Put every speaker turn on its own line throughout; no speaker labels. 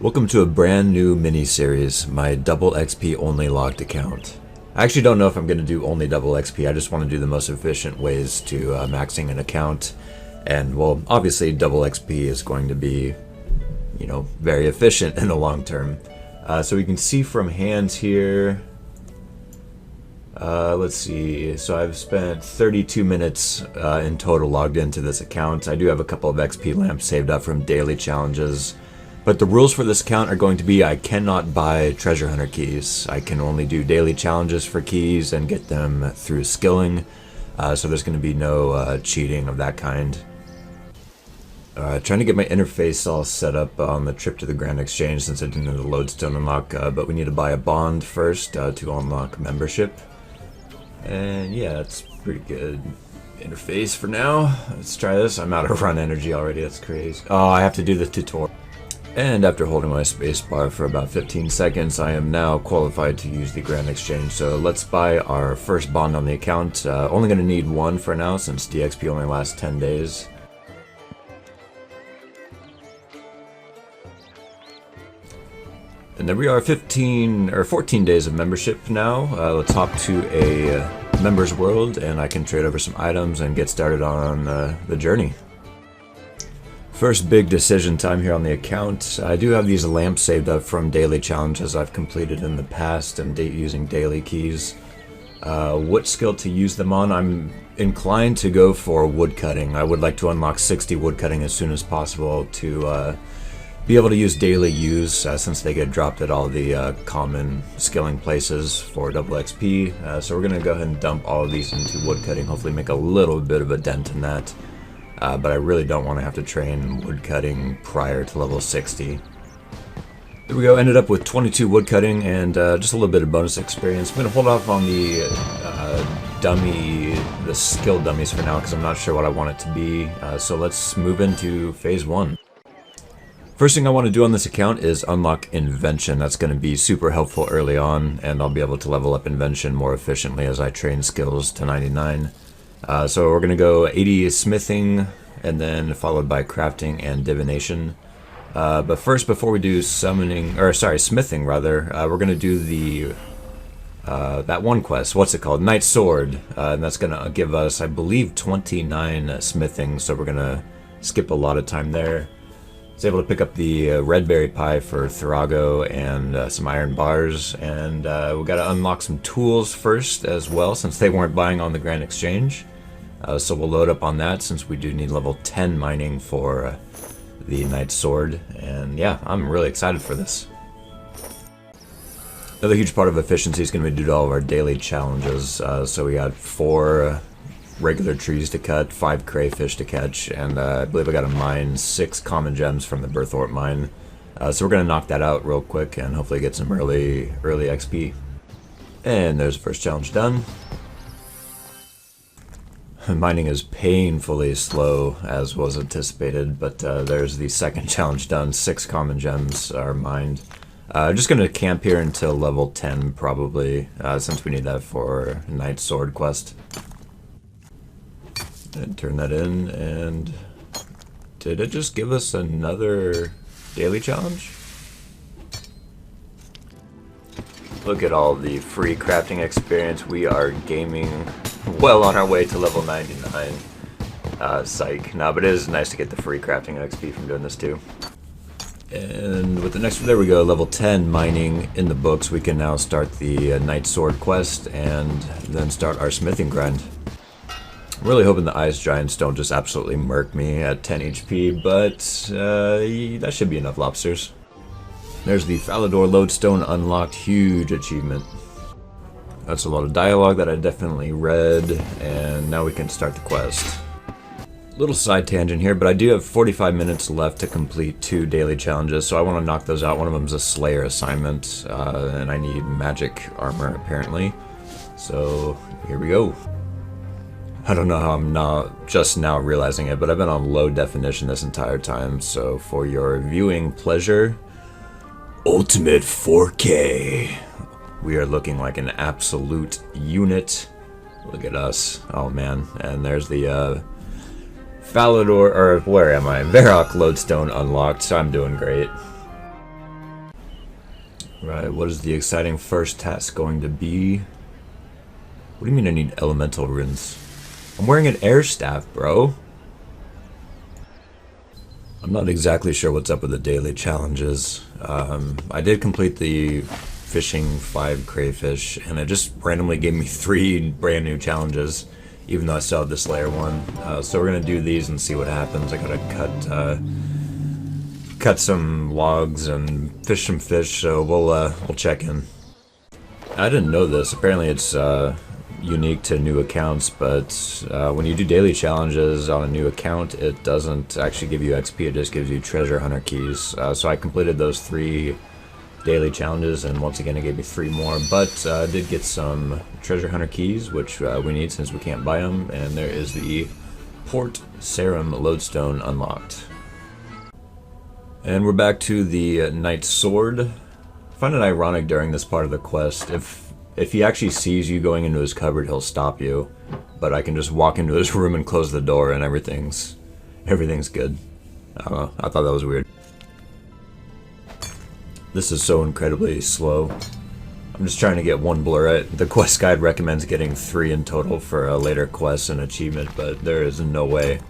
Welcome to a brand new mini-series, my double XP only logged account. I actually don't know if I'm going to do only double XP, I just want to do the most efficient ways to maxing an account. And well, obviously double XP is going to be, very efficient in the long term. So we can see from hands here, let's see, so I've spent 32 minutes in total logged into this account. I do have a couple of XP lamps saved up from daily challenges. But the rules for this account are going to be I cannot buy treasure hunter keys. I can only do daily challenges for keys and get them through skilling. So there's going to be no cheating of that kind. Trying to get my interface all set up on the trip to the Grand Exchange since I didn't have the lodestone unlock. But we need to buy a bond first to unlock membership. And yeah, it's pretty good interface for now. Let's try this. I'm out of run energy already. That's crazy. Oh, I have to do the tutorial. And after holding my spacebar for about 15 seconds, I am now qualified to use the Grand Exchange. So let's buy our first bond on the account. Only going to need one for now since DXP only lasts 10 days. And there we are, 14 days of membership now. Let's hop to a members world and I can trade over some items and get started on the journey. First big decision time here on the account. I do have these lamps saved up from daily challenges I've completed in the past and using daily keys. What skill to use them on? I'm inclined to go for woodcutting. I would like to unlock 60 woodcutting as soon as possible to be able to use daily use since they get dropped at all the common skilling places for double XP. So we're going to go ahead and dump all of these into woodcutting, hopefully make a little bit of a dent in that. But I really don't want to have to train woodcutting prior to level 60. There we go, ended up with 22 woodcutting and just a little bit of bonus experience. I'm going to hold off on the skill dummies for now because I'm not sure what I want it to be. So let's move into phase 1. First thing I want to do on this account is unlock Invention. That's going to be super helpful early on and I'll be able to level up Invention more efficiently as I train skills to 99. So we're going to go 80 smithing and then followed by crafting and divination. But first, before we do smithing rather, we're going to do the that one quest. What's it called? Knight's Sword. And that's going to give us, I believe, 29 smithing. So we're going to skip a lot of time there. I was able to pick up the red berry pie for Thrago and some iron bars, and we got to unlock some tools first as well since they weren't buying on the Grand Exchange. So we'll load up on that since we do need level 10 mining for the Knight's Sword, and yeah, I'm really excited for this. Another huge part of efficiency is going to be due to all of our daily challenges. So we got 4 regular trees to cut, 5 crayfish to catch, and I believe I got to mine 6 common gems from the Berthorpe mine. So we're going to knock that out real quick and hopefully get some early XP. And there's the first challenge done. Mining is painfully slow as was anticipated, but there's the second challenge done. 6 common gems are mined. Just going to camp here until level 10 probably, since we need that for Knight's Sword quest. And turn that in, and did it just give us another daily challenge? Look at all the free crafting experience. We are gaming well on our way to level 99. Psych. No, but it is nice to get the free crafting XP from doing this too. And with the next, there we go, level 10 mining in the books. We can now start the Knight's Sword quest and then start our smithing grind. I'm really hoping the ice giants don't just absolutely murk me at 10 HP, but that should be enough lobsters. There's the Falador lodestone unlocked, huge achievement. That's a lot of dialogue that I definitely read, and now we can start the quest. Little side tangent here, but I do have 45 minutes left to complete 2 daily challenges, so I want to knock those out. One of them is a Slayer assignment, and I need magic armor apparently. So here we go. I don't know how I'm not just now realizing it, but I've been on low definition this entire time, so for your viewing pleasure, Ultimate 4K. We are looking like an absolute unit. Look at us. Oh man. And there's the Falador, or where am I? Varrock lodestone unlocked, so I'm doing great. Right, what is the exciting first task going to be? What do you mean I need elemental runes? I'm wearing an air staff, bro. I'm not exactly sure what's up with the daily challenges. I did complete the fishing 5 crayfish, and it just randomly gave me 3 brand new challenges, even though I still have the Slayer one. So we're gonna do these and see what happens. I gotta cut some logs and fish some fish, so we'll check in. I didn't know this. Apparently it's unique to new accounts, but when you do daily challenges on a new account, it doesn't actually give you XP, it just gives you treasure hunter keys. So I completed those 3 daily challenges, and once again it gave me 3 more, but I did get some treasure hunter keys, which we need since we can't buy them, and there is the Port Sarum lodestone unlocked. And we're back to the Knight's Sword. I find it ironic during this part of the quest, if he actually sees you going into his cupboard, he'll stop you. But I can just walk into his room and close the door and everything's good. I don't know, I thought that was weird. This is so incredibly slow. I'm just trying to get 1 blurret. The quest guide recommends getting 3 in total for a later quest and achievement, but there is no way.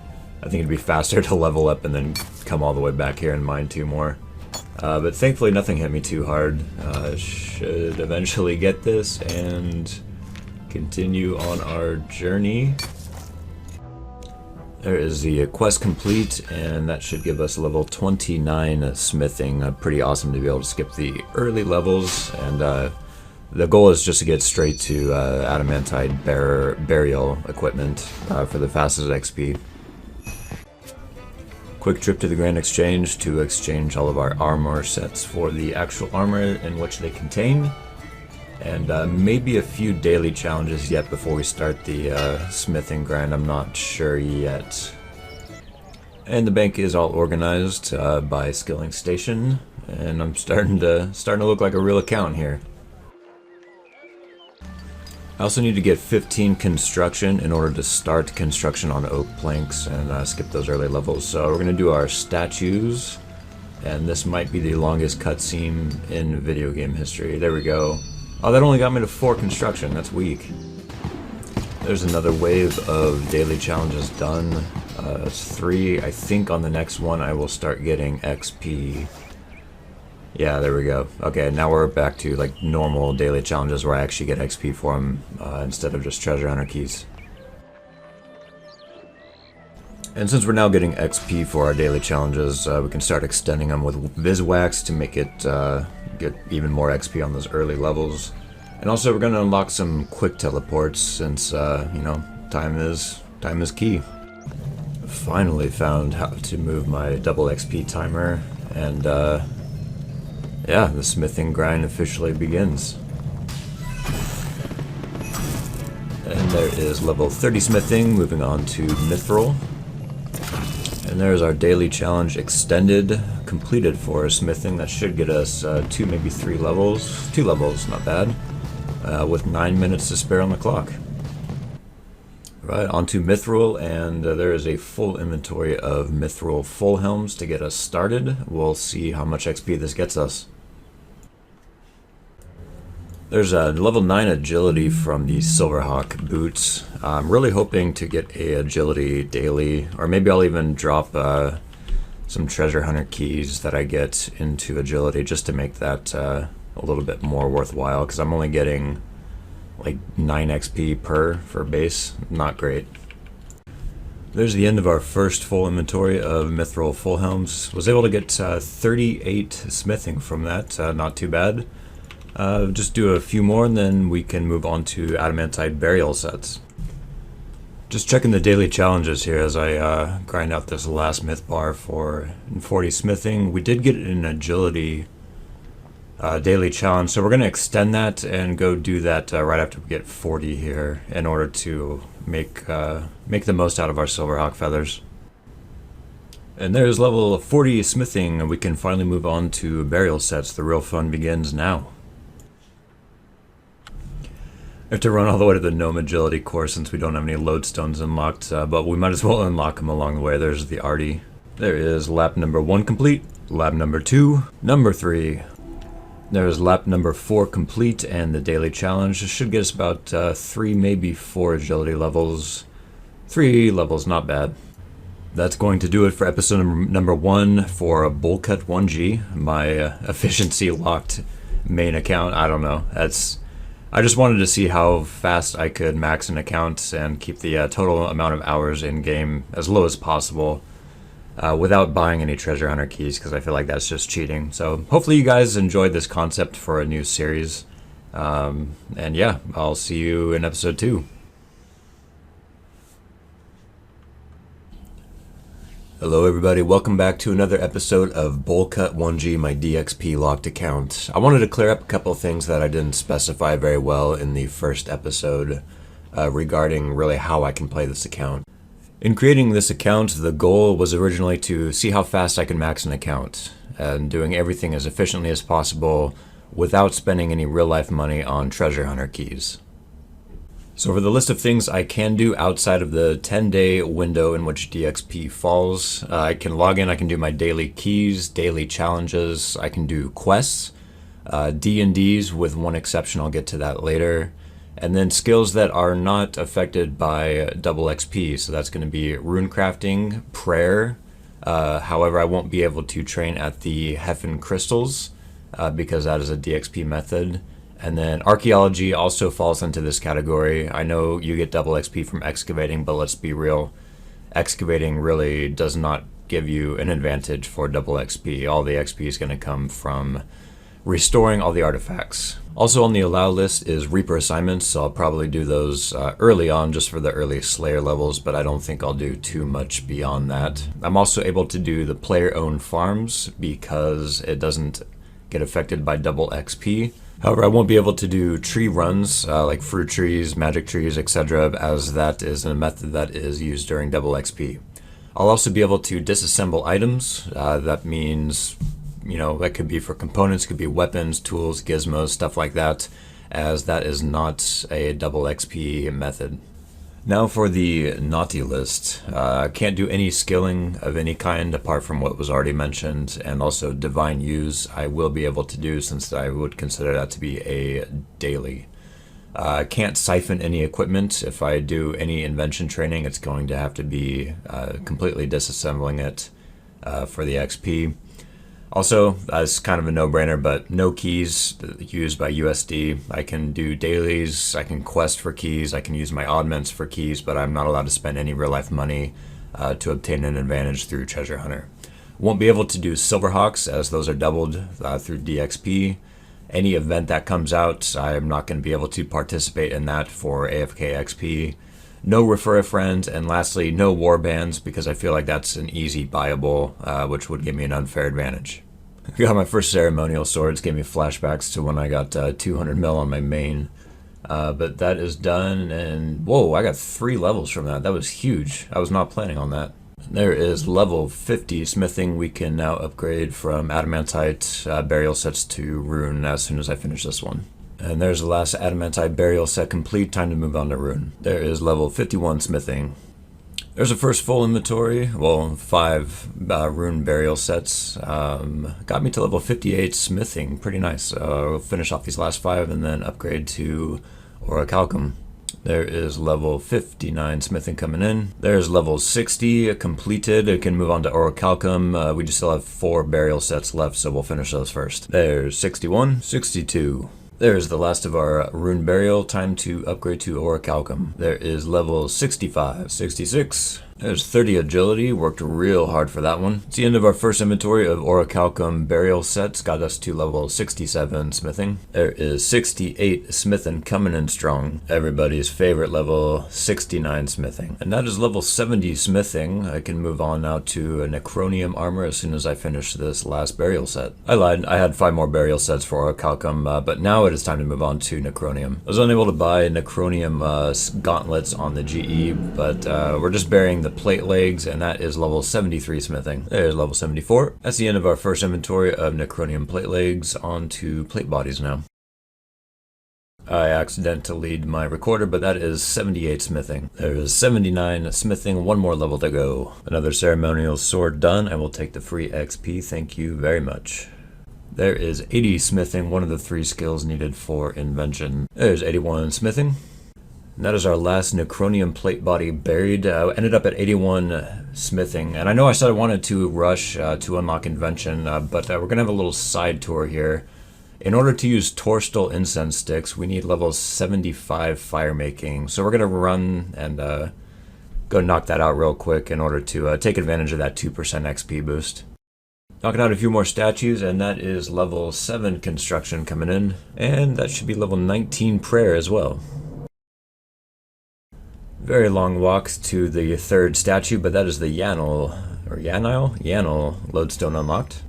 I think it'd be faster to level up and then come all the way back here and mine 2 more. But thankfully nothing hit me too hard. Should eventually get this and continue on our journey. There is the quest complete, and that should give us level 29 smithing. Pretty awesome to be able to skip the early levels, and the goal is just to get straight to adamantite burial equipment for the fastest XP. Quick trip to the Grand Exchange to exchange all of our armor sets for the actual armor in which they contain. And maybe a few daily challenges yet before we start the smithing grind, I'm not sure yet. And the bank is all organized by skilling station, and I'm starting to look like a real accountant here. I also need to get 15 construction in order to start construction on oak planks and skip those early levels. So we're going to do our statues, and this might be the longest cutscene in video game history. There we go. Oh, that only got me to 4 construction. That's weak. There's another wave of daily challenges done. It's 3. I think on the next one I will start getting XP. Yeah, there we go. Okay, now we're back to like normal daily challenges where I actually get XP for them instead of just treasure hunter keys. And since we're now getting XP for our daily challenges, we can start extending them with Viswax to make it get even more XP on those early levels. And also we're going to unlock some quick teleports since, you know, time is key. Finally found how to move my double XP timer, and yeah, the smithing grind officially begins. And there is level 30 smithing, moving on to mithril. And there's our daily challenge extended, completed for smithing. That should get us 2, maybe 3 levels. 2 levels, not bad. With 9 minutes to spare on the clock. Right, onto mithril, and there is a full inventory of mithril full helms to get us started. We'll see how much XP this gets us. There's a level 9 agility from the Silverhawk boots. I'm really hoping to get a agility daily, or maybe I'll even drop some treasure hunter keys that I get into agility just to make that a little bit more worthwhile, because I'm only getting like 9 XP for base. Not great. There's the end of our first full inventory of mithril full helms. Was able to get 38 smithing from that, not too bad. Just do a few more and then we can move on to adamantite burial sets. Just checking the daily challenges here as I grind out this last myth bar for 40 smithing. We did get an agility daily challenge, so we're going to extend that and go do that right after we get 40 here in order to make the most out of our Silverhawk feathers. And there's level 40 smithing, and we can finally move on to burial sets. The real fun begins now. I have to run all the way to the gnome agility course since we don't have any lodestones unlocked, but we might as well unlock them along the way. There's the arty. There is lap number 1 complete, lap number 2, number 3. There's lap number 4 complete, and the daily challenge should get us about 3, maybe 4 agility levels. 3 levels, not bad. That's going to do it for episode number 1 for Bowl Cut 1G, my efficiency locked main account. I don't know. I just wanted to see how fast I could max an account and keep the total amount of hours in game as low as possible. Without buying any treasure hunter keys, because I feel like that's just cheating. So hopefully you guys enjoyed this concept for a new series. And yeah, I'll see you in episode 2. Hello everybody, welcome back to another episode of Bowl Cut 1G, my DXP locked account. I wanted to clear up a couple of things that I didn't specify very well in the first episode regarding really how I can play this account. In creating this account, the goal was originally to see how fast I can max an account, and doing everything as efficiently as possible without spending any real-life money on treasure hunter keys. So for the list of things I can do outside of the 10-day window in which DXP falls, I can log in, I can do my daily keys, daily challenges, I can do quests, D&Ds with one exception, I'll get to that later. And then skills that are not affected by double XP. So that's going to be rune crafting, prayer. However, I won't be able to train at the Heffen crystals because that is a DXP method. And then archaeology also falls into this category. I know you get double XP from excavating, but let's be real. Excavating really does not give you an advantage for double XP. All the XP is going to come from restoring all the artifacts. Also on the allow list is Reaper assignments, so I'll probably do those early on just for the early Slayer levels, but I don't think I'll do too much beyond that. I'm also able to do the player-owned farms because it doesn't get affected by double XP. However, I won't be able to do tree runs like fruit trees, magic trees, etc., as that is a method that is used during double XP. I'll also be able to disassemble items. That means, you know, that could be for components, could be weapons, tools, gizmos, stuff like that, as that is not a double XP method. Now for the naughty list. I can't do any skilling of any kind apart from what was already mentioned, and also divine use I will be able to do since I would consider that to be a daily. I can't siphon any equipment. If I do any invention training, it's going to have to be completely disassembling it for the XP. Also, that's kind of a no-brainer, but no keys used by USD. I can do dailies, I can quest for keys, I can use my oddments for keys, but I'm not allowed to spend any real-life money to obtain an advantage through Treasure Hunter. Won't be able to do Silverhawks, as those are doubled through DXP. Any event that comes out, I'm not going to be able to participate in that for AFK XP. No refer a friend, and lastly, no warbands, because I feel like that's an easy buyable, which would give me an unfair advantage. I got my first ceremonial swords, gave me flashbacks to when I got 200 mil on my main. But that is done, and whoa, I got 3 levels from that. That was huge. I was not planning on that. There is level 50 smithing. We can now upgrade from adamantite burial sets to rune as soon as I finish this one. And there's the last adamantite burial set complete. Time to move on to rune. There is level 51 smithing. There's a first full inventory. Well, 5 rune burial sets. Got me to level 58 smithing. Pretty nice. We'll finish off these last 5 and then upgrade to Har-Arken. There is level 59 smithing coming in. There's level 60 completed. It can move on to Har-Arken. We just still have 4 burial sets left, so we'll finish those first. There's 61, 62. There's the last of our rune burial. Time to upgrade to Har-Arken. There is level 65, 66. There's 30 agility. Worked real hard for that one. It's the end of our first inventory of Har-Arken burial sets. Got us to level 67 smithing. There is 68 smithing coming in strong. Everybody's favorite level 69 smithing. And that is level 70 smithing. I can move on now to a necronium armor as soon as I finish this last burial set. I lied. I had 5 more burial sets for Har-Arken, but now it is time to move on to necronium. I was unable to buy necronium gauntlets on the GE, but we're just burying the plate legs, and that is level 73 smithing. There's level 74. That's the end of our first inventory of necronium plate legs. On to plate bodies now. I accidentally deleted my recorder, but that is 78 smithing. There is 79 smithing, 1 more level to go. Another ceremonial sword done. I will take the free XP. Thank you very much. There is 80 smithing, one of the 3 skills needed for invention. There's 81 smithing. And that is our last Necronium plate body buried. Ended up at 81 smithing. And I know I said I wanted to rush to unlock invention, but we're going to have a little side tour here. In order to use Torstal incense sticks, we need level 75 fire making. So we're going to run and go knock that out real quick in order to take advantage of that 2% XP boost. Knocking out a few more statues, and that is level 7 construction coming in. And that should be level 19 prayer as well. Very long walk to the 3rd statue, but that is the Yanil lodestone unlocked.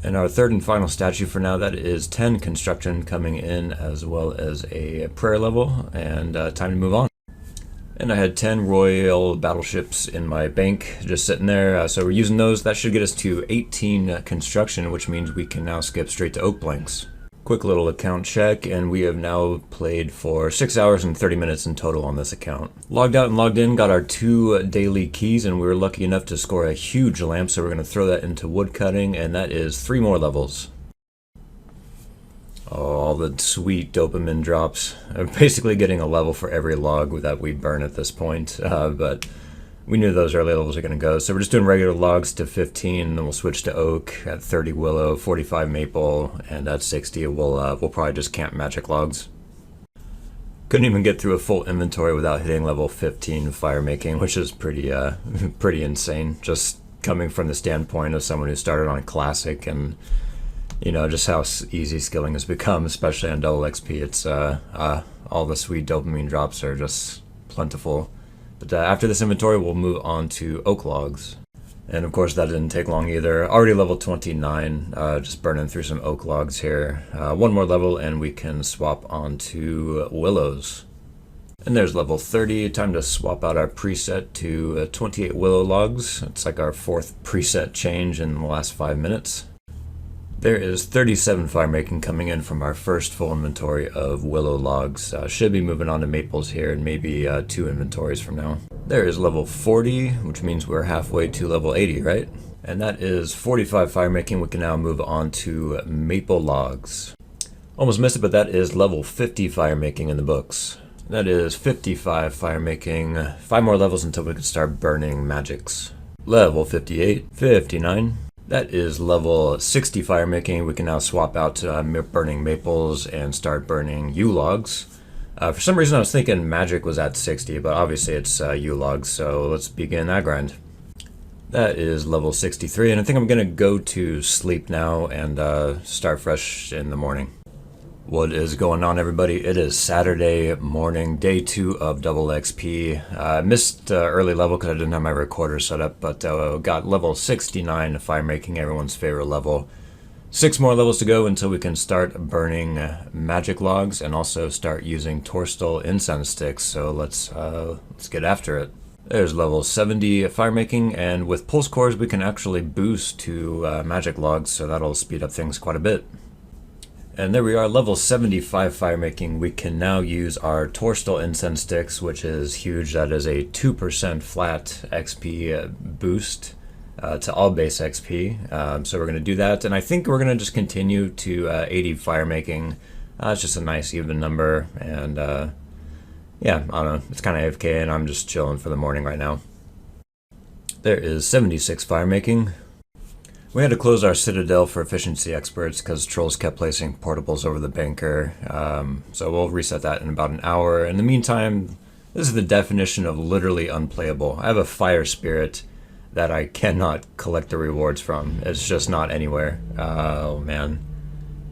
And our 3rd and final statue for now, that is 10 construction coming in, as well as a prayer level, and time to move on. And I had 10 royal battleships in my bank just sitting there, so we're using those. That should get us to 18 construction, which means we can now skip straight to oak planks. Quick little account check, and we have now played for 6 hours and 30 minutes in total on this account. Logged out and logged in, got our 2 daily keys, and we were lucky enough to score a huge lamp, so we're going to throw that into woodcutting, and that is 3 more levels. Oh, all the sweet dopamine drops. I'm basically getting a level for every log that we burn at this point, but we knew those early levels are going to go. So we're just doing regular logs to 15, and then we'll switch to oak at 30 willow, 45 maple, and at 60 we'll probably just camp magic logs. Couldn't even get through a full inventory without hitting level 15 fire making, which is pretty insane. Just coming from the standpoint of someone who started on classic, and you know just how easy skilling has become, especially on double XP. It's all the sweet dopamine drops are just plentiful. But after this inventory, we'll move on to oak logs. And of course, that didn't take long either. Already level 29, just burning through some oak logs here. 1 more level and we can swap onto willows. And there's level 30, time to swap out our preset to 28 willow logs. It's like our 4th preset change in the last 5 minutes. There is 37 fire making coming in from our first full inventory of willow logs. Should be moving on to maples here in maybe 2 inventories from now. There is level 40, which means we're halfway to level 80, right? And that is 45 fire making. We can now move on to maple logs. Almost missed it, but that is level 50 fire making in the books. That is 55 fire making. 5 more levels until we can start burning magics. Level 58, 59. That is level 60 fire making. We can now swap out to burning maples and start burning yew logs. For some reason I was thinking magic was at 60, but obviously it's yew logs, so let's begin that grind. That is level 63, and I think I'm going to go to sleep now and start fresh in the morning. What is going on, everybody? It is Saturday morning, day 2 of double XP. I missed early level because I didn't have my recorder set up, but got level 69 fire making, everyone's favorite level. 6 more levels to go until we can start burning magic logs and also start using Torstal incense sticks. So let's get after it. There's level 70 fire making, and with pulse cores we can actually boost to magic logs, so that'll speed up things quite a bit. And there we are, level 75 fire making. We can now use our Torstal incense sticks, which is huge. That is a 2% flat XP boost to all base XP. So we're going to do that, and I think we're going to just continue to 80 fire making. It's just a nice even number, and yeah, I don't know, it's kind of AFK, and I'm just chilling for the morning right now. There is 76 fire making. We had to close our citadel for efficiency experts because trolls kept placing portables over the banker. So we'll reset that in about an hour. In the meantime, this is the definition of literally unplayable. I have a fire spirit that I cannot collect the rewards from. It's just not anywhere. Oh man.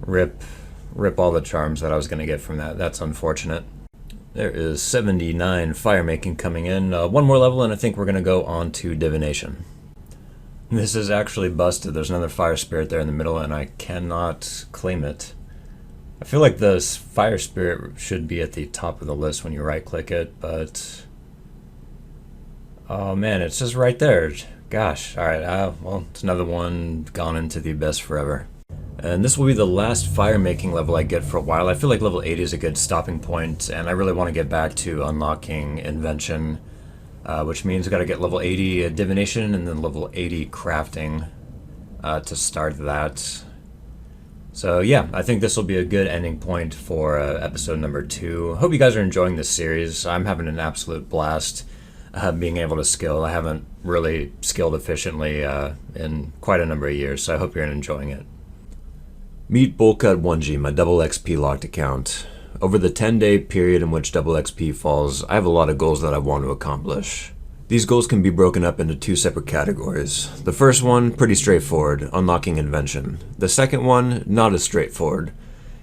Rip all the charms that I was going to get from that. That's unfortunate. There is 79 fire making coming in. 1 more level and I think we're going to go on to divination. This is actually busted. There's another fire spirit there in the middle and I cannot claim it. I feel like the fire spirit should be at the top of the list when you right click it, but oh man, it's just right there. Gosh, alright, well, it's another one gone into the abyss forever. And this will be the last fire making level I get for a while. I feel like level 80 is a good stopping point, and I really want to get back to unlocking invention. Which means we got to get level 80 divination and then level 80 crafting to start that. So yeah, I think this will be a good ending point for episode number 2. Hope you guys are enjoying this series. I'm having an absolute blast being able to skill. I haven't really skilled efficiently in quite a number of years, so I hope you're enjoying it. Meet Bullcut1G, my double XP locked account. Over the 10-day period in which double XP falls, I have a lot of goals that I want to accomplish. These goals can be broken up into 2 separate categories. The first one, pretty straightforward, unlocking invention. The second one, not as straightforward,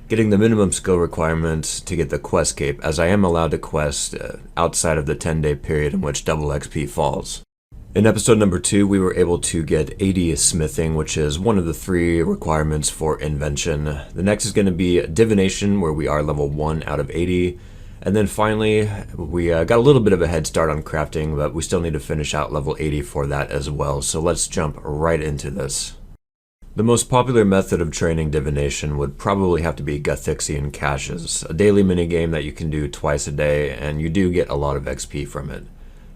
getting the minimum skill requirements to get the quest cape, as I am allowed to quest outside of the 10-day period in which double XP falls. In episode number 2, we were able to get 80 smithing, which is one of the 3 requirements for invention. The next is going to be divination, where we are level 1 out of 80. And then finally, we got a little bit of a head start on crafting, but we still need to finish out level 80 for that as well. So let's jump right into this. The most popular method of training divination would probably have to be Gothixian caches, a daily minigame that you can do twice a day, and you do get a lot of XP from it.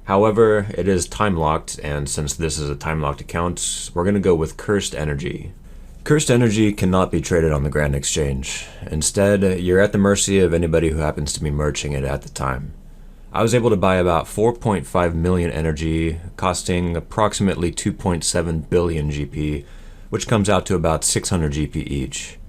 However, it is time locked, and since this is a time locked account, we're going to go with Cursed Energy. Cursed Energy cannot be traded on the Grand Exchange. Instead, you're at the mercy of anybody who happens to be merching it at the time. I was able to buy about 4.5 million energy, costing approximately 2.7 billion GP, which comes out to about 600 GP each.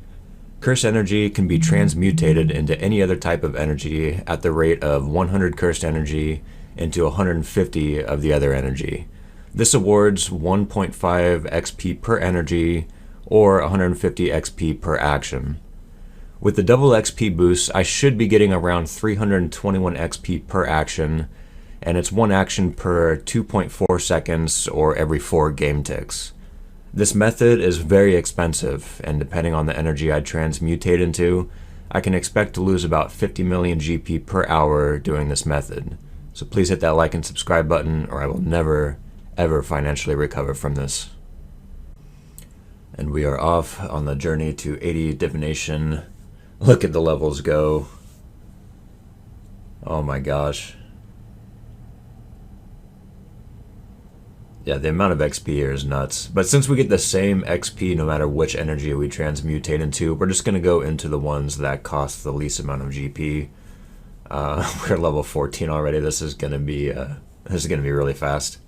Cursed Energy can be transmutated into any other type of energy at the rate of 100 Cursed Energy into 150 of the other energy. This awards 1.5 XP per energy, or 150 XP per action. With the double XP boost, I should be getting around 321 XP per action, and it's 1 action per 2.4 seconds or every 4 game ticks. This method is very expensive, and depending on the energy I transmutate into, I can expect to lose about 50 million GP per hour doing this method. So please hit that like and subscribe button, or I will never, ever financially recover from this. And we are off on the journey to 80 divination. Look at the levels go. Oh my gosh. Yeah, the amount of XP here is nuts. But since we get the same XP no matter which energy we transmutate into, we're just going to go into the ones that cost the least amount of GP. We're level 14 already. This is going to be really fast.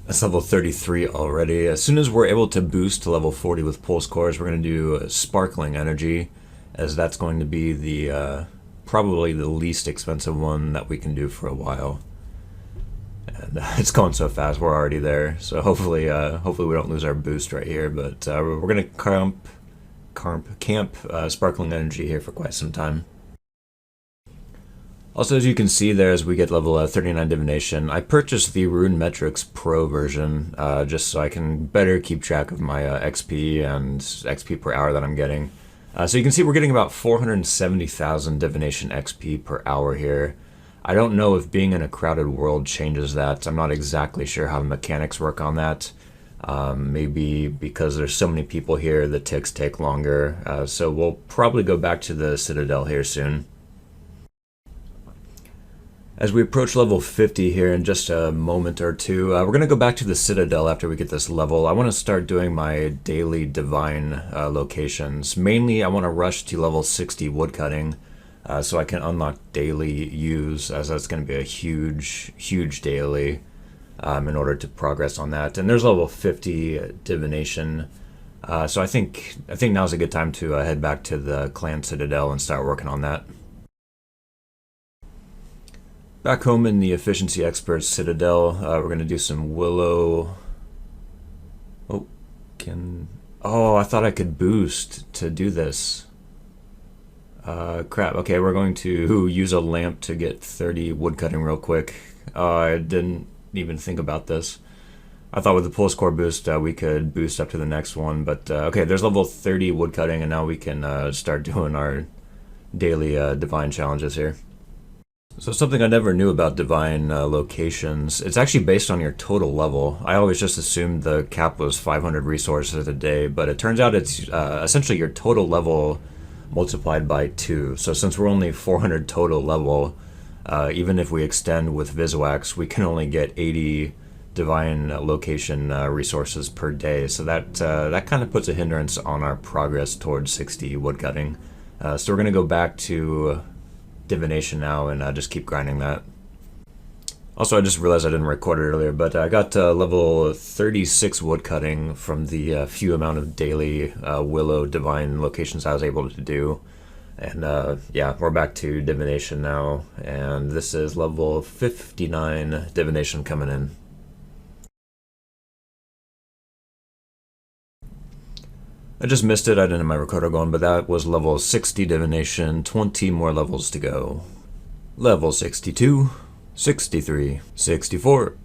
That's level 33 already. As soon as we're able to boost to level 40 with pulse cores, we're going to do sparkling energy, as that's going to be the probably the least expensive one that we can do for a while. And it's going so fast, we're already there. So hopefully we don't lose our boost right here. But we're going to camp sparkling energy here for quite some time. Also, as you can see there, as we get level 39 divination, I purchased the Rune Metrics Pro version just so I can better keep track of my XP and XP per hour that I'm getting. So you can see we're getting about 470,000 divination XP per hour here. I don't know if being in a crowded world changes that. I'm not exactly sure how the mechanics work on that. Maybe because there's so many people here, the ticks take longer. So we'll probably go back to the Citadel here soon. As we approach level 50 here in just a moment or two, we're going to go back to the Citadel after we get this level. I want to start doing my daily divine locations. Mainly, I want to rush to level 60 woodcutting so I can unlock daily use, as that's going to be a huge daily in order to progress on that. And there's level 50 divination. So I think now's a good time to head back to the clan Citadel and start working on that. Back home in the Efficiency Experts Citadel, we're going to do some Willow... Oh, I thought I could boost to do this. Crap. Okay, we're going to use a lamp to get 30 woodcutting real quick. I didn't even think about this. I thought with the pulse core boost we could boost up to the next one, but okay, there's level 30 woodcutting, and now we can start doing our daily divine challenges here. So something I never knew about divine locations, it's actually based on your total level. I always just assumed the cap was 500 resources a day, but it turns out it's essentially your total level multiplied by 2. So since we're only 400 total level, even if we extend with Viswax, we can only get 80 divine location resources per day, so that kind of puts a hindrance on our progress towards 60 woodcutting. So we're going to go back to divination now and just keep grinding that. Also, I just realized I didn't record it earlier, but I got level 36 woodcutting from the few amount of daily willow divine locations I was able to do. And yeah, we're back to divination now, and this is level 59 divination coming in. I just missed it, I didn't have my recorder going, but that was level 60 divination, 20 more levels to go. Level 62, 63, 64.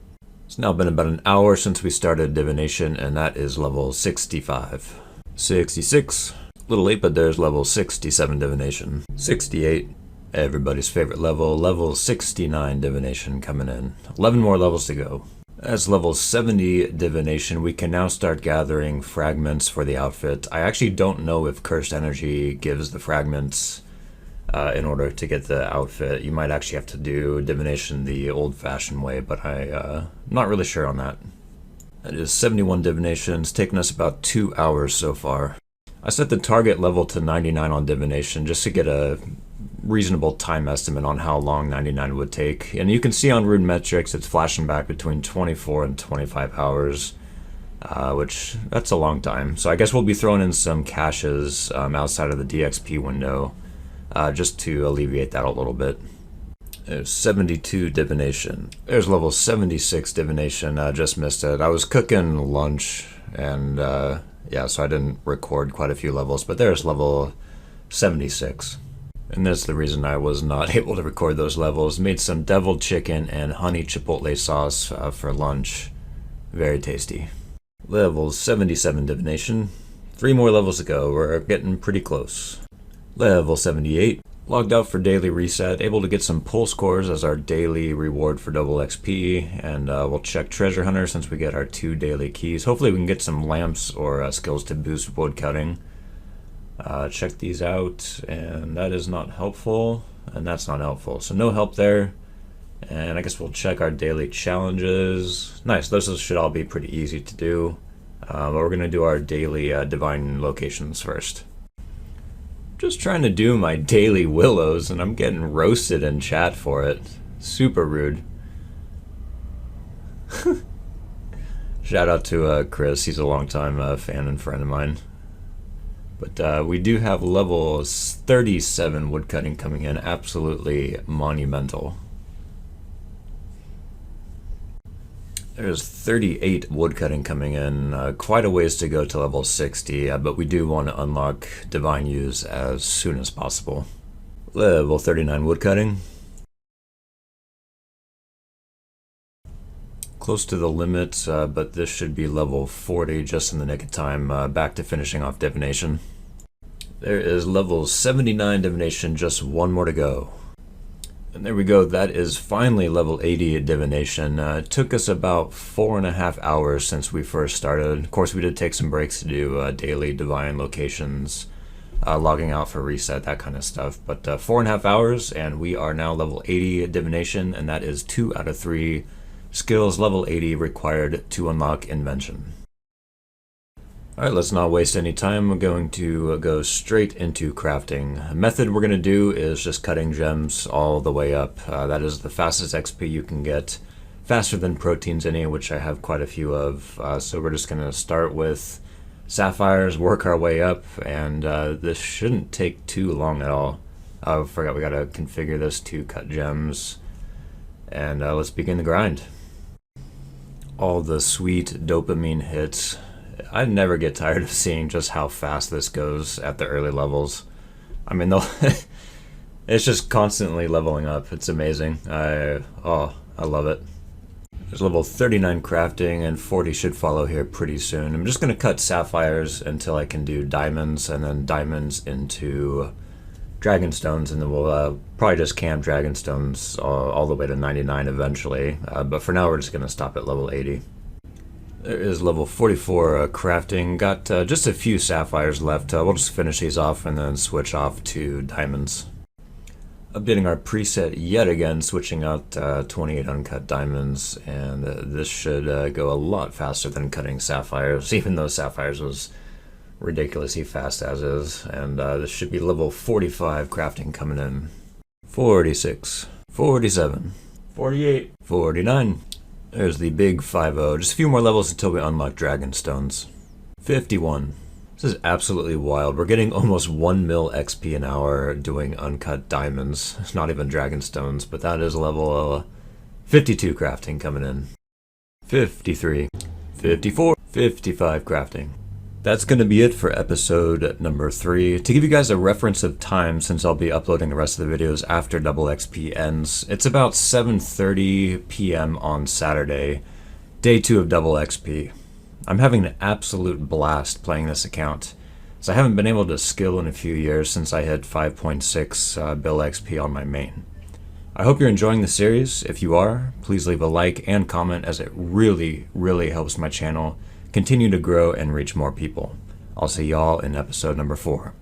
It's now been about an hour since we started divination, and that is level 65. 66. Little late, but there's level 67 divination. 68, everybody's favorite level, level 69 divination coming in. 11 more levels to go. As level 70 divination, we can now start gathering fragments for the outfit. I actually don't know if cursed energy gives the fragments in order to get the outfit. You might actually have to do divination the old-fashioned way, but I'm not really sure on that. That is 71 divination. It's taken us about 2 hours so far. I set the target level to 99 on divination just to get a reasonable time estimate on how long 99 would take. And you can see on Rune Metrics it's flashing back between 24 and 25 hours, which that's a long time. So I guess we'll be throwing in some caches outside of the DXP window just to alleviate that a little bit. There's 72 divination. There's level 76 divination. Just missed it. I was cooking lunch and yeah, so I didn't record quite a few levels, but there's level 76. And that's the reason I was not able to record those levels. Made some deviled chicken and honey chipotle sauce for lunch. Very tasty. Level 77 divination. 3 more levels to go. We're getting pretty close. Level 78. Logged out for daily reset. Able to get some pull scores as our daily reward for double XP. And we'll check treasure hunter since we get our 2 daily keys. Hopefully we can get some lamps or skills to boost wood cutting. Check these out, and that is not helpful, and that's not helpful. So no help there. And I guess we'll check our daily challenges. Nice, those should all be pretty easy to do. But we're going to do our daily divine locations first. Just trying to do my daily willows, and I'm getting roasted in chat for it. Super rude. Shout out to Chris, he's a longtime fan and friend of mine. But we do have level 37 woodcutting coming in, absolutely monumental. There's 38 woodcutting coming in, quite a ways to go to level 60, but we do want to unlock Divine Use as soon as possible. Level 39 woodcutting. Close to the limit, but this should be level 40 just in the nick of time, back to finishing off divination. There is level 79 divination, just 1 more to go. And there we go, that is finally level 80 divination. It took us about 4.5 hours since we first started. Of course, we did take some breaks to do daily divine locations, logging out for reset, that kind of stuff. But 4.5 hours, and we are now level 80 divination, and that is 2 out of 3 skills level 80 required to unlock invention. Alright, let's not waste any time. We're going to go straight into crafting. The method we're going to do is just cutting gems all the way up. That is the fastest XP you can get. Faster than proteins any, which I have quite a few of. So we're just going to start with sapphires, work our way up, and this shouldn't take too long at all. I forgot we got to configure this to cut gems. And let's begin the grind. All the sweet dopamine hits. I never get tired of seeing just how fast this goes at the early levels. I mean, it's just constantly leveling up. It's amazing. I love it. There's level 39 crafting, and 40 should follow here pretty soon. I'm just going to cut sapphires until I can do diamonds, and then diamonds into dragonstones, and then we'll probably just camp dragonstones all the way to 99 eventually. But for now, we're just going to stop at level 80. There is level 44 crafting. Got just a few sapphires left. We'll just finish these off and then switch off to diamonds. Updating our preset yet again, switching out 28 uncut diamonds, and this should go a lot faster than cutting sapphires, even though sapphires was ridiculously fast as is. And this should be level 45 crafting coming in. 46, 47, 48, 49. There's the big 5-0. Just a few more levels until we unlock dragon stones. 51. This is absolutely wild. We're getting almost 1 mil XP an hour doing uncut diamonds. It's not even dragon stones, but that is level 52 crafting coming in. 53, 54, 55 crafting. That's going to be it for episode number 3. To give you guys a reference of time, since I'll be uploading the rest of the videos after double XP ends, it's about 7:30 p.m. on Saturday, day 2 of double XP. I'm having an absolute blast playing this account, as I haven't been able to skill in a few years since I hit 5.6 bill XP on my main. I hope you're enjoying the series. If you are, please leave a like and comment, as it really, really helps my channel continue to grow and reach more people. I'll see y'all in episode number 4.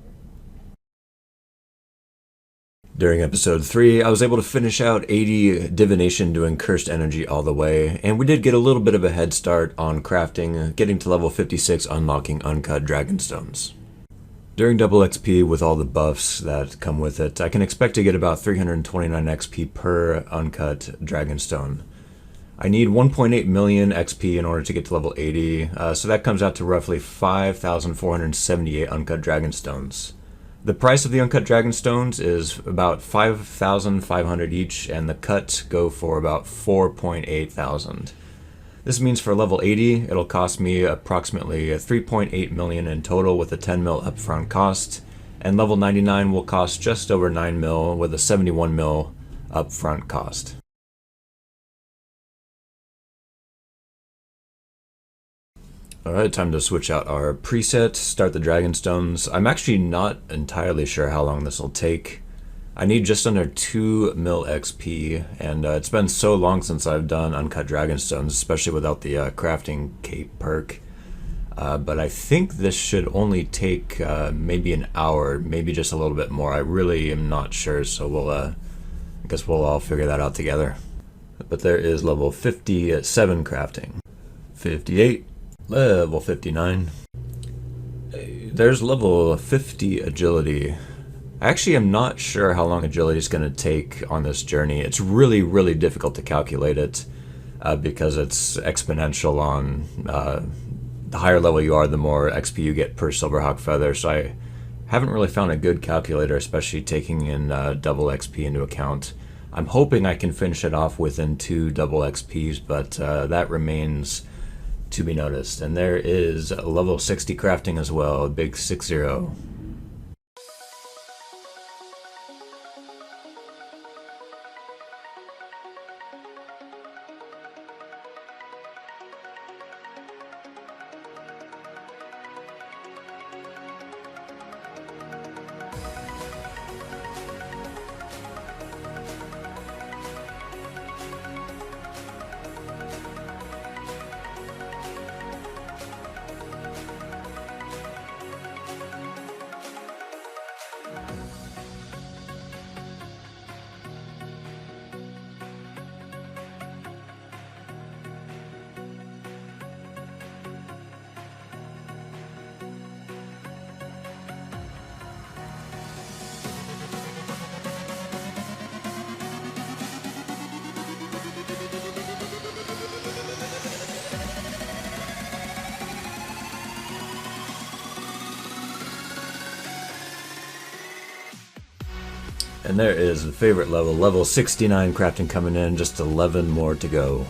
During episode 3, I was able to finish out 80 divination doing cursed energy all the way, and we did get a little bit of a head start on crafting, getting to level 56 unlocking uncut dragonstones. During double XP with all the buffs that come with it, I can expect to get about 329 XP per uncut dragonstone. I need 1.8 million XP in order to get to level 80, so that comes out to roughly 5,478 uncut dragonstones. The price of the uncut dragonstones is about 5,500 each, and the cuts go for about 4.8 thousand. This means for level 80, it'll cost me approximately 3.8 million in total with a 10 mil upfront cost, and level 99 will cost just over 9 mil with a 71 mil upfront cost. Alright, time to switch out our preset, start the dragonstones. I'm actually not entirely sure how long this will take. I need just under 2 mil XP, and it's been so long since I've done uncut dragonstones, especially without the crafting cape perk. But I think this should only take maybe an hour, maybe just a little bit more. I really am not sure, so I guess we'll all figure that out together. But there is level 57 crafting. 58. Level 59. There's level 50 agility. I actually am not sure how long agility is going to take on this journey. It's really, really difficult to calculate it because it's exponential on the higher level you are, the more XP you get per Silverhawk feather. So I haven't really found a good calculator, especially taking in double XP into account. I'm hoping I can finish it off within 2 double XPs, but that remains to be noticed. And there is level 60 crafting as well, big 60. And there is the favorite level, level 69 crafting coming in, just 11 more to go.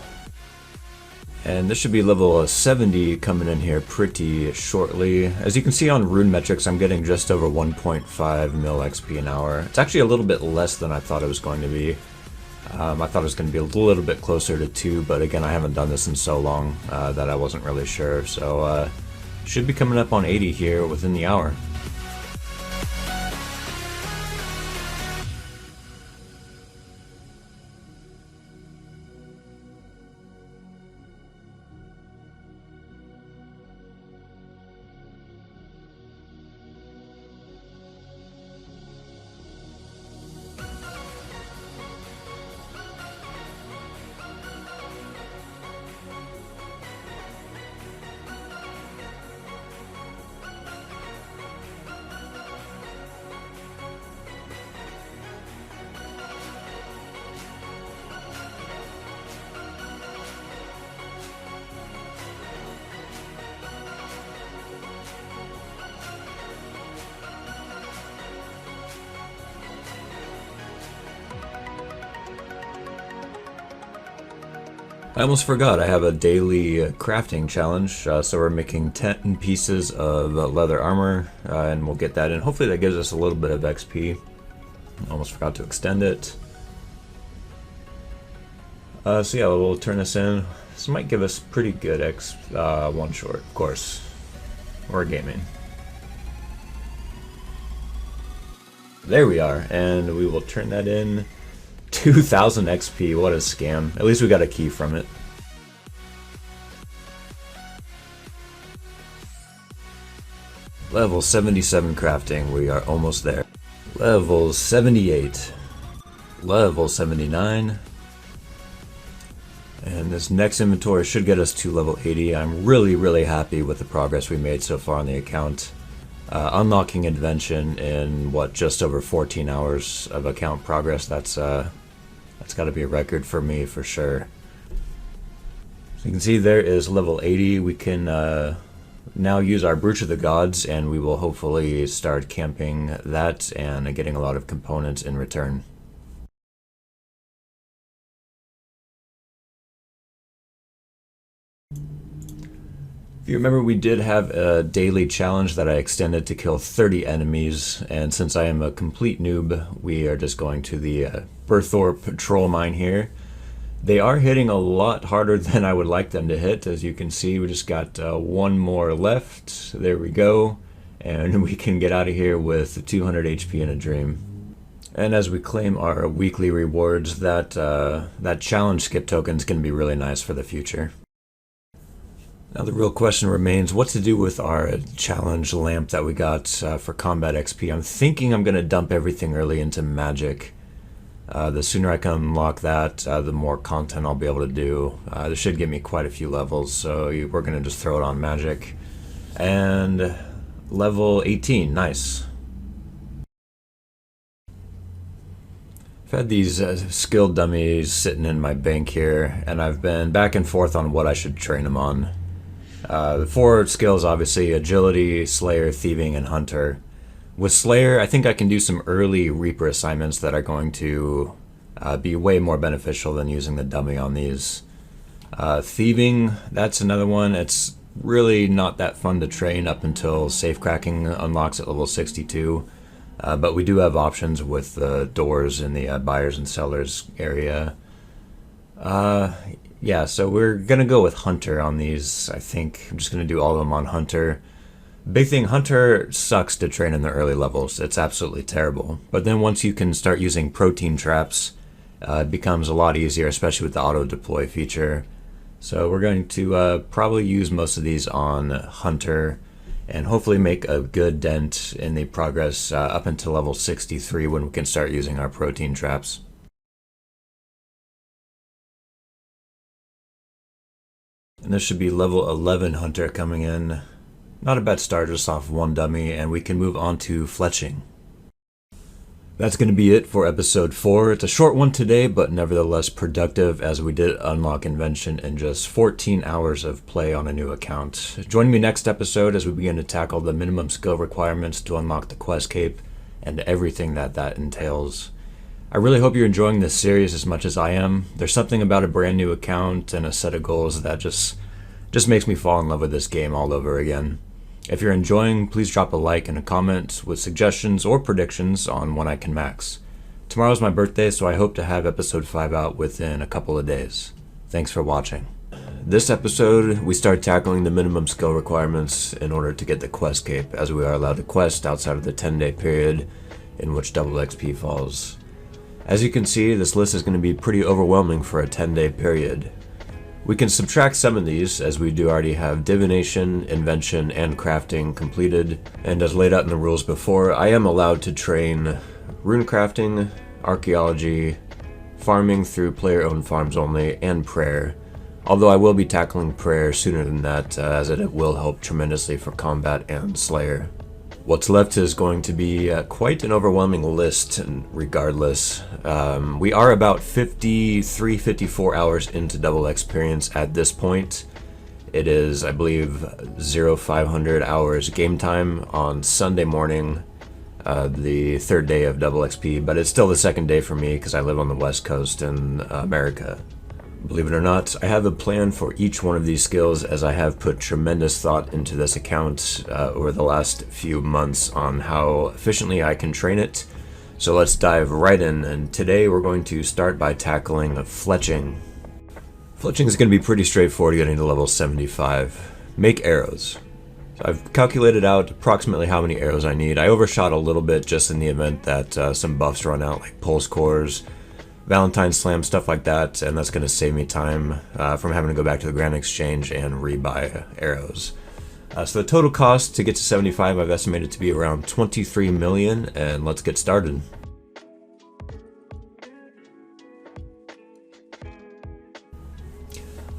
And this should be level 70 coming in here pretty shortly. As you can see on rune metrics, I'm getting just over 1.5 mil XP an hour. It's actually a little bit less than I thought it was going to be. I thought it was going to be a little bit closer to 2, but again, I haven't done this in so long that I wasn't really sure. So should be coming up on 80 here within the hour. I almost forgot, I have a daily crafting challenge, so we're making 10 pieces of leather armor, and we'll get that in. Hopefully that gives us a little bit of XP. Almost forgot to extend it. So yeah, we'll turn this in. This might give us pretty good one short, of course. We're gaming. There we are, and we will turn that in. 2000 XP, what a scam. At least we got a key from it. Level 77 crafting, we are almost there. Level 78. Level 79. And this next inventory should get us to level 80. I'm really happy with the progress we made so far on the account. Unlocking Invention in, what, just over 14 hours of account progress, that's got to be a record for me for sure. So you can see there is level 80. We can now use our Brooch of the Gods, and we will hopefully start camping that and getting a lot of components in return. If you remember, we did have a daily challenge that I extended to kill 30 enemies, and since I am a complete noob, we are just going to the Berthorpe Patrol Mine here. They are hitting a lot harder than I would like them to hit. As you can see, we just got one more left. There we go, and we can get out of here with 200 HP in a dream. And as we claim our weekly rewards, that challenge skip token is going to be really nice for the future. Now the real question remains what to do with our challenge lamp that we got for combat XP. I'm thinking I'm going to dump everything early into magic. The sooner I can unlock that, the more content I'll be able to do. This should give me quite a few levels, so we're going to just throw it on magic. And level 18, nice. I've had these skill dummies sitting in my bank here, and I've been back and forth on what I should train them on. The 4 skills, obviously, Agility, Slayer, Thieving, and Hunter. With Slayer, I think I can do some early Reaper assignments that are going to be way more beneficial than using the dummy on these. Thieving, that's another one. It's really not that fun to train up until Safecracking unlocks at level 62. But we do have options with the doors in the buyers and sellers area. Yeah, so we're gonna go with Hunter on these. I think I'm just gonna do all of them on Hunter. Big thing, Hunter sucks to train in the early levels. It's absolutely terrible. But then once you can start using protein traps, it becomes a lot easier, especially with the auto deploy feature. So we're going to probably use most of these on Hunter and hopefully make a good dent in the progress up until level 63 when we can start using our protein traps. And this should be level 11 Hunter coming in. Not a bad start, just off one dummy, and we can move on to fletching. That's going to be it for episode 4. It's a short one today, but nevertheless productive, as we did unlock Invention in just 14 hours of play on a new account. Join me next episode as we begin to tackle the minimum skill requirements to unlock the quest cape and everything that entails. I really hope you're enjoying this series as much as I am. There's something about a brand new account and a set of goals that just makes me fall in love with this game all over again. If you're enjoying, please drop a like and a comment with suggestions or predictions on when I can max. Tomorrow's my birthday, so I hope to have episode 5 out within a couple of days. Thanks for watching. This episode, we start tackling the minimum skill requirements in order to get the quest cape, as we are allowed to quest outside of the 10-day period in which double XP falls. As you can see, this list is going to be pretty overwhelming for a 10-day period. We can subtract some of these, as we do already have Divination, Invention, and Crafting completed, and as laid out in the rules before, I am allowed to train Rune Crafting, Archaeology, Farming through player-owned farms only, and Prayer, although I will be tackling Prayer sooner than that, as it will help tremendously for Combat and Slayer. What's left is going to be quite an overwhelming list, regardless. We are about 53-54 hours into double experience at this point. It is, I believe, 0500 hours game time on Sunday morning, the 3rd day of double XP, but it's still the 2nd day for me because I live on the West Coast in America. Believe it or not, I have a plan for each one of these skills, as I have put tremendous thought into this account over the last few months on how efficiently I can train it. So let's dive right in, and today we're going to start by tackling fletching. Fletching is going to be pretty straightforward getting to level 75. Make arrows. So I've calculated out approximately how many arrows I need. I overshot a little bit just in the event that some buffs run out, like pulse cores, Valentine Slam, stuff like that, and that's going to save me time from having to go back to the Grand Exchange and rebuy arrows. So the total cost to get to 75 I've estimated to be around 23 million, and let's get started.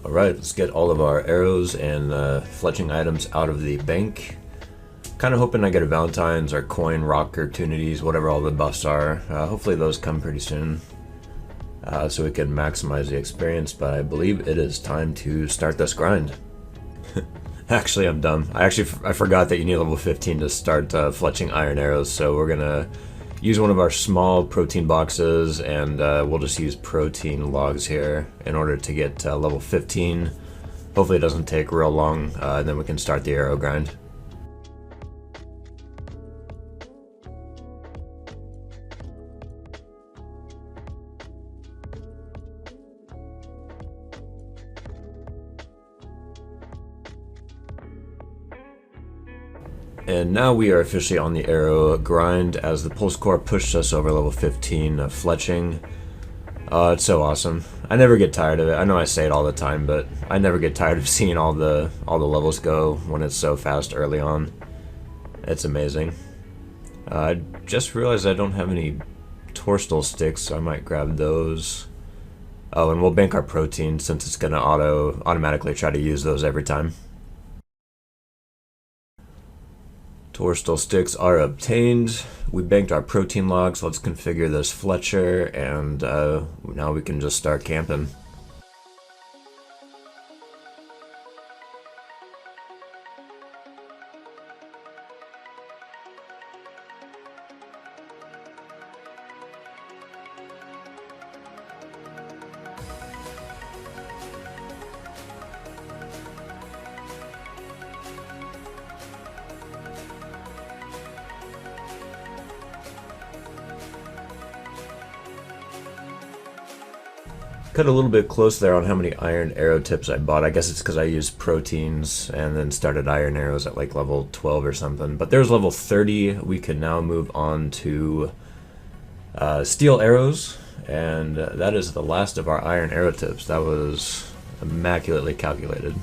Alright, let's get all of our arrows and fletching items out of the bank. Kind of hoping I get a Valentine's or coin, rock, or tunities, whatever all the buffs are. Hopefully those come pretty soon. So we can maximize the experience, but I believe it is time to start this grind. Actually, I'm dumb. I forgot that you need level 15 to start fletching iron arrows, so we're gonna use one of our small protein boxes, and we'll just use protein logs here in order to get level 15. Hopefully it doesn't take real long, and then we can start the arrow grind. And now we are officially on the arrow grind as the pulse core pushed us over level 15 of fletching. It's so awesome. I never get tired of it. I know I say it all the time, but I never get tired of seeing all the levels go when it's so fast early on. It's amazing. I just realized I don't have any torstal sticks, so I might grab those. Oh, and we'll bank our protein since it's gonna automatically try to use those every time. Torstal sticks are obtained. We banked our protein logs. Let's configure this Fletcher, and now we can just start camping. Cut a little bit close there on how many iron arrow tips I bought. I guess it's because I used proteins and then started iron arrows at like level 12 or something. But there's level 30. We can now move on to steel arrows, and that is the last of our iron arrow tips. That was immaculately calculated.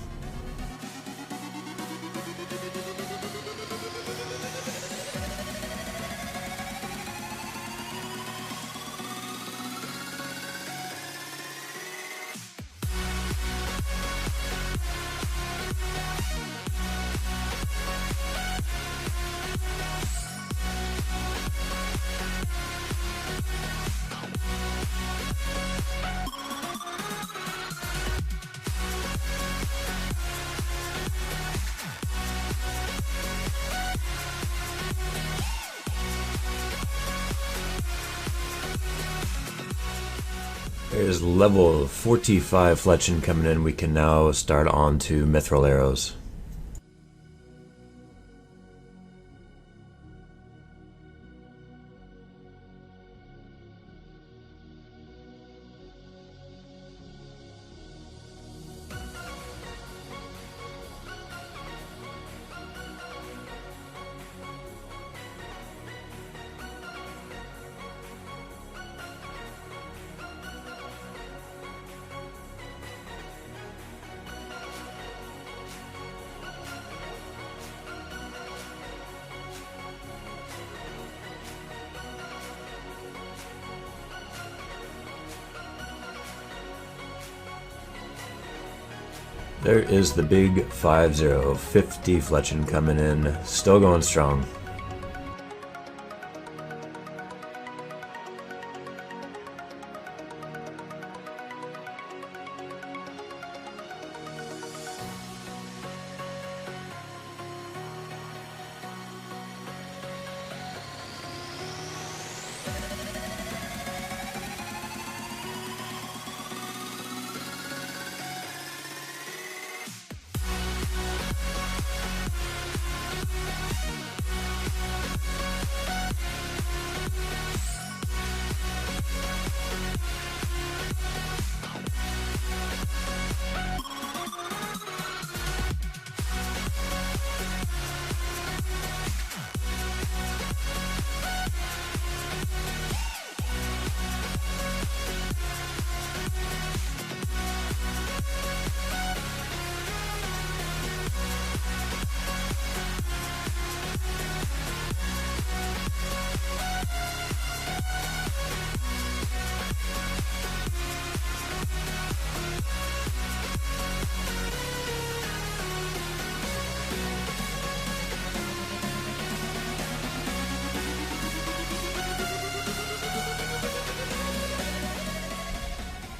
There's level 45 fletching coming in. We can now start on to mithril arrows. There is the big 5-0, 50 fletching coming in, still going strong.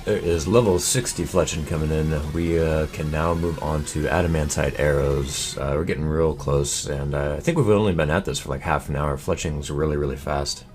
There is level 60 fletching coming in. We can now move on to adamantite arrows. We're getting real close, and I think we've only been at this for like half an hour. Fletching's really, really fast.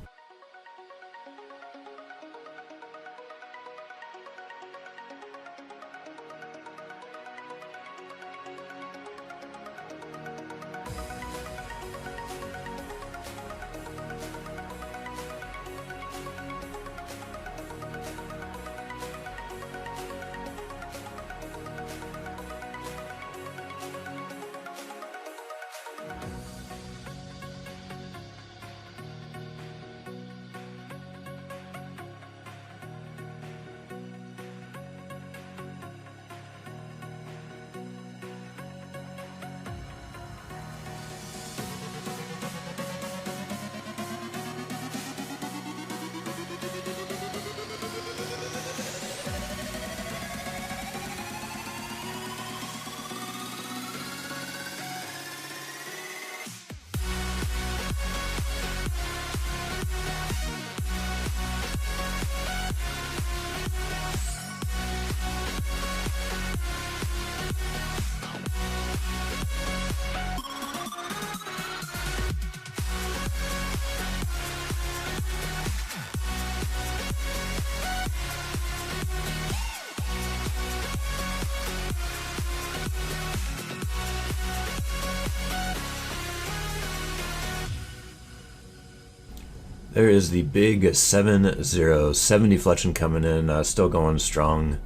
There is the big 7-0, 70 fletching coming in, still going strong.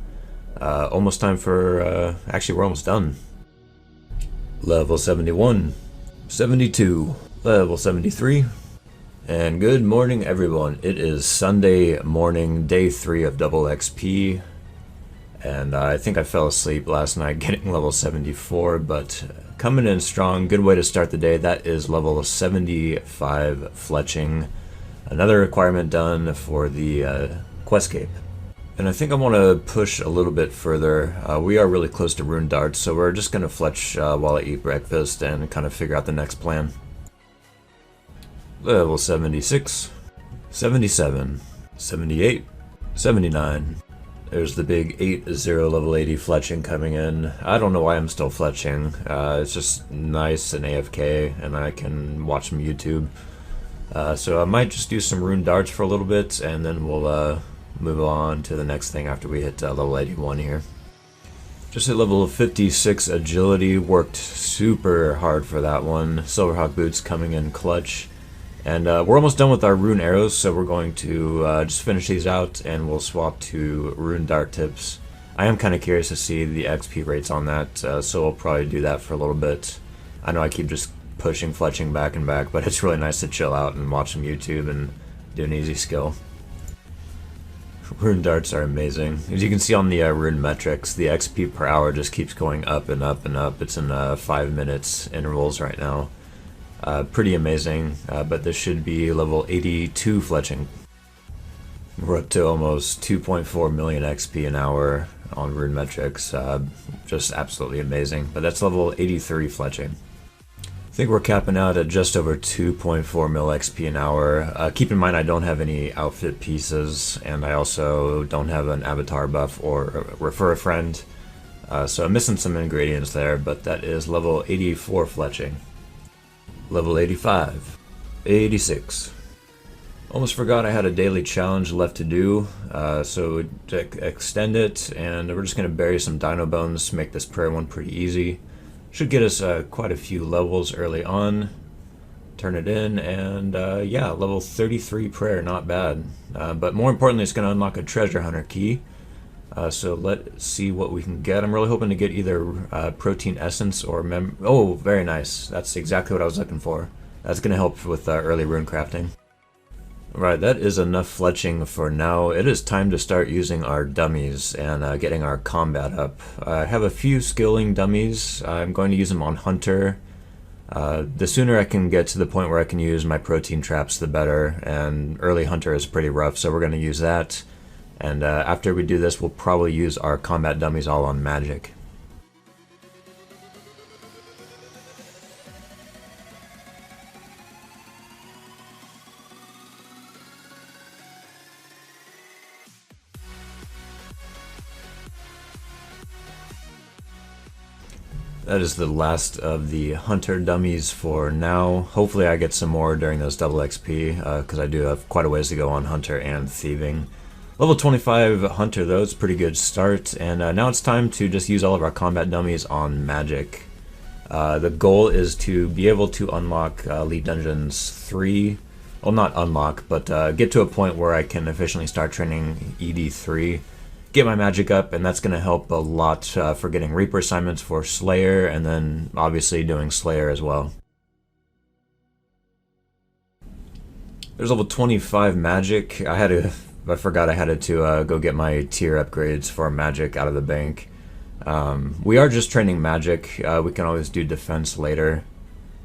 Almost time for, actually we're almost done. Level 71, 72, level 73. And good morning everyone, it is Sunday morning, day 3 of double XP. And I think I fell asleep last night getting level 74, but coming in strong, good way to start the day. That is level 75 fletching. Another requirement done for the quest cape. And I think I want to push a little bit further. We are really close to rune darts, so we're just going to fletch while I eat breakfast and kind of figure out the next plan. Level 76, 77, 78, 79. There's the big 8-0 level 80 fletching coming in. I don't know why I'm still fletching. It's just nice and AFK, and I can watch some YouTube. So I might just do some rune darts for a little bit, and then we'll move on to the next thing after we hit level 81 here. Just at level 56 agility, worked super hard for that one. Silverhawk boots coming in clutch. And we're almost done with our rune arrows, so we're going to just finish these out and we'll swap to rune dart tips. I am kind of curious to see the XP rates on that, so we'll probably do that for a little bit. I know I keep just pushing fletching back and back, but it's really nice to chill out and watch some YouTube and do an easy skill. Rune darts are amazing. As you can see on the rune metrics, the XP per hour just keeps going up and up and up. It's in 5 minutes intervals right now. Pretty amazing, but this should be level 82 fletching. We're up to almost 2.4 million XP an hour on rune metrics. Just absolutely amazing, but that's level 83 fletching. I think we're capping out at just over 2.4 mil XP an hour. Keep in mind I don't have any outfit pieces, and I also don't have an avatar buff or refer a friend. So I'm missing some ingredients there, but that is level 84 fletching. Level 85, 86. Almost forgot I had a daily challenge left to do, so to extend it, and we're just going to bury some dino bones to make this prayer one pretty easy. Should get us quite a few levels early on. Turn it in, and yeah, level 33 prayer, not bad. But more importantly, it's going to unlock a treasure hunter key. So let's see what we can get. I'm really hoping to get either protein essence or oh, very nice. That's exactly what I was looking for. That's going to help with early rune crafting. Right, that is enough fletching for now. It is time to start using our dummies and getting our combat up. I have a few skilling dummies. I'm going to use them on Hunter. The sooner I can get to the point where I can use my protein traps, the better. And early Hunter is pretty rough, so we're going to use that. And after we do this, we'll probably use our combat dummies all on magic. That is the last of the hunter dummies for now. Hopefully I get some more during those double XP, because I do have quite a ways to go on hunter and thieving. Level 25 hunter though, it's a pretty good start, and now it's time to just use all of our combat dummies on magic. The goal is to be able to unlock Elite Dungeons 3, well not unlock, but get to a point where I can efficiently start training ED3. Get my magic up, and that's going to help a lot for getting Reaper assignments for Slayer, and then obviously doing Slayer as well. There's level 25 magic. I forgot I had to go get my tier upgrades for magic out of the bank. We are just training magic. We can always do defense later,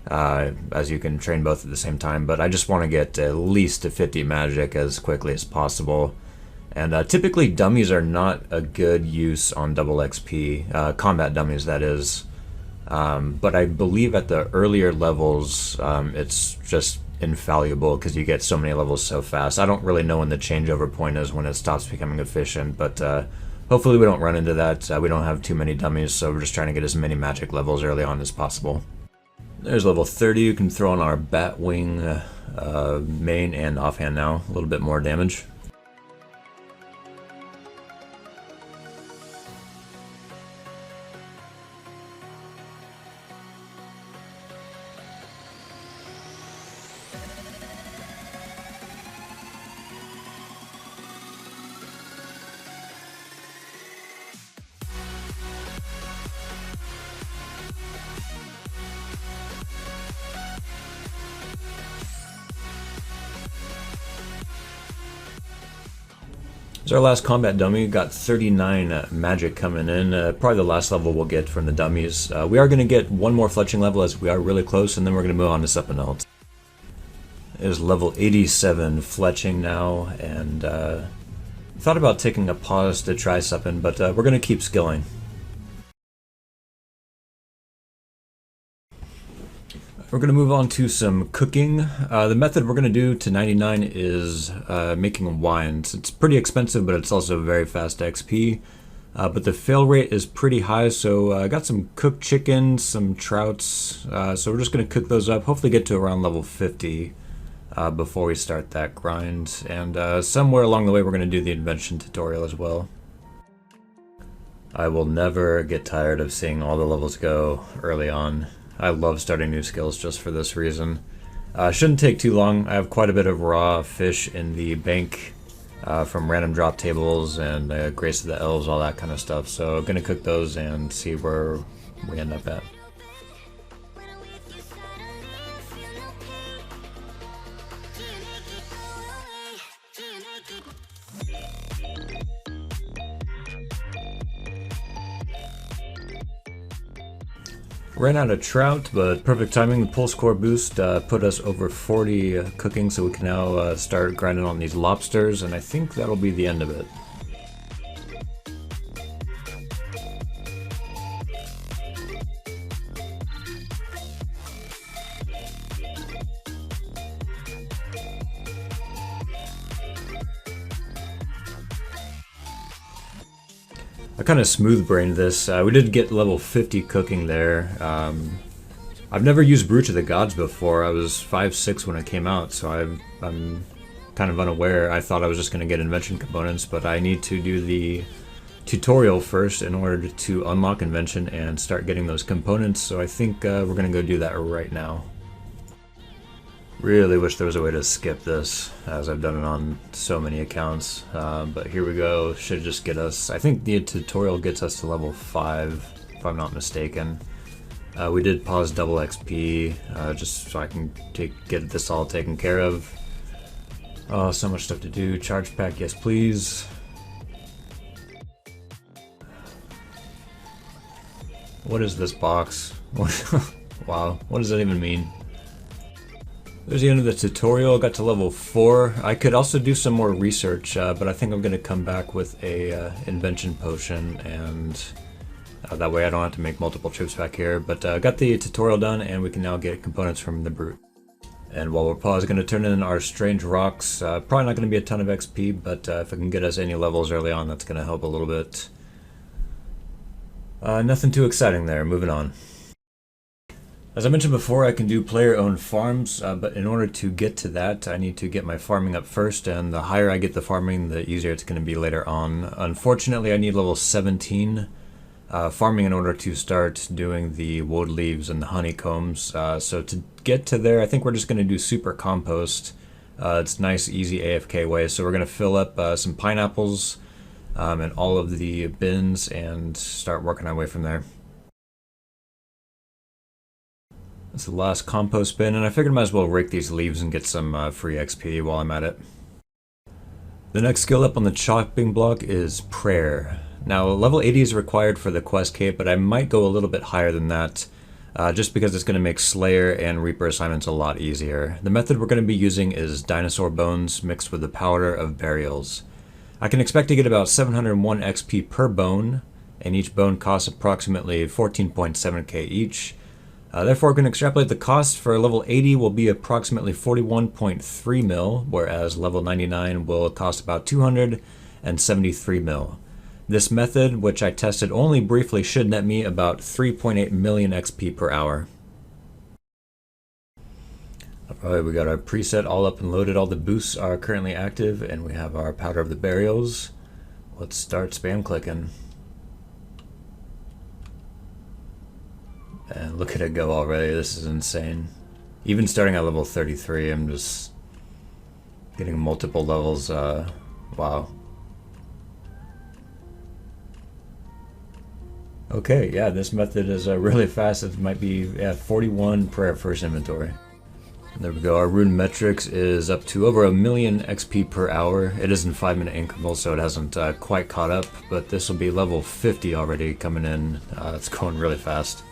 as you can train both at the same time, but I just want to get at least to 50 magic as quickly as possible. And typically dummies are not a good use on double XP, combat dummies that is, but I believe at the earlier levels it's just infallible because you get so many levels so fast. I don't really know when the changeover point is when it stops becoming efficient, but hopefully we don't run into that. We don't have too many dummies, so we're just trying to get as many magic levels early on as possible. There's level 30, you can throw on our Batwing main and offhand now, a little bit more damage. This is our last combat dummy. Got 39 magic coming in. Probably the last level we'll get from the dummies. We are going to get one more fletching level as we are really close, and then we're going to move on to something else. It is level 87 fletching now, and thought about taking a pause to try something, but we're going to keep skilling. We're going to move on to some cooking. The method we're going to do to 99 is making wines. It's pretty expensive, but it's also very fast XP. But the fail rate is pretty high, so I got some cooked chicken, some trouts. So we're just going to cook those up, hopefully get to around level 50 before we start that grind. And somewhere along the way we're going to do the invention tutorial as well. I will never get tired of seeing all the levels go early on. I love starting new skills just for this reason. Shouldn't take too long. I have quite a bit of raw fish in the bank from random drop tables and Grace of the Elves, all that kind of stuff. So I'm going to cook those and see where we end up at. Ran out of trout, but perfect timing. The pulse core boost put us over 40 cooking, so we can now start grinding on these lobsters, and I think that'll be the end of it. I kind of smooth-brained this. We did get level 50 cooking there. I've never used Brooch of the Gods before. I was 5'6" when it came out, so I'm kind of unaware. I thought I was just going to get invention components, but I need to do the tutorial first in order to unlock invention and start getting those components, so I think we're going to go do that right now. Really wish there was a way to skip this, as I've done it on so many accounts, but here we go. Should just get us, I think the tutorial gets us to level 5, if I'm not mistaken. We did pause double XP, just so I can get this all taken care of. Oh, so much stuff to do. Charge pack, yes please. What is this box? Wow, what does that even mean? There's the end of the tutorial. Got to level 4. I could also do some more research, but I think I'm going to come back with a invention potion, and that way I don't have to make multiple trips back here. But got the tutorial done, and we can now get components from the brute. And while we're paused, going to turn in our strange rocks. Probably not going to be a ton of XP, but if I can get us any levels early on, that's going to help a little bit. Nothing too exciting there. Moving on. As I mentioned before, I can do player-owned farms, but in order to get to that, I need to get my farming up first, and the higher I get the farming, the easier it's going to be later on. Unfortunately, I need level 17 farming in order to start doing the wood leaves and the honeycombs. So to get to there, I think we're just going to do super compost. It's nice, easy AFK way. So we're going to fill up some pineapples and all of the bins and start working our way from there. That's the last compost bin, and I figured I might as well rake these leaves and get some free XP while I'm at it. The next skill up on the chopping block is Prayer. Now, level 80 is required for the quest cape, but I might go a little bit higher than that, just because it's going to make Slayer and Reaper assignments a lot easier. The method we're going to be using is dinosaur bones mixed with the powder of burials. I can expect to get about 701 XP per bone, and each bone costs approximately 14.7k each. Therefore, we're going to extrapolate the cost for level 80 will be approximately 41.3 mil, whereas level 99 will cost about 273 mil. This method, which I tested only briefly, should net me about 3.8 million XP per hour. Alright, we got our preset all up and loaded. All the boosts are currently active, and we have our powder of the burials. Let's start spam clicking. And look at it go already, this is insane. Even starting at level 33, I'm just getting multiple levels, wow. Okay, yeah, this method is really fast. It might be 41 per first inventory. There we go, our rune metrics is up to over 1 million XP per hour. It is in 5-minute intervals, so it hasn't quite caught up, but this will be level 50 already coming in. It's going really fast.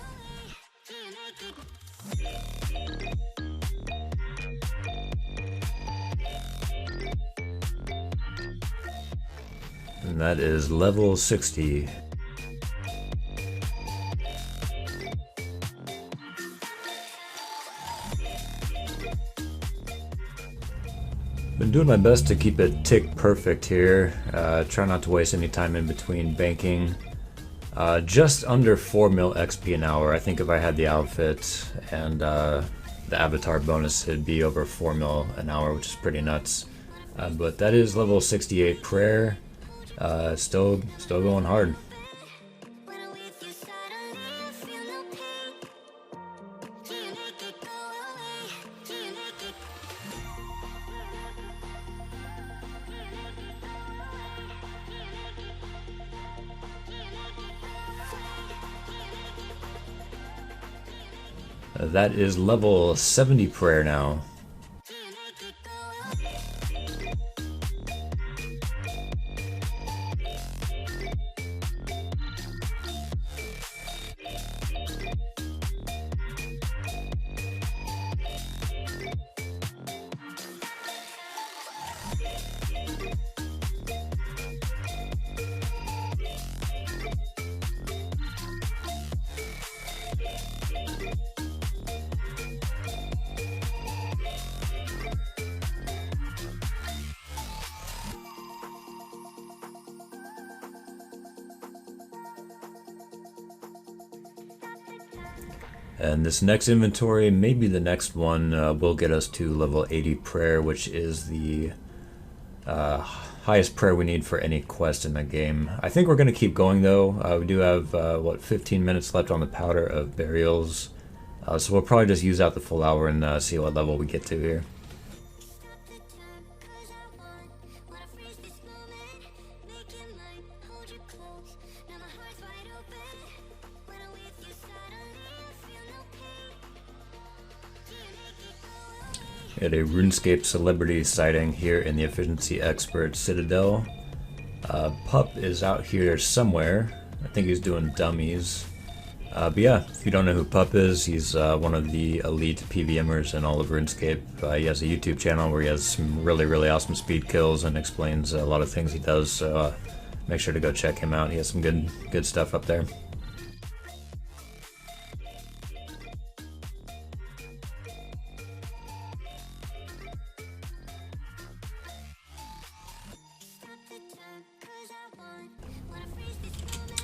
And that is level 60. Been doing my best to keep it tick perfect here. Try not to waste any time in between banking. Just under 4 mil XP an hour. I think if I had the outfit and the avatar bonus, it'd be over 4 mil an hour, which is pretty nuts. But that is level 68 prayer. Still going hard. That is level 70 prayer now. And this next inventory, maybe the next one, will get us to level 80 prayer, which is the highest prayer we need for any quest in the game. I think we're going to keep going though. We do have, 15 minutes left on the powder of burials. So we'll probably just use out the full hour and see what level we get to here. At a RuneScape celebrity sighting here in the Efficiency Expert Citadel. Pup is out here somewhere. I think he's doing dummies. But yeah, if you don't know who Pup is, he's one of the elite PVMers in all of RuneScape. He has a YouTube channel where he has some really awesome speed kills and explains a lot of things he does, so make sure to go check him out. He has some good stuff up there.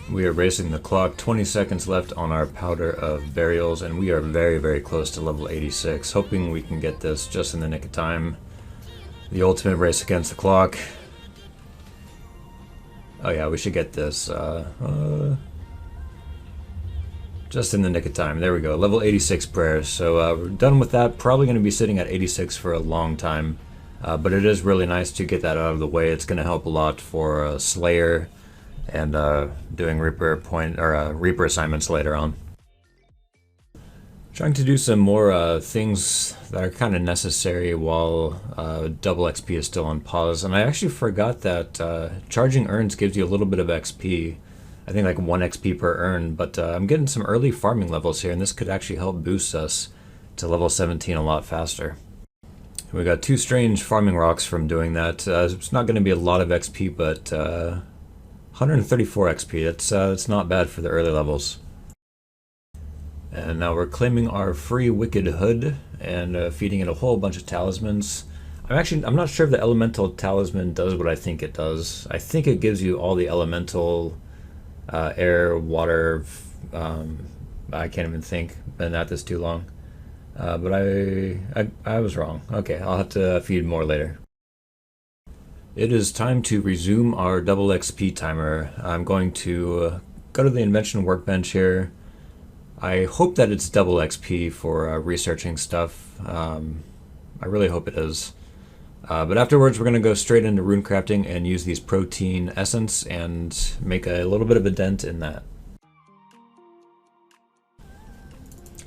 We are racing the clock, 20 seconds left on our powder of burials, and we are very, very close to level 86, hoping we can get this just in the nick of time. The ultimate race against the clock. Oh yeah, we should get this just in the nick of time. There we go, level 86 prayers. So we're done with that. Probably going to be sitting at 86 for a long time, but it is really nice to get that out of the way. It's going to help a lot for Slayer and doing Reaper assignments later on. Trying to do some more things that are kind of necessary while double XP is still on pause. And I actually forgot that charging urns gives you a little bit of XP. I think like 1 XP per urn, but I'm getting some early farming levels here, and this could actually help boost us to level 17 a lot faster. We got 2 strange farming rocks from doing that. It's not going to be a lot of XP, but 134 XP. It's not bad for the early levels. And now we're claiming our free Wicked Hood and feeding it a whole bunch of talismans. I'm not sure if the elemental talisman does what I think it does. I think it gives you all the elemental air, water. I can't even think. Been at this too long. But I was wrong. Okay, I'll have to feed more later. It is time to resume our double XP timer. I'm going to go to the invention workbench here. I hope that it's double XP for researching stuff. I really hope it is. But afterwards we're going to go straight into rune crafting and use these protein essence and make a little bit of a dent in that.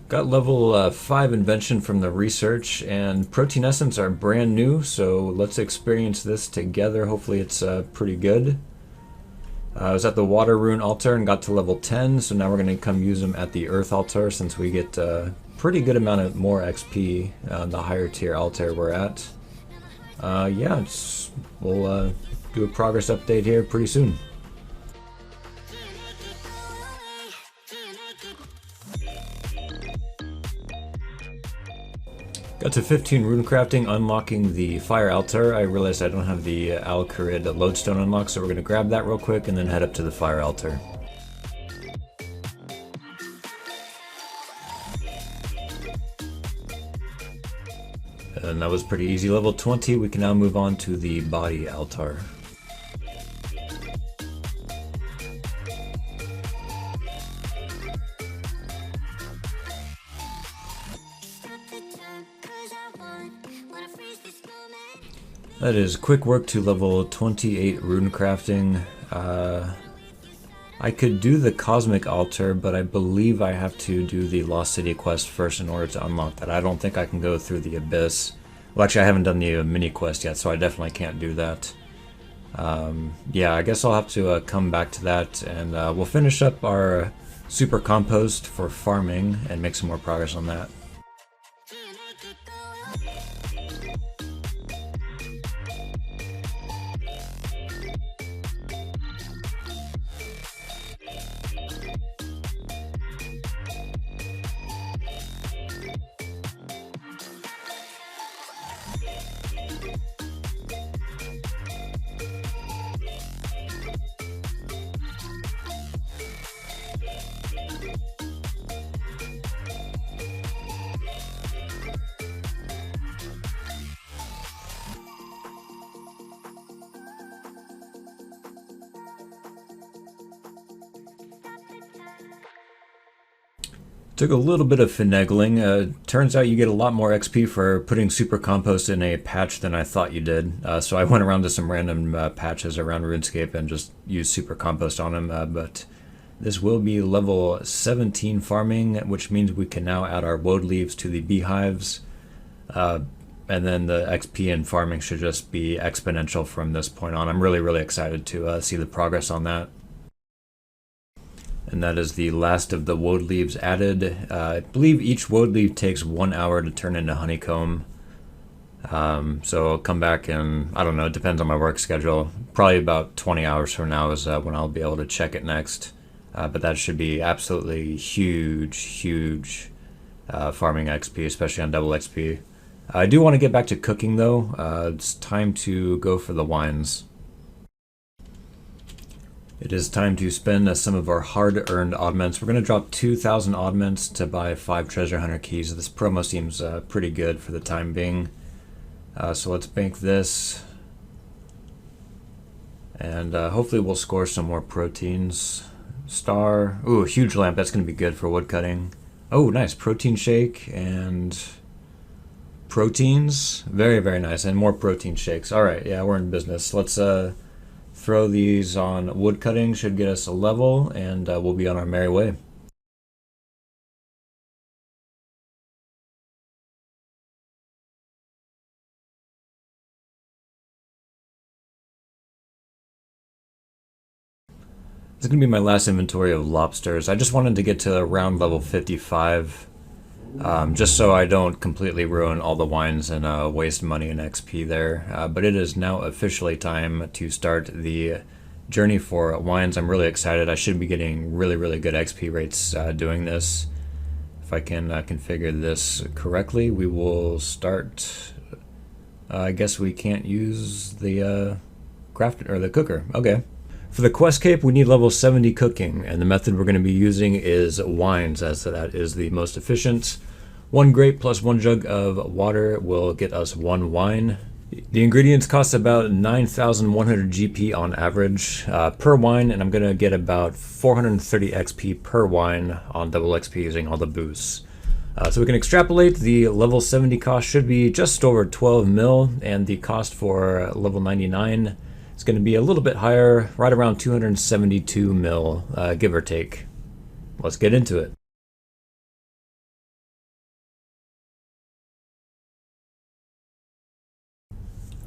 Got level 5 invention from the research, and protein essence are brand new, so let's experience this together. Hopefully it's pretty good. I was at the water rune altar and got to level 10, so now we're going to come use them at the earth altar since we get a pretty good amount of more XP on the higher tier altar we're at. Yeah, we'll do a progress update here pretty soon. Got to 15 rune crafting, unlocking the fire altar. I realized I don't have the Al-Kharid lodestone unlocked, so we're going to grab that real quick and then head up to the fire altar. And that was pretty easy. Level 20, we can now move on to the body altar. That is quick work to level 28 rune crafting. I could do the cosmic altar, but I believe I have to do the Lost City quest first in order to unlock that. I don't think I can go through the abyss. Well, actually I haven't done the mini quest yet, so I definitely can't do that. Yeah, I guess I'll have to come back to that, and we'll finish up our super compost for farming and make some more progress on that. Took a little bit of finagling. Turns out you get a lot more XP for putting super compost in a patch than I thought you did. So I went around to some random patches around RuneScape and just used super compost on them. But this will be level 17 farming, which means we can now add our woad leaves to the beehives. And then the XP and farming should just be exponential from this point on. I'm really excited to see the progress on that. And that is the last of the woad leaves added. I believe each woad leaf takes 1 hour to turn into honeycomb. So I'll come back and, I don't know, it depends on my work schedule. Probably about 20 hours from now is when I'll be able to check it next. But that should be absolutely huge farming XP, especially on double XP. I do want to get back to cooking though. It's time to go for the wines. It is time to spend some of our hard-earned oddments. We're going to drop 2,000 oddments to buy 5 treasure hunter keys. This promo seems pretty good for the time being. So let's bank this. And hopefully we'll score some more proteins. Star. Ooh, a huge lamp. That's going to be good for wood cutting. Oh, nice. Protein shake and proteins. Very, very nice. And more protein shakes. All right. Yeah, we're in business. Let's throw these on wood cutting. Should get us a level, and we'll be on our merry way. This is going to be my last inventory of lobsters. I just wanted to get to around level 55, just so I don't completely ruin all the wines and waste money and XP there. But it is now officially time to start the journey for wines. I'm really excited. I should be getting really, really good XP rates doing this. If I can configure this correctly, we will start. I guess we can't use the craft or the cooker. Okay. For the quest cape, we need level 70 cooking, and the method we're going to be using is wines, as that is the most efficient. 1 grape plus 1 jug of water will get us 1 wine. The ingredients cost about 9,100 GP on average per wine, and I'm going to get about 430 XP per wine on double XP using all the boosts. So we can extrapolate the level 70 cost should be just over 12 mil, and the cost for level 99 is going to be a little bit higher, right around 272 mil, give or take. Let's get into it.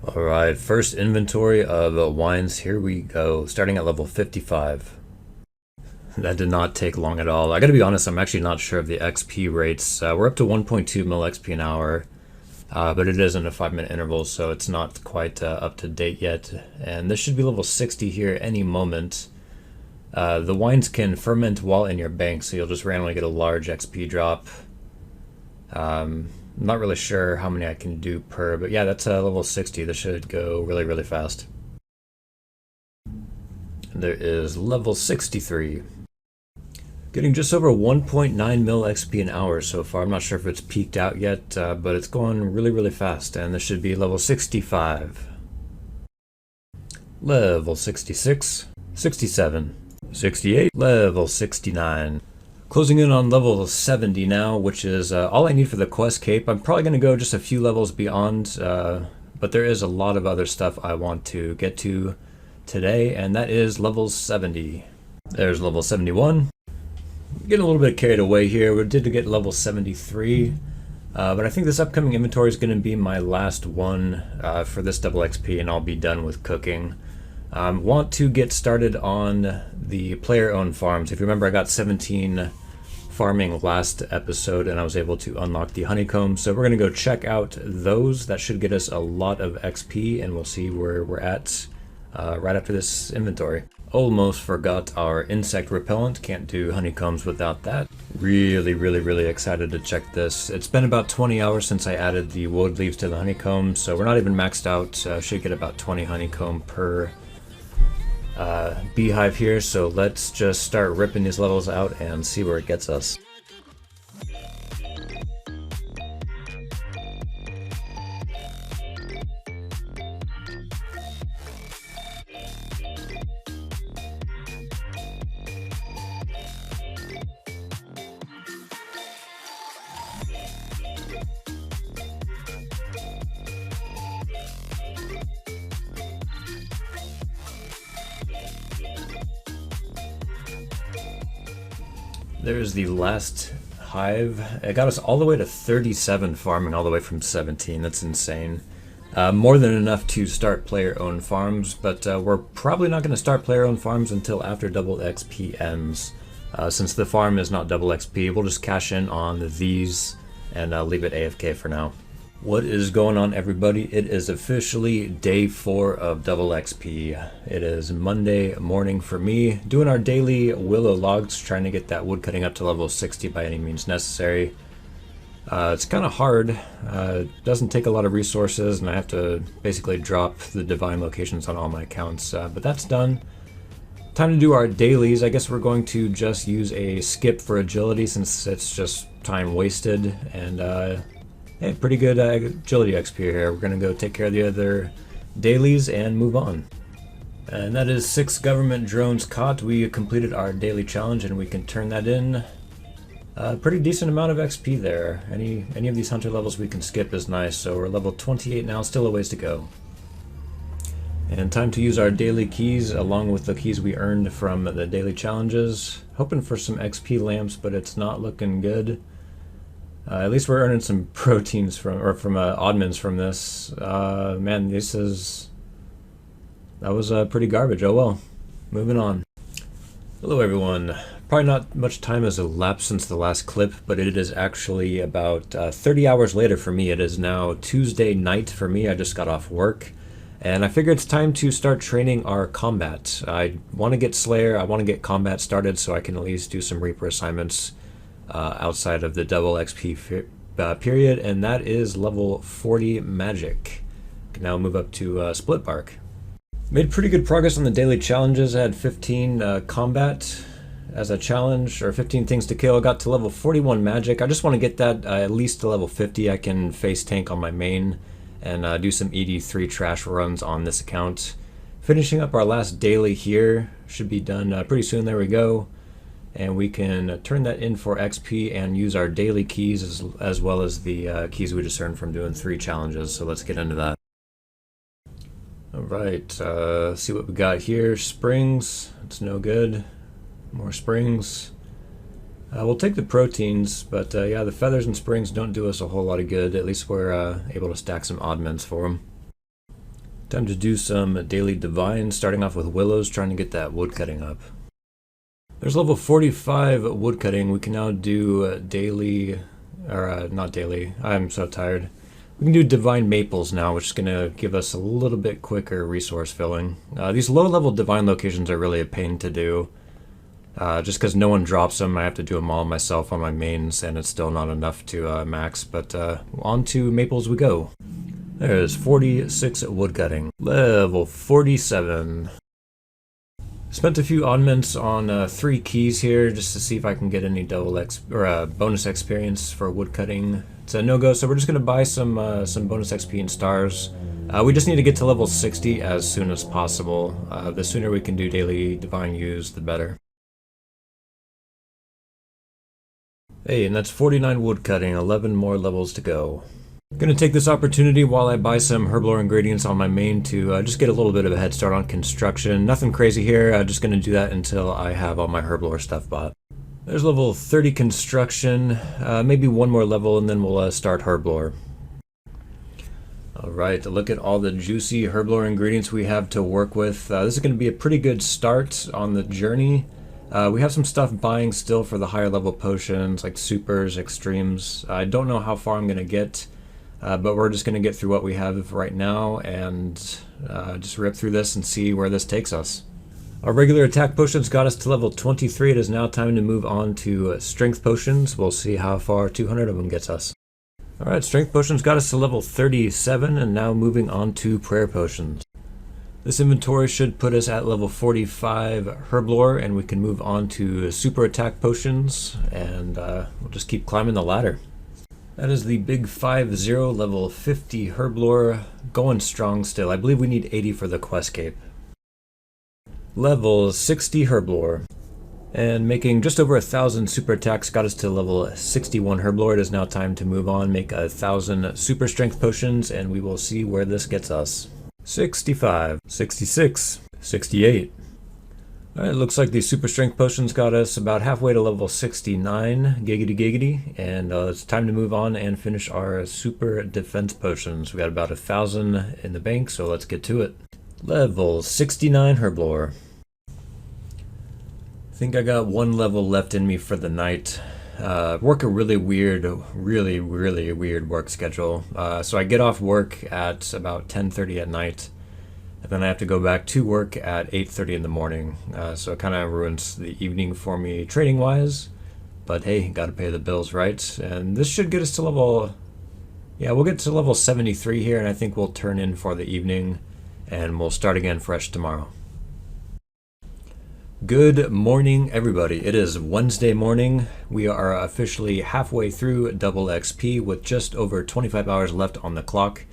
Alright, first inventory of wines, here we go, starting at level 55. That did not take long at all. I gotta be honest, I'm actually not sure of the XP rates. We're up to 1.2 mil XP an hour, but it is in a 5-minute interval, so it's not quite up to date yet. And this should be level 60 here any moment. The wines can ferment while in your bank, so you'll just randomly get a large XP drop. I'm not really sure how many I can do per, but yeah, that's level 60. This should go really, really fast. And there is level 63. Getting just over 1.9 mil XP an hour so far. I'm not sure if it's peaked out yet, but it's going really, really fast. And this should be level 65. Level 66. 67. 68. Level 69. Closing in on level 70 now, which is all I need for the quest cape. I'm probably going to go just a few levels beyond, but there is a lot of other stuff I want to get to today, and that is level 70. There's level 71. Getting a little bit carried away here. We did get level 73, but I think this upcoming inventory is going to be my last one for this double XP, and I'll be done with cooking. Want to get started on the player-owned farms. If you remember, I got 17 farming last episode, and I was able to unlock the honeycomb. So we're going to go check out those. That should get us a lot of XP, and we'll see where we're at right after this inventory. Almost forgot our insect repellent. Can't do honeycombs without that. Really, really, really excited to check this. It's been about 20 hours since I added the wood leaves to the honeycomb, so we're not even maxed out. Should get about 20 honeycomb per beehive here, so let's just start ripping these levels out and see where it gets us. There's the last hive. It got us all the way to 37 farming, all the way from 17. That's insane. More than enough to start player-owned farms, but we're probably not going to start player-owned farms until after double XP ends. Since the farm is not double XP, we'll just cash in on these and leave it AFK for now. What is going on, everybody? It is officially day 4 of double XP. It is Monday morning for me, doing our daily willow logs, trying to get that wood cutting up to level 60 by any means necessary. It's kind of hard. It doesn't take a lot of resources, and I have to basically drop the divine locations on all my accounts, but that's done.
Time to do our dailies. I guess we're going to just use a skip for agility since it's just time wasted. And hey, pretty good agility XP here. We're going to go take care of the other dailies and move on. And that is 6 government drones caught. We completed our daily challenge and we can turn that in. Pretty decent amount of XP there. Any of these hunter levels we can skip is nice. So we're level 28 now, still a ways to go. And time to use our daily keys along with the keys we earned from the daily challenges. Hoping for some XP lamps, but it's not looking good. At least we're earning some proteins from oddments from this. Man, that was pretty garbage. Oh well, moving on. Hello everyone. Probably not much time has elapsed since the last clip, but it is actually about 30 hours later for me. It is now Tuesday night for me. I just got off work. And I figured it's time to start training our combat. I want to get Slayer, I want to get combat started so I can at least do some Reaper assignments outside of the double XP period, and that is level 40 magic. Can now move up to Split Bark. Made pretty good progress on the daily challenges. I had 15 combat as a challenge, or 15 things to kill. I got to level 41 magic. I just want to get that at least to level 50. I can face tank on my main and do some ED3 trash runs on this account. Finishing up our last daily here. Should be done pretty soon. There we go. And we can turn that in for XP and use our daily keys as well as the keys we just earned from doing 3 challenges. So let's get into that. Alright, see what we got here. Springs. It's no good. More springs. We'll take the proteins, but yeah, the feathers and springs don't do us a whole lot of good. At least we're able to stack some oddments for them. Time to do some daily divine, starting off with willows, trying to get that woodcutting up. There's level 45 woodcutting. We can now do daily, or not daily, I'm so tired. We can do divine maples now, which is going to give us a little bit quicker resource filling. These low-level divine locations are really a pain to do. Just because no one drops them, I have to do them all myself on my mains, and it's still not enough to max, but on to maples we go. There's 46 woodcutting. Level 47. Spent a few oddments on 3 keys here, just to see if I can get any bonus experience for woodcutting. It's a no-go, so we're just going to buy some bonus XP and stars. We just need to get to level 60 as soon as possible. The sooner we can do daily divine use, the better. Hey, and that's 49 woodcutting, 11 more levels to go. I'm gonna take this opportunity while I buy some herblore ingredients on my main to just get a little bit of a head start on construction. Nothing crazy here, I'm just gonna do that until I have all my herblore stuff bought. There's level 30 construction, maybe one more level and then we'll start herblore. Alright, look at all the juicy herblore ingredients we have to work with. This is gonna be a pretty good start on the journey. We have some stuff buying still for the higher level potions, like supers, extremes. I don't know how far I'm going to get, but we're just going to get through what we have right now and just rip through this and see where this takes us. Our regular attack potions got us to level 23. It is now time to move on to strength potions. We'll see how far 200 of them gets us. Alright, strength potions got us to level 37, and now moving on to prayer potions. This inventory should put us at level 45 herblore, and we can move on to super attack potions, and we'll just keep climbing the ladder. That is the big 5-0 level 50 herblore, going strong still. I believe we need 80 for the quest cape. Level 60 herblore. And making just over 1,000 super attacks got us to level 61 herblore. It is now time to move on, make 1,000 super strength potions, and we will see where this gets us. 65, 66, 68. Alright, looks like these super strength potions got us about halfway to level 69, giggity giggity, and it's time to move on and finish our super defense potions. We got about 1,000 in the bank, so let's get to it. Level 69 herblore. I think I got 1 level left in me for the night. Work a really weird work schedule. So I get off work at about 10:30 at night, and then I have to go back to work at 8:30 in the morning. So it kind of ruins the evening for me trading wise, but hey, gotta pay the bills, right? And this should get us to level, yeah, we'll get to level 73 here, and I think we'll turn in for the evening, and we'll start again fresh tomorrow. Good morning, everybody. It is Wednesday morning. We are officially halfway through double XP with just over 25 hours left on the clock.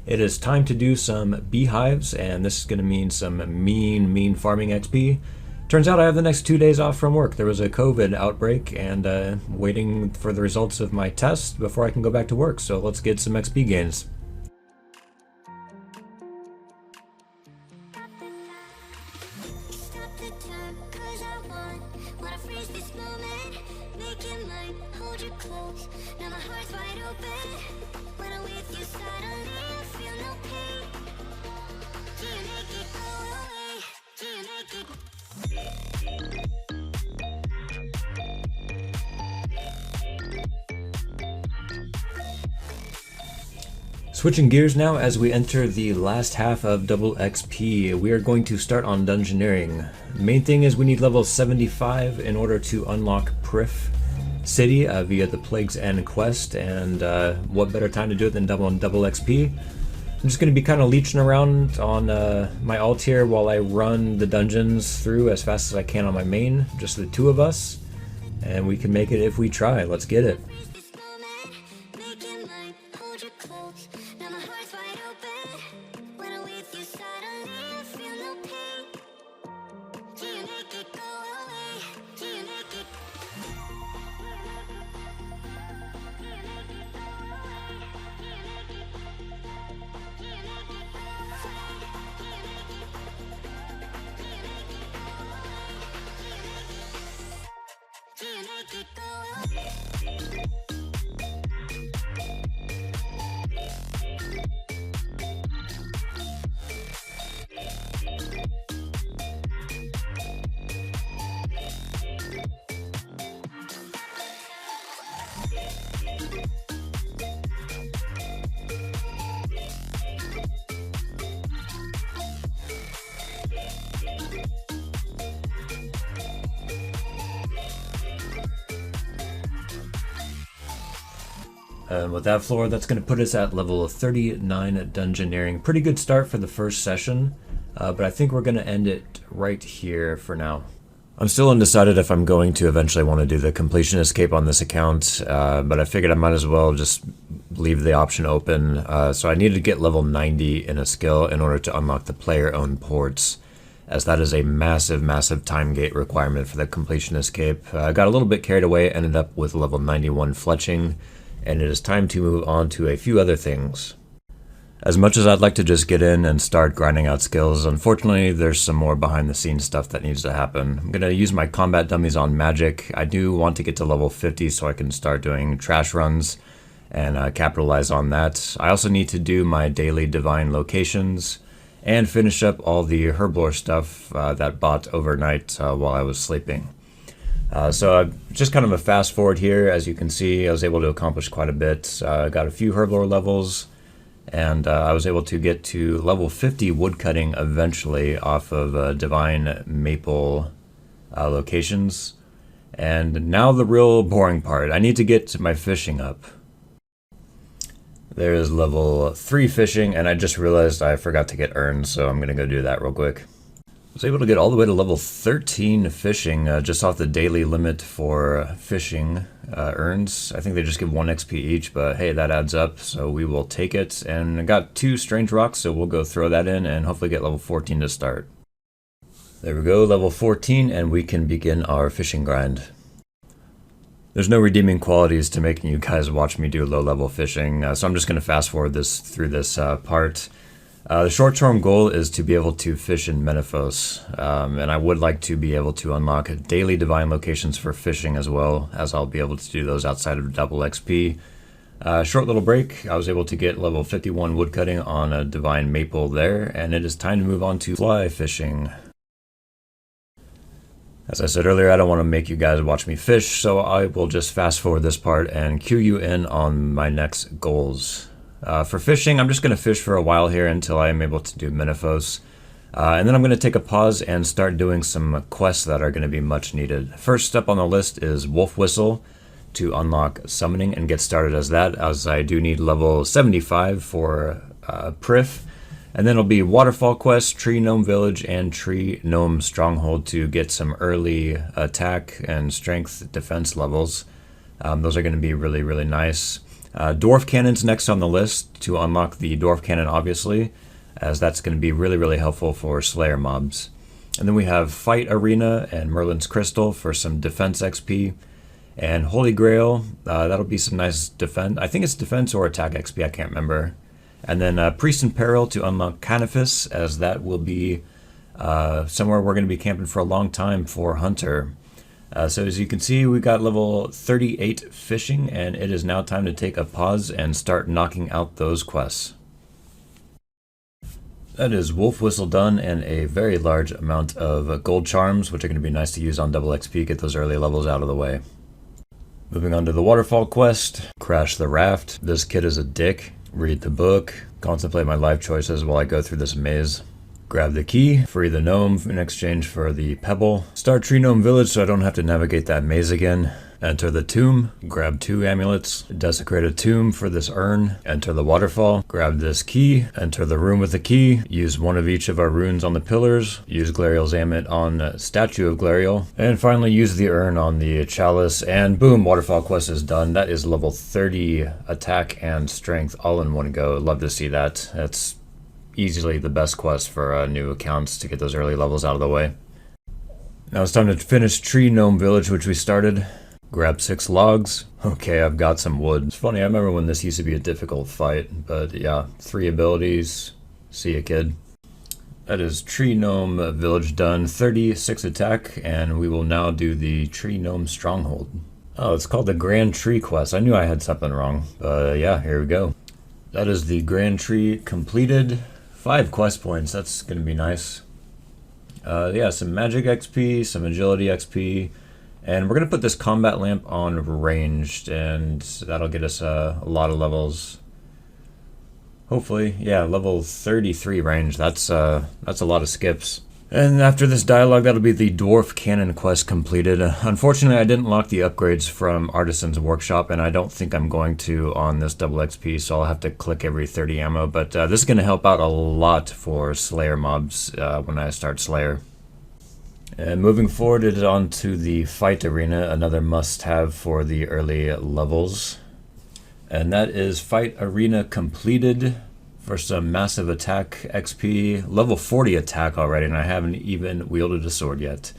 It is time to do some beehives, and this is going to mean some mean farming XP. Turns out I have the next 2 days off from work. There was a COVID outbreak, and waiting for the results of my test before I can go back to work. So let's get some XP gains. Switching gears now as we enter the last half of double XP, we are going to start on dungeoneering. Main thing is we need level 75 in order to unlock Prif City via the Plague's End quest, and what better time to do it than double XP. I'm just going to be kind of leeching around on my alt here while I run the dungeons through as fast as I can on my main, just the two of us, and we can make it if we try. Let's get it. And with that floor, that's going to put us at level 39 at dungeoneering. Pretty good start for the first session, but I think we're going to end it right here for now. I'm still undecided if I'm going to eventually want to do the completion escape on this account, but I figured I might as well just leave the option open. So I need to get level 90 in a skill in order to unlock the player-owned ports, as that is a massive time gate requirement for the completion escape. I got a little bit carried away, ended up with level 91 fletching, and it is time to move on to a few other things. As much as I'd like to just get in and start grinding out skills, unfortunately there's some more behind the scenes stuff that needs to happen. I'm going to use my combat dummies on magic. I do want to get to level 50 so I can start doing trash runs and capitalize on that. I also need to do my daily divine locations and finish up all the herblore stuff that bought overnight while I was sleeping. So just kind of a fast forward here. As you can see, I was able to accomplish quite a bit. Got a few herblore levels, and I was able to get to level 50 woodcutting eventually off of divine maple locations. And now the real boring part. I need to get my fishing up. There's level 3 fishing, and I just realized I forgot to get urns, so I'm going to go do that real quick. I was able to get all the way to level 13 fishing just off the daily limit for fishing urns. I think they just give 1 XP each, but hey, that adds up, so we will take it. And I got 2 strange rocks, so we'll go throw that in and hopefully get level 14 to start. There we go, level 14, and we can begin our fishing grind. There's no redeeming qualities to making you guys watch me do low-level fishing, so I'm just going to fast forward through this part. The short-term goal is to be able to fish in Menethos, and I would like to be able to unlock daily divine locations for fishing as well, as I'll be able to do those outside of double XP. Short little break, I was able to get level 51 woodcutting on a divine maple there, and it is time to move on to fly fishing. As I said earlier, I don't want to make you guys watch me fish, so I will just fast forward this part and cue you in on my next goals. For fishing, I'm just going to fish for a while here until I am able to do Menethos. And then I'm going to take a pause and start doing some quests that are going to be much needed. First up on the list is Wolf Whistle to unlock summoning and get started as that, as I do need level 75 for Prif. And then it'll be Waterfall Quest, Tree Gnome Village, and Tree Gnome Stronghold to get some early attack and strength defense levels. Those are going to be really, really nice. Dwarf Cannon's next on the list to unlock the Dwarf Cannon, obviously, as that's going to be really, really helpful for Slayer mobs. And then we have Fight Arena and Merlin's Crystal for some defense XP. And Holy Grail, that'll be some nice defense. I think it's defense or attack XP, I can't remember. And then Priest in Peril to unlock Canifis, as that will be somewhere we're going to be camping for a long time for Hunter. So as you can see, we got level 38 fishing, and it is now time to take a pause and start knocking out those quests. That is Wolf Whistle done, and a very large amount of gold charms, which are going to be nice to use on double XP, get those early levels out of the way. Moving on to the Waterfall quest, Crash the Raft. This kid is a dick. Read the book, contemplate my life choices while I go through this maze. Grab the key, free the gnome in exchange for the pebble. Start Tree Gnome Village so I don't have to navigate that maze again. Enter the tomb, grab 2 amulets, desecrate a tomb for this urn, enter the waterfall, grab this key, enter the room with the key, use one of each of our runes on the pillars, use Glariel's amulet on Statue of Glariel, and finally use the urn on the chalice, and boom, waterfall quest is done. That is level 30 attack and strength all in one go. Love to see that. That's easily the best quest for new accounts to get those early levels out of the way. Now it's time to finish Tree Gnome Village, which we started. Grab 6 logs. Okay, I've got some wood. It's funny, I remember when this used to be a difficult fight, but yeah, 3 abilities. See ya, kid. That is Tree Gnome Village done. 36 attack, and we will now do the Tree Gnome Stronghold. Oh, it's called the Grand Tree Quest. I knew I had something wrong. Yeah, here we go. That is the Grand Tree completed. 5 quest points, that's gonna be nice. Yeah, some magic XP, some agility XP, and we're going to put this combat lamp on ranged, and that'll get us a lot of levels. Hopefully, yeah, level 33 range. That's a lot of skips. And after this dialogue, that'll be the Dwarf Cannon quest completed. Unfortunately, I didn't lock the upgrades from Artisan's Workshop, and I don't think I'm going to on this double XP, so I'll have to click every 30 ammo. But this is going to help out a lot for Slayer mobs when I start Slayer. And moving forward, it is on to the Fight Arena, another must-have for the early levels. And that is Fight Arena completed for some massive attack XP. Level 40 attack already, and I haven't even wielded a sword yet.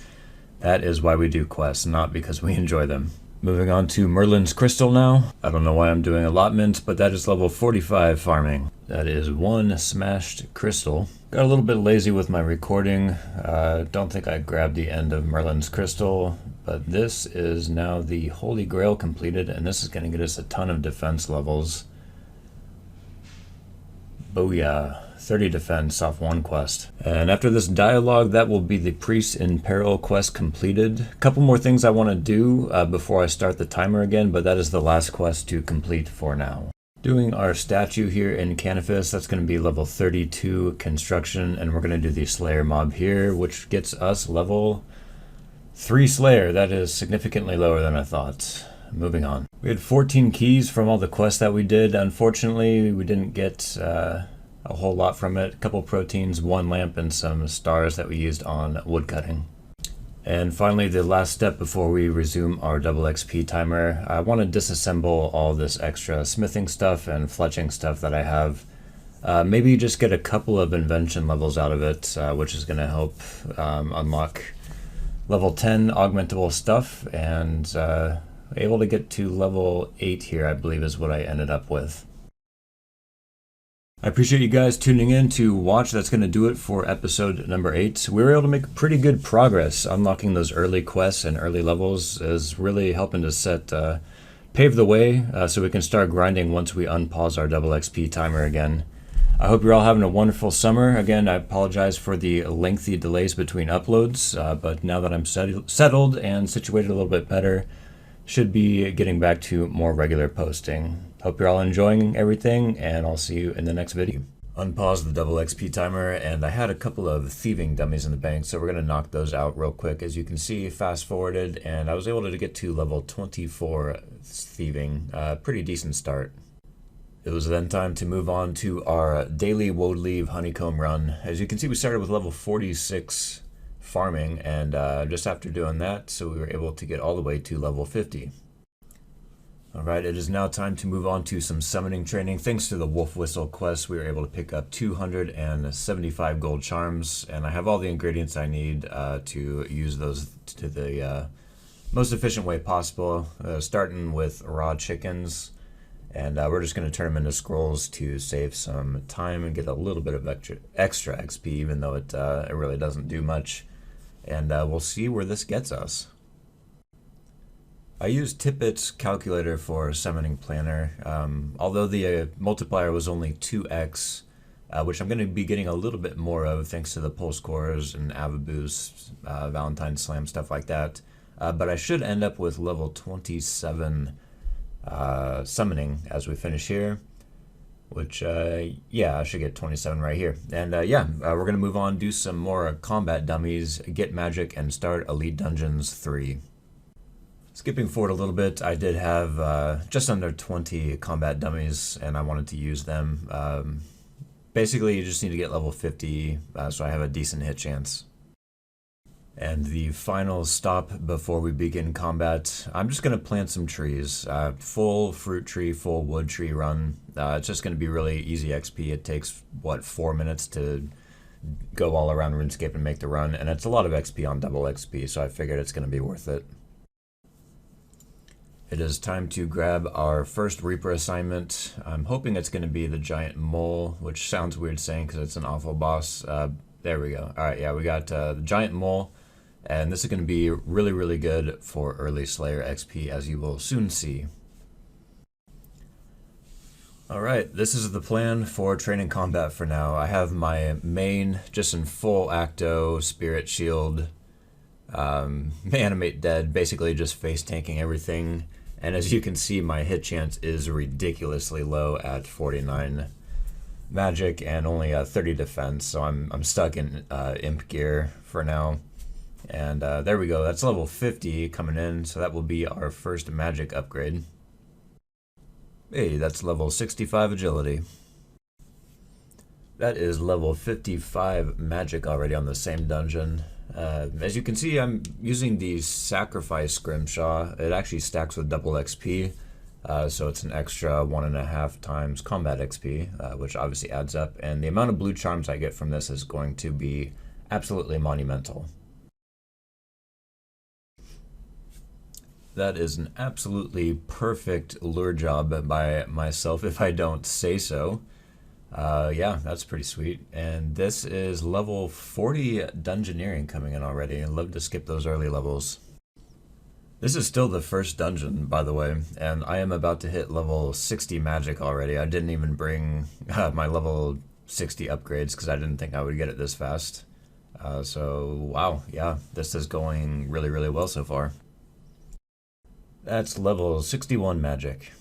That is why we do quests, not because we enjoy them. Moving on to Merlin's Crystal now. I don't know why I'm doing allotments, but that is level 45 farming. That is 1 smashed crystal. Got a little bit lazy with my recording. Don't think I grabbed the end of Merlin's Crystal, but this is now the Holy Grail completed, and this is going to get us a ton of defense levels. Booyah. 30 defense off 1 quest. And after this dialogue, that will be the Priest in Peril quest completed. A couple more things I want to do before I start the timer again, but that is the last quest to complete for now. Doing our statue here in Canifis, that's going to be level 32 construction, and we're going to do the Slayer mob here, which gets us level 3 Slayer. That is significantly lower than I thought. Moving on. We had 14 keys from all the quests that we did. Unfortunately, we didn't get a whole lot from it. A couple proteins, 1 lamp, and some stars that we used on woodcutting. And finally, the last step before we resume our double XP timer, I want to disassemble all this extra smithing stuff and fletching stuff that I have. Maybe just get a couple of invention levels out of it, which is going to help unlock level 10 augmentable stuff, and able to get to level 8 here, I believe is what I ended up with. I appreciate you guys tuning in to watch. That's going to do it for episode number 8. We were able to make pretty good progress. Unlocking those early quests and early levels is really helping to pave the way so we can start grinding once we unpause our double XP timer again. I hope you're all having a wonderful summer. Again, I apologize for the lengthy delays between uploads, but now that I'm settled and situated a little bit better, should be getting back to more regular posting. Hope you're all enjoying everything, and I'll see you in the next video. Unpause the double XP timer, and I had a couple of thieving dummies in the bank, so we're going to knock those out real quick. As you can see, fast forwarded, and I was able to get to level 24 thieving. Pretty decent start. It was then time to move on to our daily woad leave honeycomb run. As you can see, we started with level 46 farming, and just after doing that, so we were able to get all the way to level 50. Alright, it is now time to move on to some summoning training. Thanks to the Wolf Whistle quest, we were able to pick up 275 gold charms, and I have all the ingredients I need to use those to the most efficient way possible, starting with raw chickens. And we're just going to turn them into scrolls to save some time and get a little bit of extra XP, even though it really doesn't do much. And we'll see where this gets us. I used Tippet's calculator for summoning planner. Although the multiplier was only 2x, which I'm going to be getting a little bit more of thanks to the pulse cores and Avaboost, Valentine Slam, stuff like that. But I should end up with level 27 summoning as we finish here, which yeah, I should get 27 right here. And yeah, we're gonna move on, do some more combat dummies, get magic, and start Elite Dungeons 3. Skipping forward a little bit, I did have just under 20 combat dummies, and I wanted to use them. Basically, you just need to get level 50, so I have a decent hit chance. And the final stop before we begin combat, I'm just going to plant some trees. Full fruit tree, full wood tree run. It's just going to be really easy XP. It takes, what, 4 minutes to go all around RuneScape and make the run. And it's a lot of XP on double XP, so I figured it's going to be worth it. It is time to grab our first Reaper assignment. I'm hoping it's going to be the Giant Mole, which sounds weird saying because it's an awful boss. There we go. Alright, yeah, we got the Giant Mole. And this is going to be really, really good for early Slayer XP, as you will soon see. Alright, this is the plan for training combat for now. I have my main just in full Acto, Spirit Shield, Animate Dead, basically just face tanking everything. And as you can see, my hit chance is ridiculously low at 49 magic and only 30 defense, so I'm stuck in imp gear for now. And there we go, that's level 50 coming in, so that will be our first magic upgrade. Hey, that's level 65 agility. That is level 55 magic already on the same dungeon. As you can see, I'm using the Sacrifice Scrimshaw. It actually stacks with double XP, so it's an extra 1.5 times combat XP, which obviously adds up. And the amount of blue charms I get from this is going to be absolutely monumental. That is an absolutely perfect lure job by myself, if I don't say so. Yeah, that's pretty sweet. And this is level 40 Dungeoneering coming in already. I'd love to skip those early levels. This is still the first dungeon, by the way, and I am about to hit level 60 magic already. I didn't even bring my level 60 upgrades because I didn't think I would get it this fast. So, wow, yeah, this is going really, really well so far. That's level 61 magic.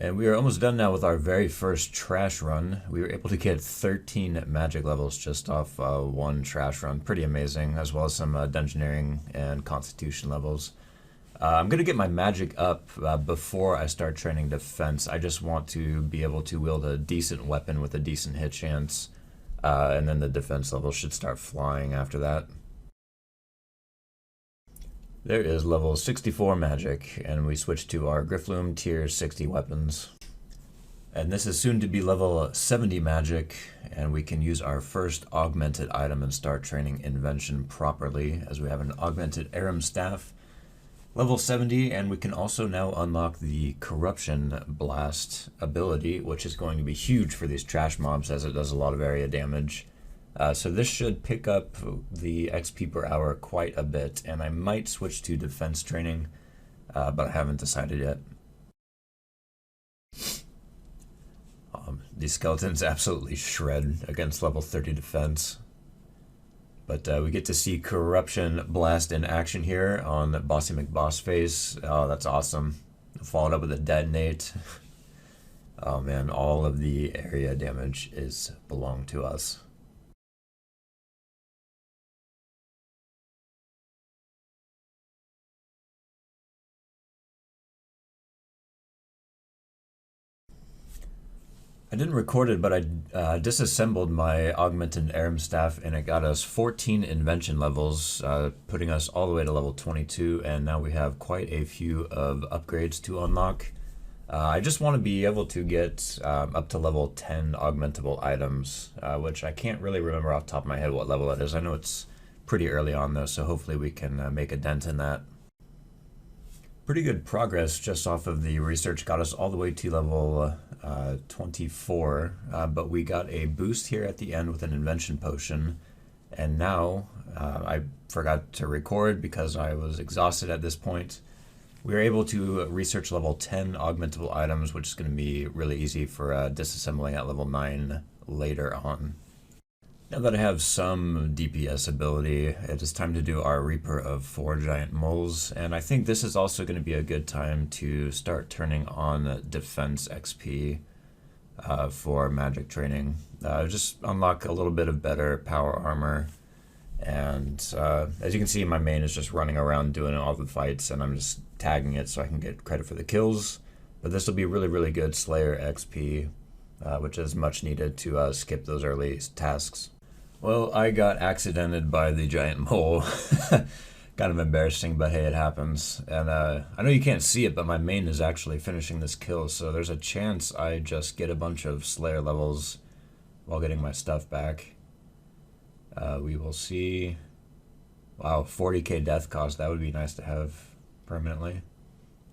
And we are almost done now with our very first trash run. We were able to get 13 magic levels just off one trash run. Pretty amazing, as well as some dungeoneering and constitution levels. I'm going to get my magic up before I start training defense. I just want to be able to wield a decent weapon with a decent hit chance. And then the defense level should start flying after that. There is level 64 magic, and we switch to our Griffloom tier 60 weapons. And this is soon to be level 70 magic, and we can use our first augmented item and start training invention properly, as we have an augmented Aram staff, level 70, and we can also now unlock the Corruption Blast ability, which is going to be huge for these trash mobs as it does a lot of area damage. So this should pick up the XP per hour quite a bit, and I might switch to defense training, but I haven't decided yet. These skeletons absolutely shred against level 30 defense. But we get to see Corruption Blast in action here on Bossy McBossface. Oh, that's awesome. Followed up with a Detonate. Oh man, all of the area damage belong to us. I didn't record it, but I disassembled my augmented airm staff, and it got us 14 invention levels, putting us all the way to level 22, and now we have quite a few of upgrades to unlock. I just want to be able to get up to level 10 augmentable items, which I can't really remember off the top of my head what level that is. I know it's pretty early on though, so hopefully we can make a dent in that. Pretty good progress just off of the research got us all the way to level 24, but we got a boost here at the end with an invention potion, and now I forgot to record because I was exhausted at this point. We were able to research level 10 augmentable items, which is going to be really easy for disassembling at level 9 later on. Now that I have some DPS ability, it is time to do our Reaper of 4 Giant Moles, and I think this is also going to be a good time to start turning on Defense XP for magic training. Just unlock a little bit of better power armor, and as you can see, my main is just running around doing all the fights, and I'm just tagging it so I can get credit for the kills. But this will be really good Slayer XP, which is much needed to skip those early tasks. Well, I got accidented by the giant mole. Kind of embarrassing, but hey, it happens. And I know you can't see it, but my main is actually finishing this kill, so there's a chance I just get a bunch of Slayer levels while getting my stuff back. We will see. Wow, 40k death cost. That would be nice to have permanently.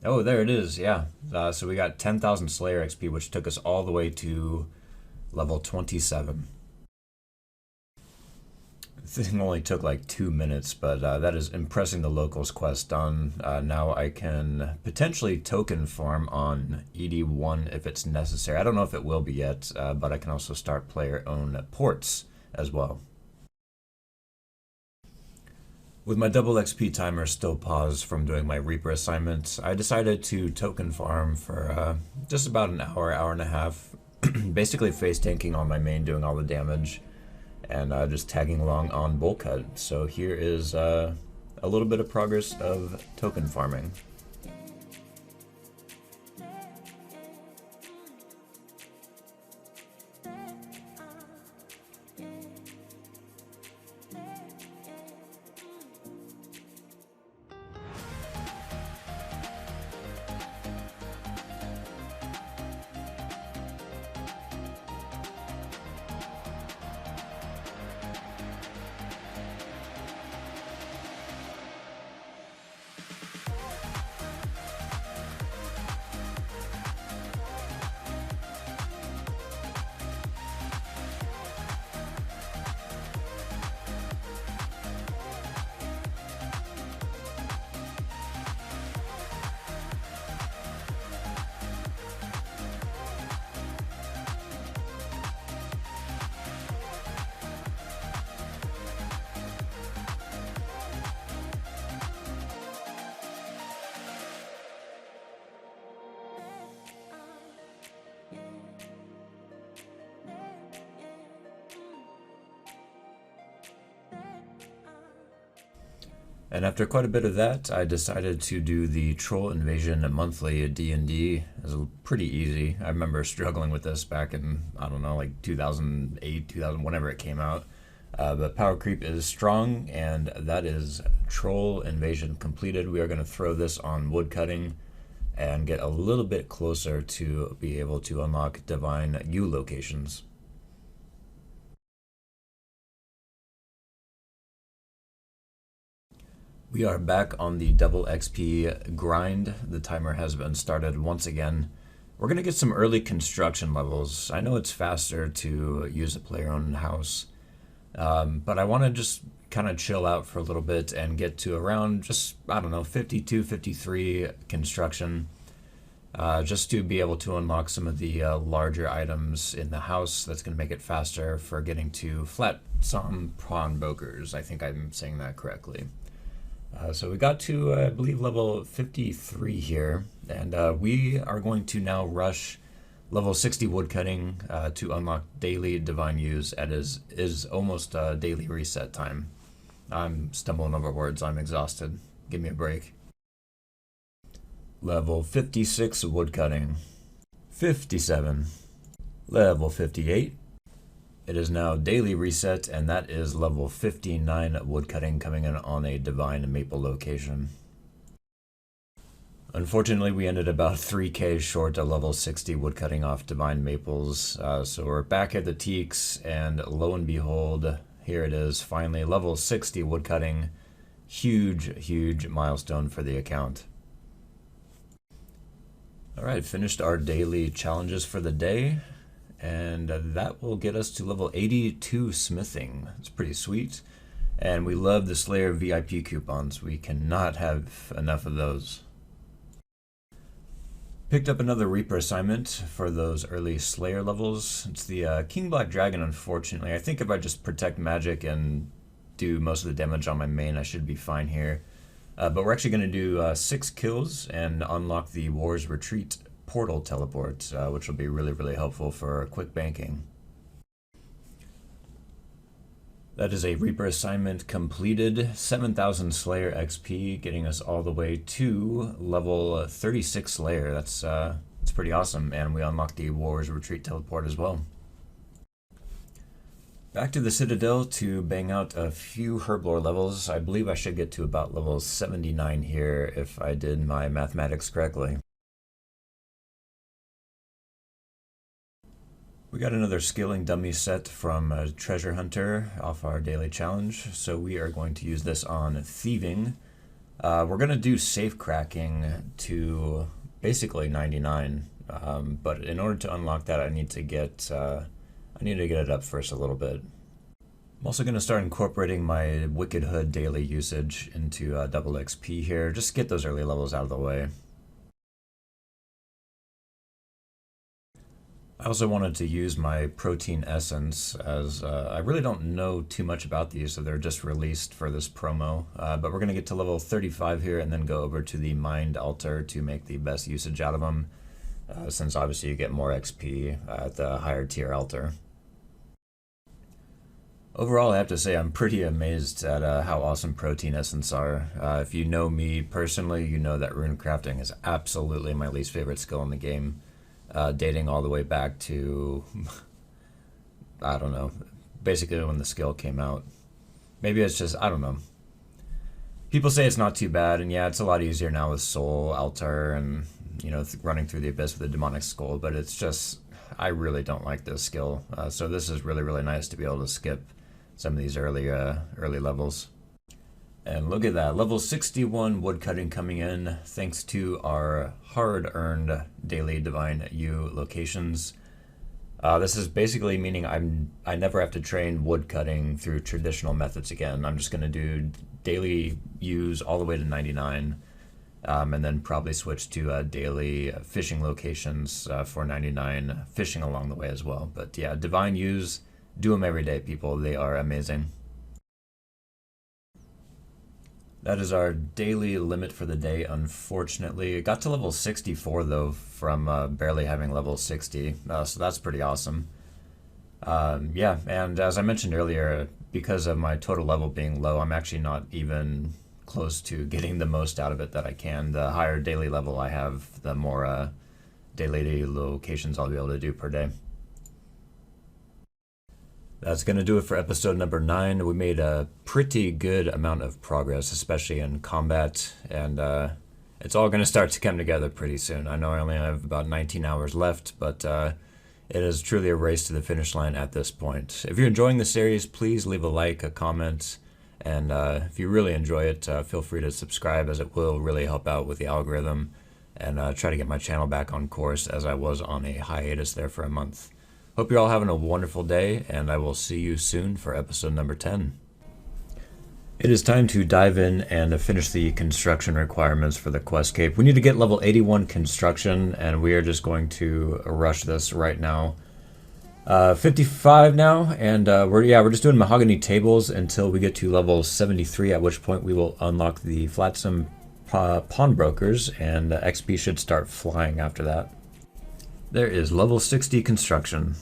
Oh, there it is. Yeah. So we got 10,000 Slayer XP, which took us all the way to level 27. The thing only took like 2 minutes, but that is impressing the locals quest done. Now I can potentially token farm on ED1 if it's necessary. I don't know if it will be yet, but I can also start player-owned ports as well. With my double XP timer still paused from doing my Reaper assignments, I decided to token farm for just about an hour, hour and a half, basically face tanking on my main, doing all the damage, and just tagging along on Bowl Cut. So here is a little bit of progress of token farming. And after quite a bit of that, I decided to do the Troll Invasion monthly D&D. It was pretty easy. I remember struggling with this back in, I don't know, like 2008, 2000, whenever it came out. But power creep is strong, and that is Troll Invasion completed. We are going to throw this on woodcutting and get a little bit closer to be able to unlock Divine U locations. We are back on the double XP grind. The timer has been started once again. We're going to get some early construction levels. I know it's faster to use a player-owned house, but I want to just kind of chill out for a little bit and get to around just, I don't know, 52, 53 construction, just to be able to unlock some of the larger items in the house. That's going to make it faster for getting to flat some pawnbrokers. I think I'm saying that correctly. So we got to, I believe, level 53 here, and we are going to now rush level 60 woodcutting to unlock daily divine use. It is almost daily reset time. I'm stumbling over words. I'm exhausted. Give me a break. Level 56 woodcutting. 57. Level 58. It is now daily reset, and that is level 59 woodcutting coming in on a divine maple location. Unfortunately, we ended about 3k short of level 60 woodcutting off divine maples, so we're back at the teaks, and lo and behold, here it is, finally level 60 woodcutting. Huge milestone for the account. Alright, finished our daily challenges for the day, and that will get us to level 82 smithing. It's pretty sweet, and we love the Slayer VIP coupons. We cannot have enough of those. Picked up another Reaper assignment for those early Slayer levels. It's the King Black Dragon, unfortunately. I think if I just protect magic and do most of the damage on my main, I should be fine here. But we're actually going to do 6 kills and unlock the War's Retreat portal teleport, which will be really helpful for quick banking. That is a Reaper assignment completed. 7,000 Slayer XP, getting us all the way to level 36 Slayer. That's pretty awesome, and we unlocked the War's Retreat teleport as well. Back to the Citadel to bang out a few Herblore levels. I believe I should get to about level 79 here if I did my mathematics correctly. We got another skilling dummy set from Treasure Hunter off our daily challenge, so we are going to use this on thieving. We're going to do safe cracking to basically 99, but in order to unlock that, I need to get it up first a little bit. I'm also going to start incorporating my Wicked Hood daily usage into double XP here, just get those early levels out of the way. I also wanted to use my protein essence, as I really don't know too much about these, so they're just released for this promo. But we're going to get to level 35 here and then go over to the Mind Altar to make the best usage out of them, since obviously you get more XP at the higher tier altar. Overall, I have to say I'm pretty amazed at how awesome protein essence are. If you know me personally, you know that rune crafting is absolutely my least favorite skill in the game. Dating all the way back to, I don't know, basically when the skill came out. Maybe it's just, I don't know. People say it's not too bad, and yeah, it's a lot easier now with Soul, Altar, and, you know, running through the Abyss with a Demonic Skull, but it's just, I really don't like this skill. So this is really nice to be able to skip some of these early levels. And look at that, level 61 woodcutting coming in thanks to our hard-earned daily Divine U locations. This is basically meaning I never have to train woodcutting through traditional methods again. I'm just going to do daily U's all the way to 99, and then probably switch to daily fishing locations for 99, fishing along the way as well. But yeah, Divine U's, do them every day, people. They are amazing. That is our daily limit for the day, unfortunately. It got to level 64, though, from barely having level 60, so that's pretty awesome. Yeah, and as I mentioned earlier, because of my total level being low, I'm actually not even close to getting the most out of it that I can. The higher daily level I have, the more daily locations I'll be able to do per day. That's going to do it for episode number 9. We made a pretty good amount of progress, especially in combat, and it's all going to start to come together pretty soon. I know I only have about 19 hours left, but it is truly a race to the finish line at this point. If you're enjoying the series, please leave a like, a comment, and if you really enjoy it, feel free to subscribe, as it will really help out with the algorithm, and try to get my channel back on course, as I was on a hiatus there for a month. Hope you're all having a wonderful day, and I will see you soon for episode number 10. It is time to dive in and finish the construction requirements for the quest cape. We need to get level 81 construction, and we are just going to rush this right now. 55 now, and we're just doing mahogany tables until we get to level 73, at which point we will unlock the Flatsome pawnbrokers, and XP should start flying after that. There is level 60 construction.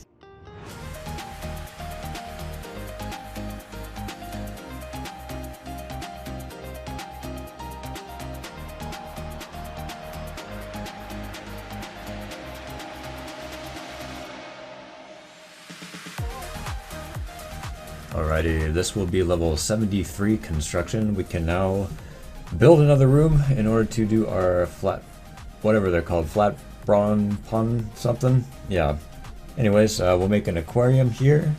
Alrighty, this will be level 73 construction. We can now build another room in order to do our flat, whatever they're called, flat brawn pun something. Yeah. Anyways, we'll make an aquarium here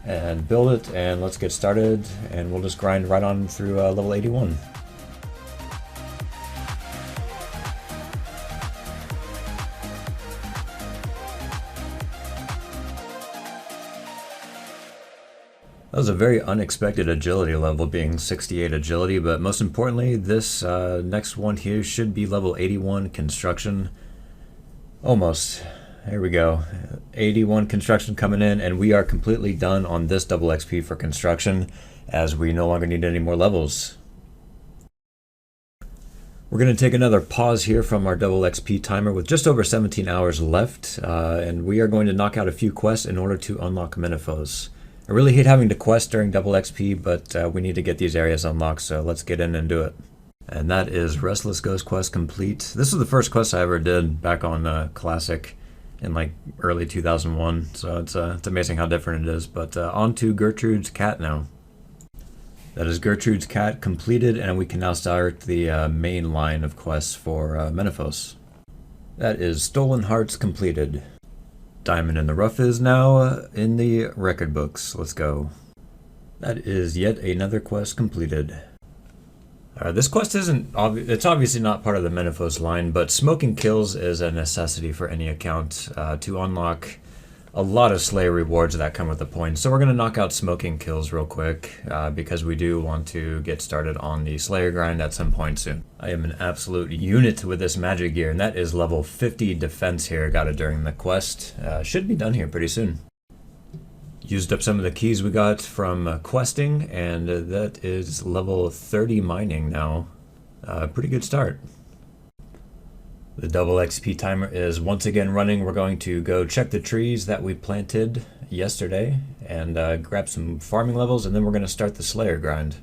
and build it, and let's get started, and we'll just grind right on through level 81. That was a very unexpected agility level, being 68 agility, but most importantly, this next one here should be level 81 construction. Almost. Here we go. 81 construction coming in, and we are completely done on this double XP for construction, as we no longer need any more levels. We're going to take another pause here from our double XP timer with just over 17 hours left, and we are going to knock out a few quests in order to unlock Menifos. I really hate having to quest during double XP, but we need to get these areas unlocked, so let's get in and do it. And that is Restless Ghost quest complete. This is the first quest I ever did back on Classic in like early 2001, so it's amazing how different it is. But on to Gertrude's cat now. That is Gertrude's cat completed, and we can now start the main line of quests for Menifos. That is Stolen Hearts completed. Diamond in the Rough is now in the record books. Let's go. That is yet another quest completed. This quest it's obviously not part of the Menifos line, but Smoking Kills is a necessity for any account to unlock a lot of Slayer rewards that come with the points. So we're going to knock out Smoking Kills real quick because we do want to get started on the Slayer grind at some point soon. I am an absolute unit with this magic gear, and that is level 50 defense here. Got it during the quest. Should be done here pretty soon. Used up some of the keys we got from questing, and that is level 30 mining now. Pretty good start. The double XP timer is once again running. We're going to go check the trees that we planted yesterday and grab some farming levels, and then we're going to start the Slayer grind.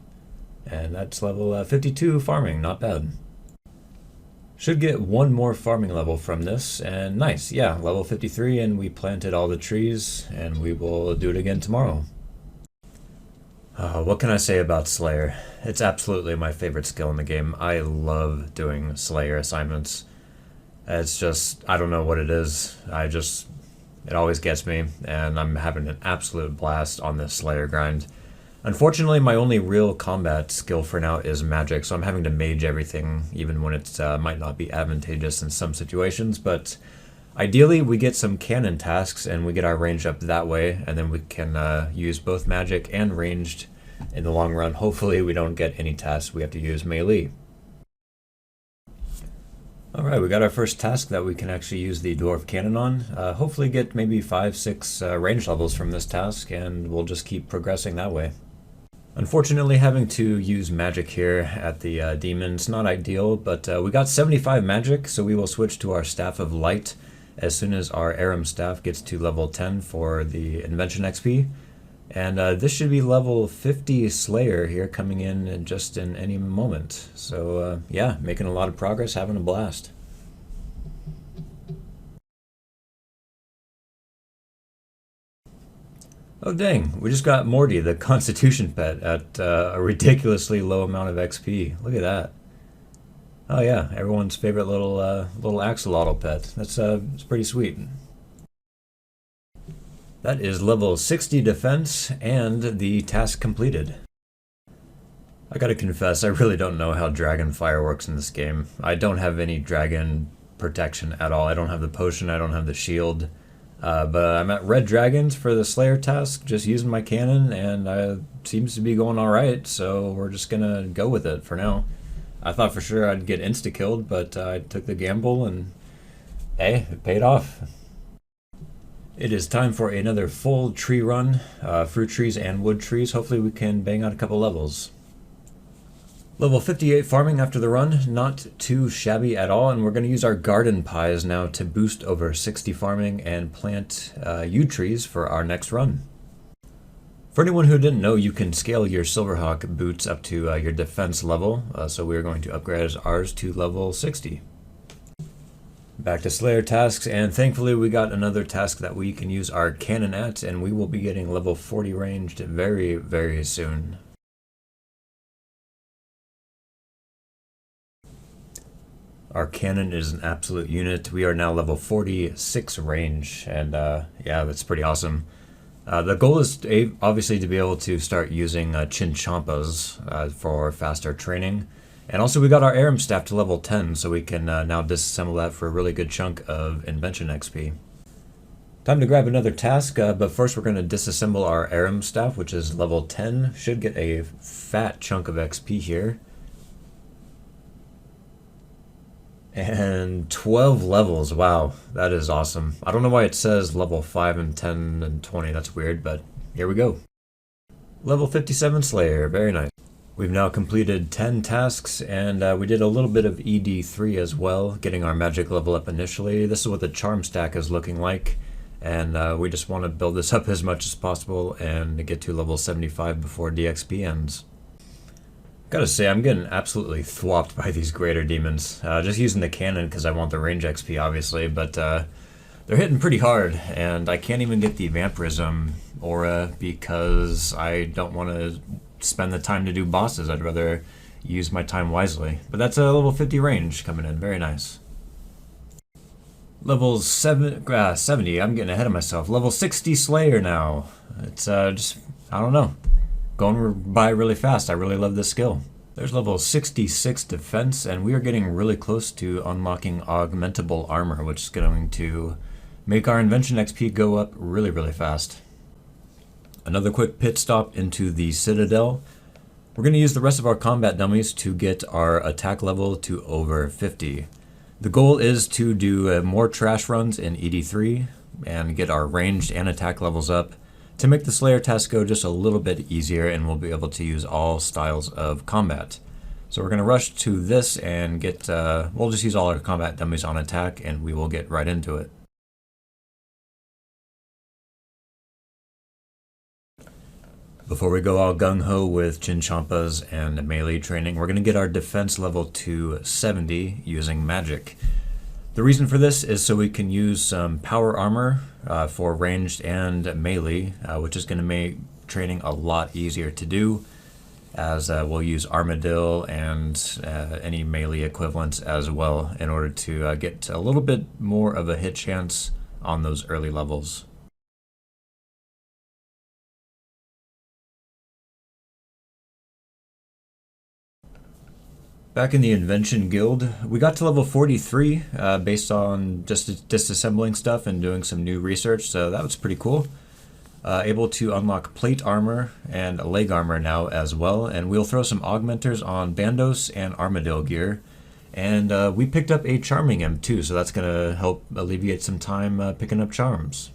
And that's level 52 farming, not bad. Should get one more farming level from this, and nice, yeah, level 53, and we planted all the trees, and we will do it again tomorrow. What can I say about Slayer? It's absolutely my favorite skill in the game. I love doing Slayer assignments. It's just, I don't know what it is. It always gets me, and I'm having an absolute blast on this Slayer grind. Unfortunately, my only real combat skill for now is magic, so I'm having to mage everything, even when it might not be advantageous in some situations, but ideally we get some cannon tasks and we get our range up that way, and then we can use both magic and ranged in the long run. Hopefully we don't get any tasks we have to use melee. Alright, we got our first task that we can actually use the Dwarf Cannon on. Hopefully get maybe 5-6 range levels from this task, and we'll just keep progressing that way. Unfortunately, having to use magic here at the demon's not ideal, but we got 75 magic, so we will switch to our Staff of Light as soon as our Aram Staff gets to level 10 for the Invention XP. And this should be level 50 Slayer here coming in just in any moment. So yeah, making a lot of progress, having a blast. Oh dang, we just got Morty, the Constitution pet, at a ridiculously low amount of XP. Look at that. Oh yeah, everyone's favorite little axolotl pet. That's it's pretty sweet. That is level 60 defense and the task completed. I gotta confess, I really don't know how dragon fire works in this game. I don't have any dragon protection at all. I don't have the potion, I don't have the shield. But I'm at red dragons for the Slayer task, just using my cannon, and it seems to be going alright, so we're just gonna go with it for now. I thought for sure I'd get insta-killed, but I took the gamble, and hey, it paid off. It is time for another full tree run, fruit trees and wood trees. Hopefully we can bang out a couple levels. Level 58 farming after the run, not too shabby at all, and we're going to use our garden pies now to boost over 60 farming and plant yew trees for our next run. For anyone who didn't know, you can scale your Silverhawk boots up to your defense level, so we're going to upgrade ours to level 60. Back to Slayer tasks, and thankfully we got another task that we can use our cannon at, and we will be getting level 40 ranged very, very soon. Our cannon is an absolute unit. We are now level 46 range, and yeah, that's pretty awesome. The goal is obviously to be able to start using Chinchompas for faster training. And also we got our Aram staff to level 10, so we can now disassemble that for a really good chunk of invention XP. Time to grab another task, but first we're going to disassemble our Aram staff, which is level 10. Should get a fat chunk of XP here. And 12 levels, wow, that is awesome. I don't know why it says level 5 and 10 and 20, that's weird, but here we go. Level 57 Slayer, very nice. We've now completed 10 tasks, and we did a little bit of ED3 as well, getting our magic level up initially. This is what the charm stack is looking like, and we just want to build this up as much as possible and get to level 75 before DXP ends. Gotta say, I'm getting absolutely thwopped by these greater demons. Just using the cannon because I want the range XP, obviously, but they're hitting pretty hard, and I can't even get the vampirism aura because I don't want to spend the time to do bosses. I'd rather use my time wisely. But that's a level 50 range coming in, very nice. Level 70, I'm getting ahead of myself. Level 60 Slayer now. It's just, I don't know. Going by really fast. I really love this skill. There's level 66 defense, and we are getting really close to unlocking augmentable armor, which is going to make our invention XP go up really, really fast. Another quick pit stop into the Citadel. We're going to use the rest of our combat dummies to get our attack level to over 50. The goal is to do more trash runs in ED3 and get our ranged and attack levels up to make the Slayer task go just a little bit easier, and we'll be able to use all styles of combat. So we're going to rush to this and get, we'll just use all our combat dummies on attack, and we will get right into it. Before we go all gung-ho with Chinchompas and melee training, we're going to get our defense level to 70 using magic. The reason for this is so we can use some power armor for ranged and melee, which is going to make training a lot easier to do, as we'll use Armadillo and any melee equivalents as well in order to get a little bit more of a hit chance on those early levels. Back in the Invention Guild, we got to level 43 based on just disassembling stuff and doing some new research, so that was pretty cool. Able to unlock plate armor and leg armor now as well, and we'll throw some augmenters on Bandos and Armadillo gear. And we picked up a Charming M2, so that's going to help alleviate some time picking up charms.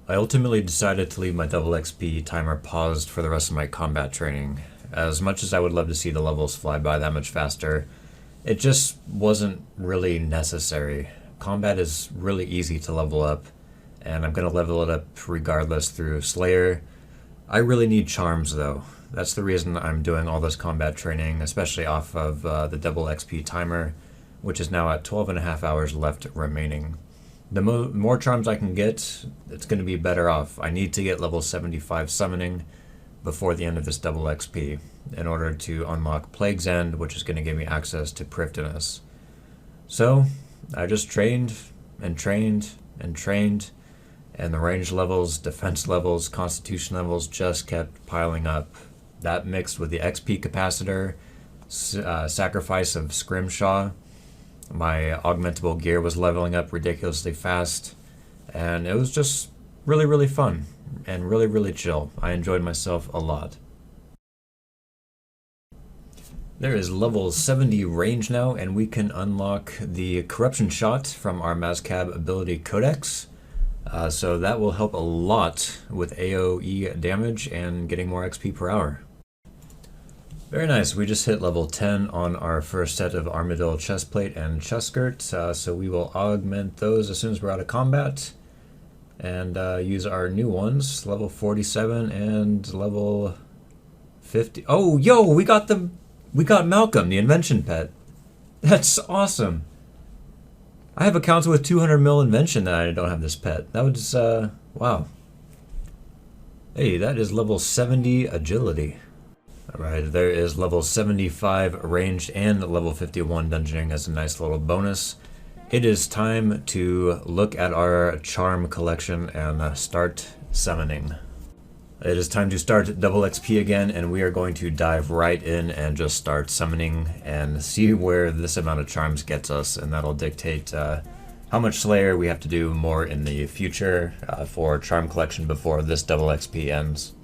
I ultimately decided to leave my double XP timer paused for the rest of my combat training. As much as I would love to see the levels fly by that much faster, it just wasn't really necessary. Combat is really easy to level up, and I'm going to level it up regardless through Slayer. I really need charms though. That's the reason I'm doing all this combat training, especially off of the double XP timer, which is now at 12.5 hours left remaining. The more charms I can get, it's going to be better off. I need to get level 75 summoning before the end of this double XP in order to unlock Plague's End, which is going to give me access to Prifdinus. So I just trained and trained and trained, and the range levels, defense levels, constitution levels just kept piling up. That mixed with the XP capacitor, sacrifice of Scrimshaw, my augmentable gear was leveling up ridiculously fast, and it was just really, really fun and really, really chill. I enjoyed myself a lot. There is level 70 range now, and we can unlock the Corruption Shot from our Mazcab ability Codex. So that will help a lot with AoE damage and getting more XP per hour. Very nice, we just hit level 10 on our first set of Armadillo chestplate and chest skirt, so we will augment those as soon as we're out of combat. And use our new ones, level 47 and level 50. Oh, yo, we got Malcolm, the invention pet. That's awesome. I have accounts with 200 mil invention that I don't have this pet. That was, wow. Hey, that is level 70 agility. Alright, there is level 75 ranged and level 51 dungeoning as a nice little bonus. It is time to look at our charm collection and start summoning. It is time to start double XP again, and we are going to dive right in and just start summoning and see where this amount of charms gets us, and that'll dictate how much Slayer we have to do more in the future for charm collection before this double XP ends.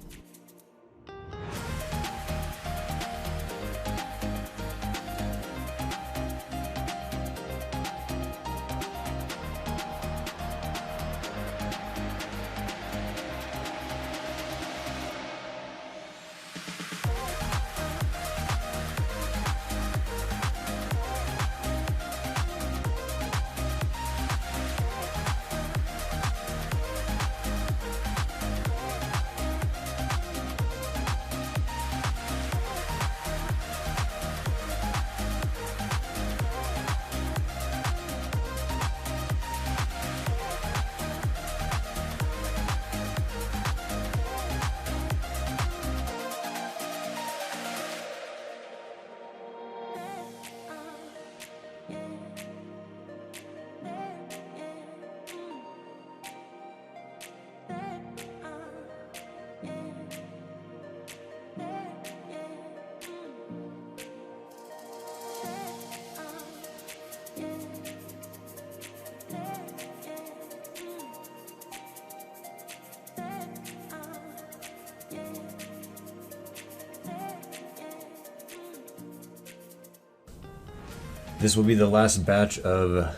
This will be the last batch of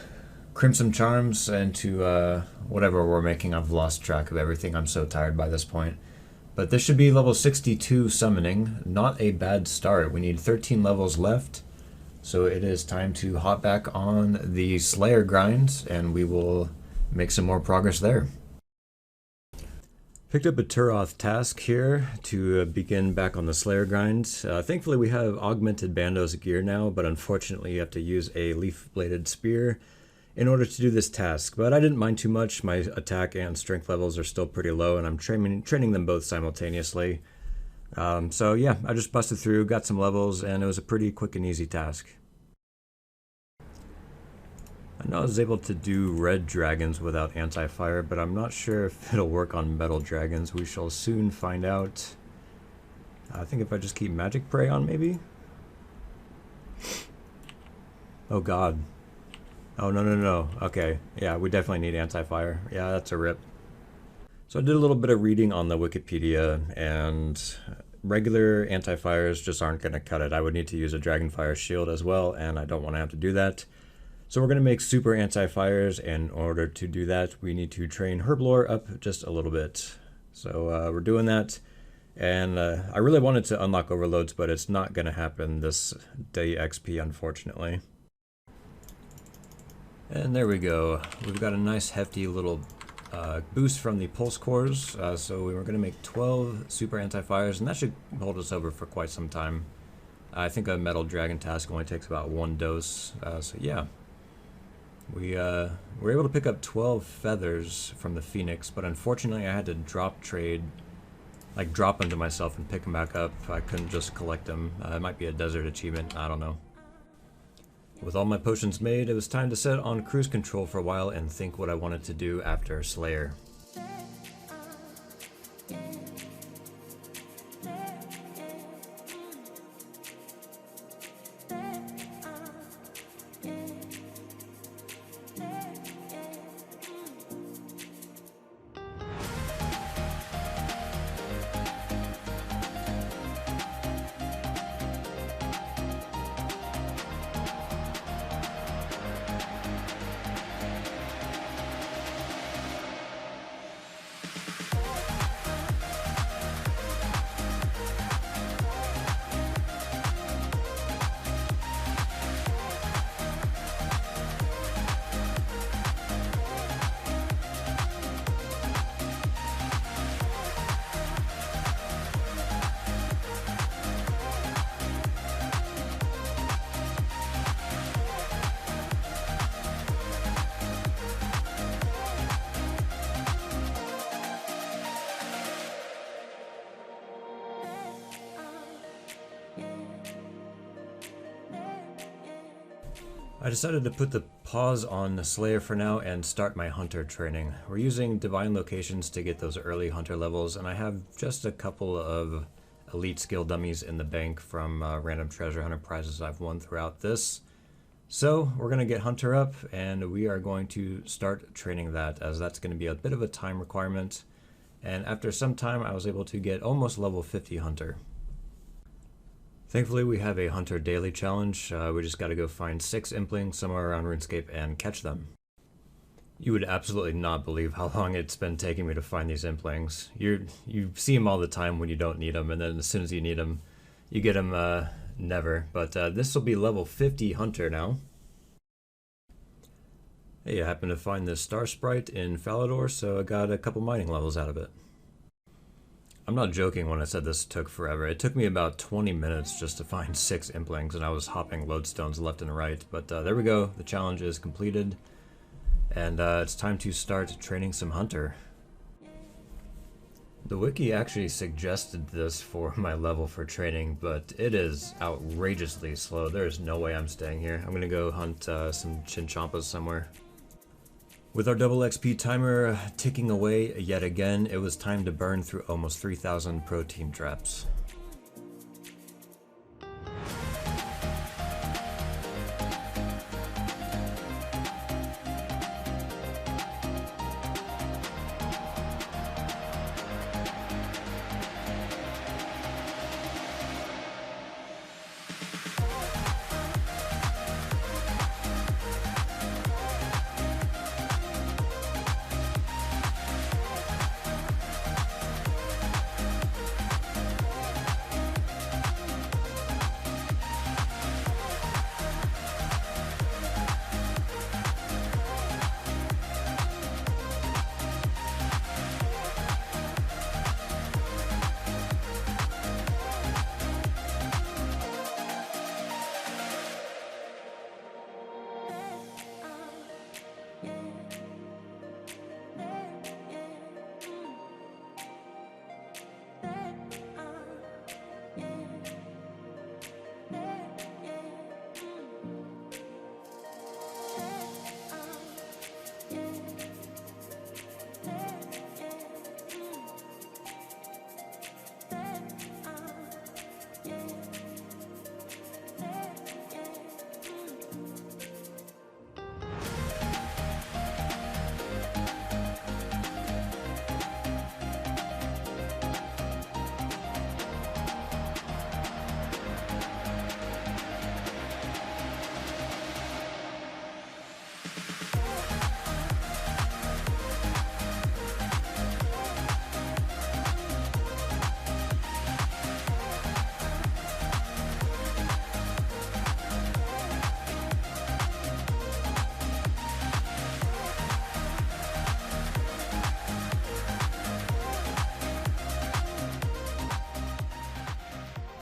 Crimson Charms into whatever we're making. I've lost track of everything. I'm so tired by this point. But this should be level 62 summoning. Not a bad start. We need 13 levels left. So it is time to hop back on the Slayer grind, and we will make some more progress there. Picked up a Turoth task here to begin back on the Slayer grind. Thankfully we have augmented Bandos gear now, but unfortunately you have to use a leaf-bladed spear in order to do this task. But I didn't mind too much. My attack and strength levels are still pretty low, and I'm training them both simultaneously. So yeah, I just busted through, got some levels, and it was a pretty quick and easy task. I know I was able to do red dragons without anti-fire, but I'm not sure if it'll work on metal dragons. We shall soon find out. I think if I just keep magic prey on, maybe? Oh god. Oh no. Okay, yeah, we definitely need anti-fire. Yeah, that's a rip. So I did a little bit of reading on the Wikipedia, and regular anti-fires just aren't going to cut it. I would need to use a Dragonfire shield as well, and I don't want to have to do that. So we're going to make super anti-fires, and in order to do that, we need to train Herblore up just a little bit. So we're doing that, and I really wanted to unlock overloads, but it's not going to happen this day XP, unfortunately. And there we go. We've got a nice hefty little boost from the pulse cores, so we were going to make 12 super anti-fires, and that should hold us over for quite some time. I think a metal dragon task only takes about 1 dose, so yeah. We were able to pick up 12 feathers from the Phoenix, but unfortunately I had to drop them to myself and pick them back up. I couldn't just collect them. It might be a desert achievement, I don't know. With all my potions made, it was time to set on cruise control for a while and think what I wanted to do after Slayer. I decided to put the pause on the Slayer for now and start my Hunter training. We're using Divine Locations to get those early Hunter levels, and I have just a couple of elite skill dummies in the bank from random treasure hunter prizes I've won throughout this. So we're going to get Hunter up, and we are going to start training that, as that's going to be a bit of a time requirement. And after some time, I was able to get almost level 50 Hunter. Thankfully, we have a Hunter daily challenge. We just got to go find 6 Implings somewhere around RuneScape and catch them. You would absolutely not believe how long it's been taking me to find these Implings. You see them all the time when you don't need them, and then as soon as you need them, you get them never. But this will be level 50 Hunter now. Hey, I happened to find this Star Sprite in Falador, so I got a couple mining levels out of it. I'm not joking when I said this took forever. It took me about 20 minutes just to find 6 Implings, and I was hopping lodestones left and right. But there we go, the challenge is completed, and it's time to start training some Hunter. The wiki actually suggested this for my level for training, but it is outrageously slow. There's no way I'm staying here. I'm gonna go hunt some Chinchompas somewhere. With our double XP timer ticking away yet again, it was time to burn through almost 3,000 protein traps.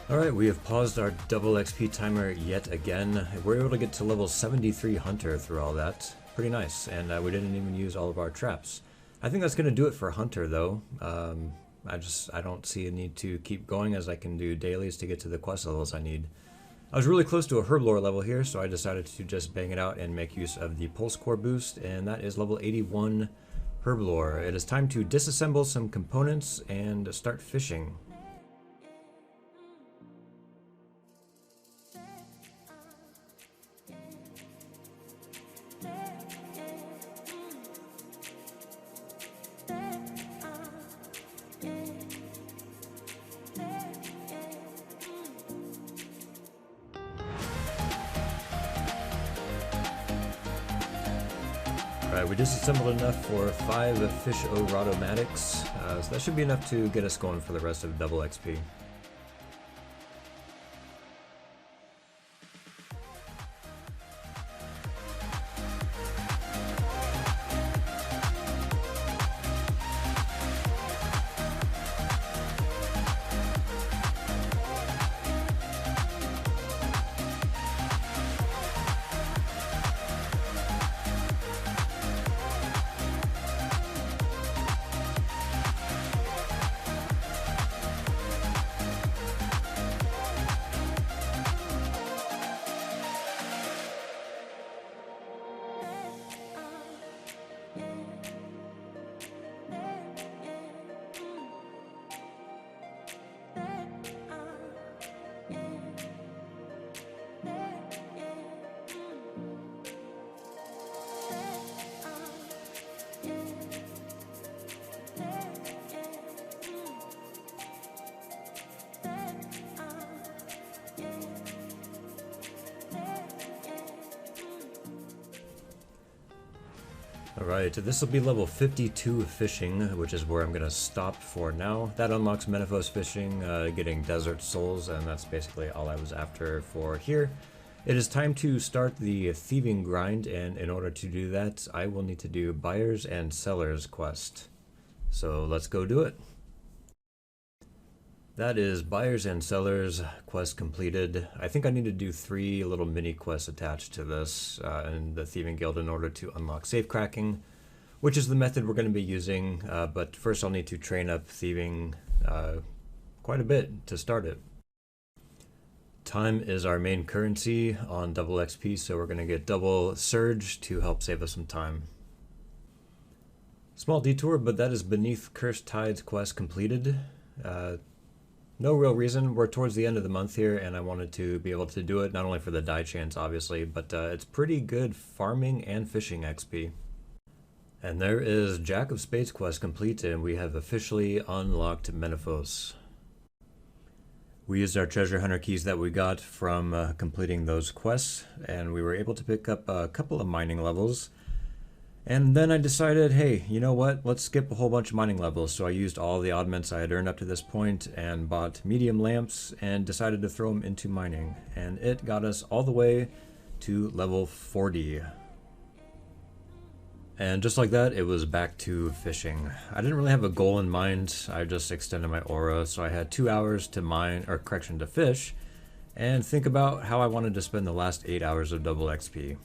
Alright, we have paused our double XP timer yet again. We're able to get to level 73 Hunter through all that. Pretty nice, and we didn't even use all of our traps. I think that's going to do it for Hunter, though. I don't see a need to keep going, as I can do dailies to get to the quest levels I need. I was really close to a Herblore level here, so I decided to just bang it out and make use of the Pulse Core boost, and that is level 81 Herblore. It is time to disassemble some components and start fishing. Alright, we disassembled enough for 5 Fish O-Rotomatics, so that should be enough to get us going for the rest of double XP. Alright, this will be level 52 fishing, which is where I'm going to stop for now. That unlocks Menefos fishing, getting desert souls, and that's basically all I was after for here. It is time to start the thieving grind, and in order to do that, I will need to do buyers and sellers quest. So let's go do it. That is buyers and sellers quest completed. I think I need to do 3 little mini quests attached to this in the Thieving Guild in order to unlock safe cracking, which is the method we're going to be using, but first I'll need to train up thieving quite a bit to start it. Time is our main currency on double XP, so we're going to get double surge to help save us some time. Small detour, but that is Beneath Cursed Tides quest completed. No real reason. We're towards the end of the month here, and I wanted to be able to do it, not only for the die chance, obviously, but it's pretty good farming and fishing XP. And there is Jack of Spades quest complete, and we have officially unlocked Menefos. We used our treasure hunter keys that we got from completing those quests, and we were able to pick up a couple of mining levels. And then I decided, hey, you know what, let's skip a whole bunch of mining levels. So I used all the oddments I had earned up to this point and bought medium lamps and decided to throw them into mining. And it got us all the way to level 40. And just like that, it was back to fishing. I didn't really have a goal in mind, I just extended my aura, so I had 2 hours to to fish, and think about how I wanted to spend the last 8 hours of double XP.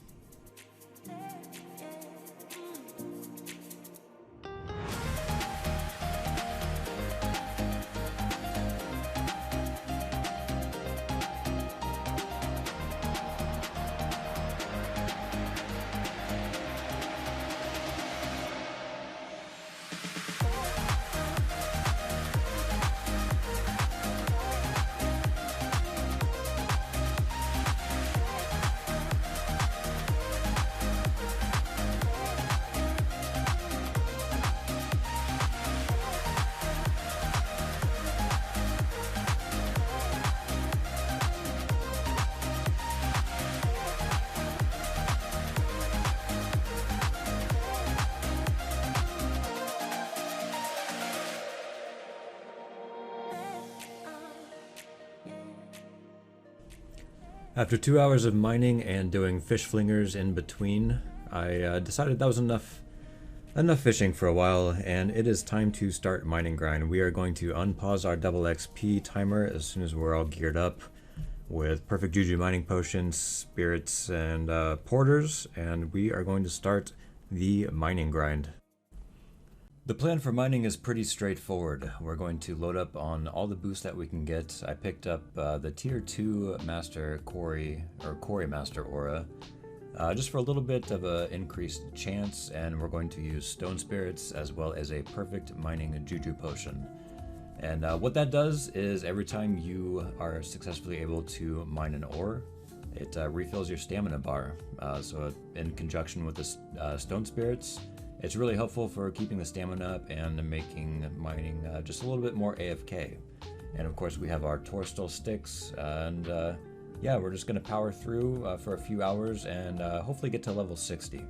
After 2 hours of mining and doing fish flingers in between, I decided that was enough fishing for a while, and it is time to start mining grind. We are going to unpause our double XP timer as soon as we're all geared up with perfect juju mining potions, spirits, and porters, and we are going to start the mining grind. The plan for mining is pretty straightforward. We're going to load up on all the boosts that we can get. I picked up the tier 2 master quarry master aura just for a little bit of an increased chance, and we're going to use stone spirits as well as a perfect mining juju potion. And what that does is every time you are successfully able to mine an ore, it refills your stamina bar. So in conjunction with the stone spirits, it's really helpful for keeping the stamina up and making mining just a little bit more AFK. And of course we have our Torstal sticks, and yeah, we're just going to power through for a few hours and hopefully get to level 60.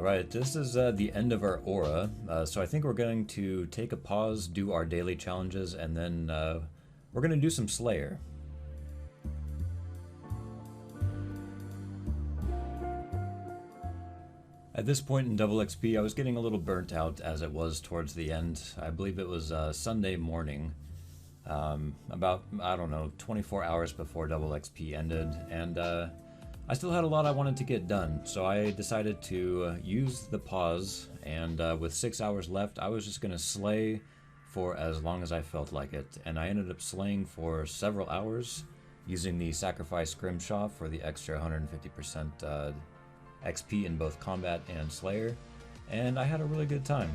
Alright, this is the end of our aura, so I think we're going to take a pause, do our daily challenges, and then we're going to do some Slayer. At this point in Double XP, I was getting a little burnt out as it was towards the end. I believe it was Sunday morning, about, I don't know, 24 hours before Double XP ended, and I still had a lot I wanted to get done, so I decided to use the pause, and with 6 hours left, I was just going to slay for as long as I felt like it, and I ended up slaying for several hours, using the Sacrifice Scrimshaw for the extra 150% XP in both combat and Slayer, and I had a really good time.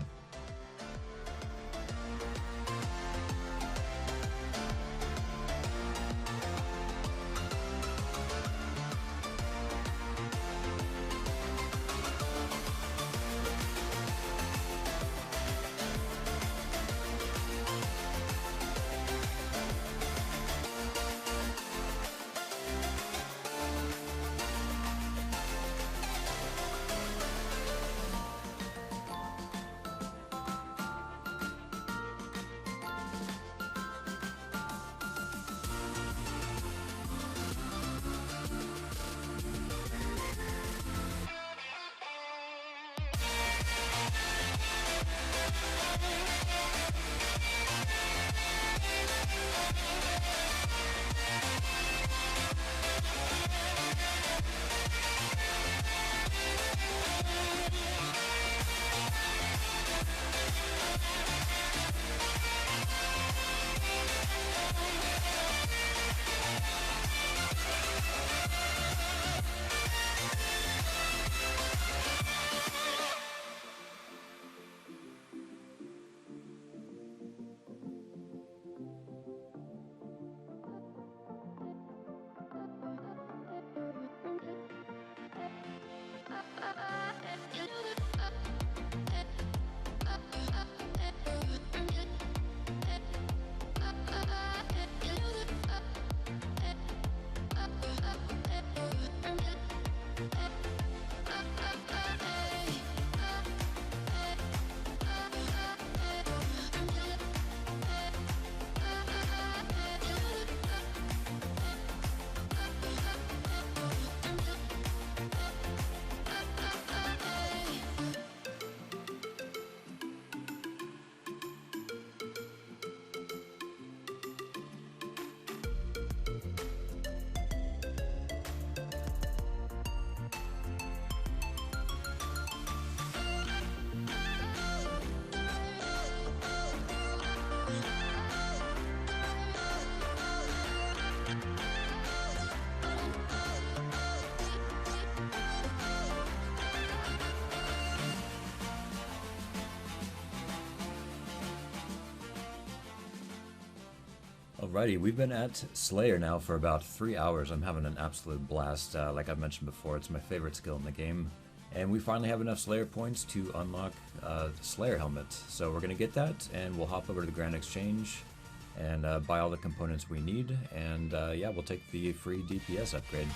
Alrighty, we've been at Slayer now for about 3 hours. I'm having an absolute blast. Like I've mentioned before, it's my favorite skill in the game. And we finally have enough Slayer points to unlock the Slayer helmet. So we're going to get that, and we'll hop over to the Grand Exchange and buy all the components we need. And yeah, we'll take the free DPS upgrade.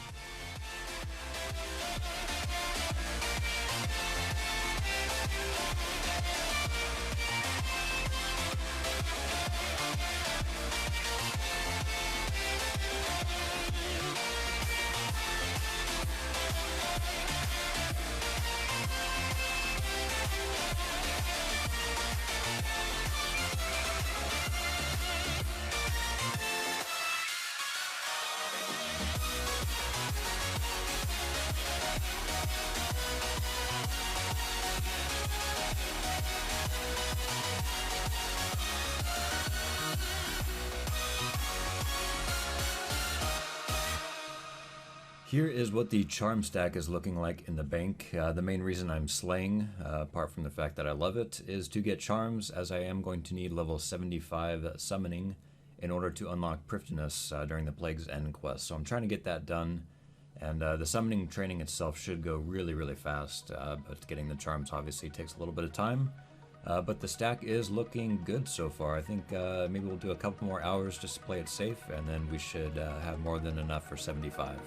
Here is what the charm stack is looking like in the bank. The main reason I'm slaying, apart from the fact that I love it, is to get charms, as I am going to need level 75 summoning in order to unlock Prifdinus during the Plague's End quest. So I'm trying to get that done, and the summoning training itself should go really fast, but getting the charms obviously takes a little bit of time. But the stack is looking good so far. I think maybe we'll do a couple more hours just to play it safe, and then we should have more than enough for 75.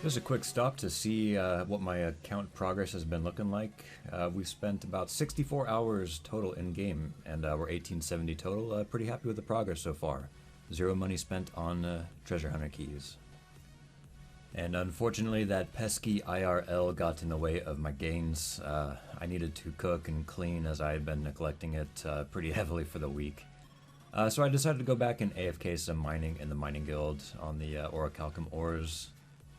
Just a quick stop to see what my account progress has been looking like. We've spent about 64 hours total in-game, and we're 1870 total. Pretty happy with the progress so far. 0 money spent on treasure hunter keys. And unfortunately, that pesky IRL got in the way of my gains. I needed to cook and clean as I had been neglecting it pretty heavily for the week. So I decided to go back and AFK some mining in the mining guild on the orichalcum ores.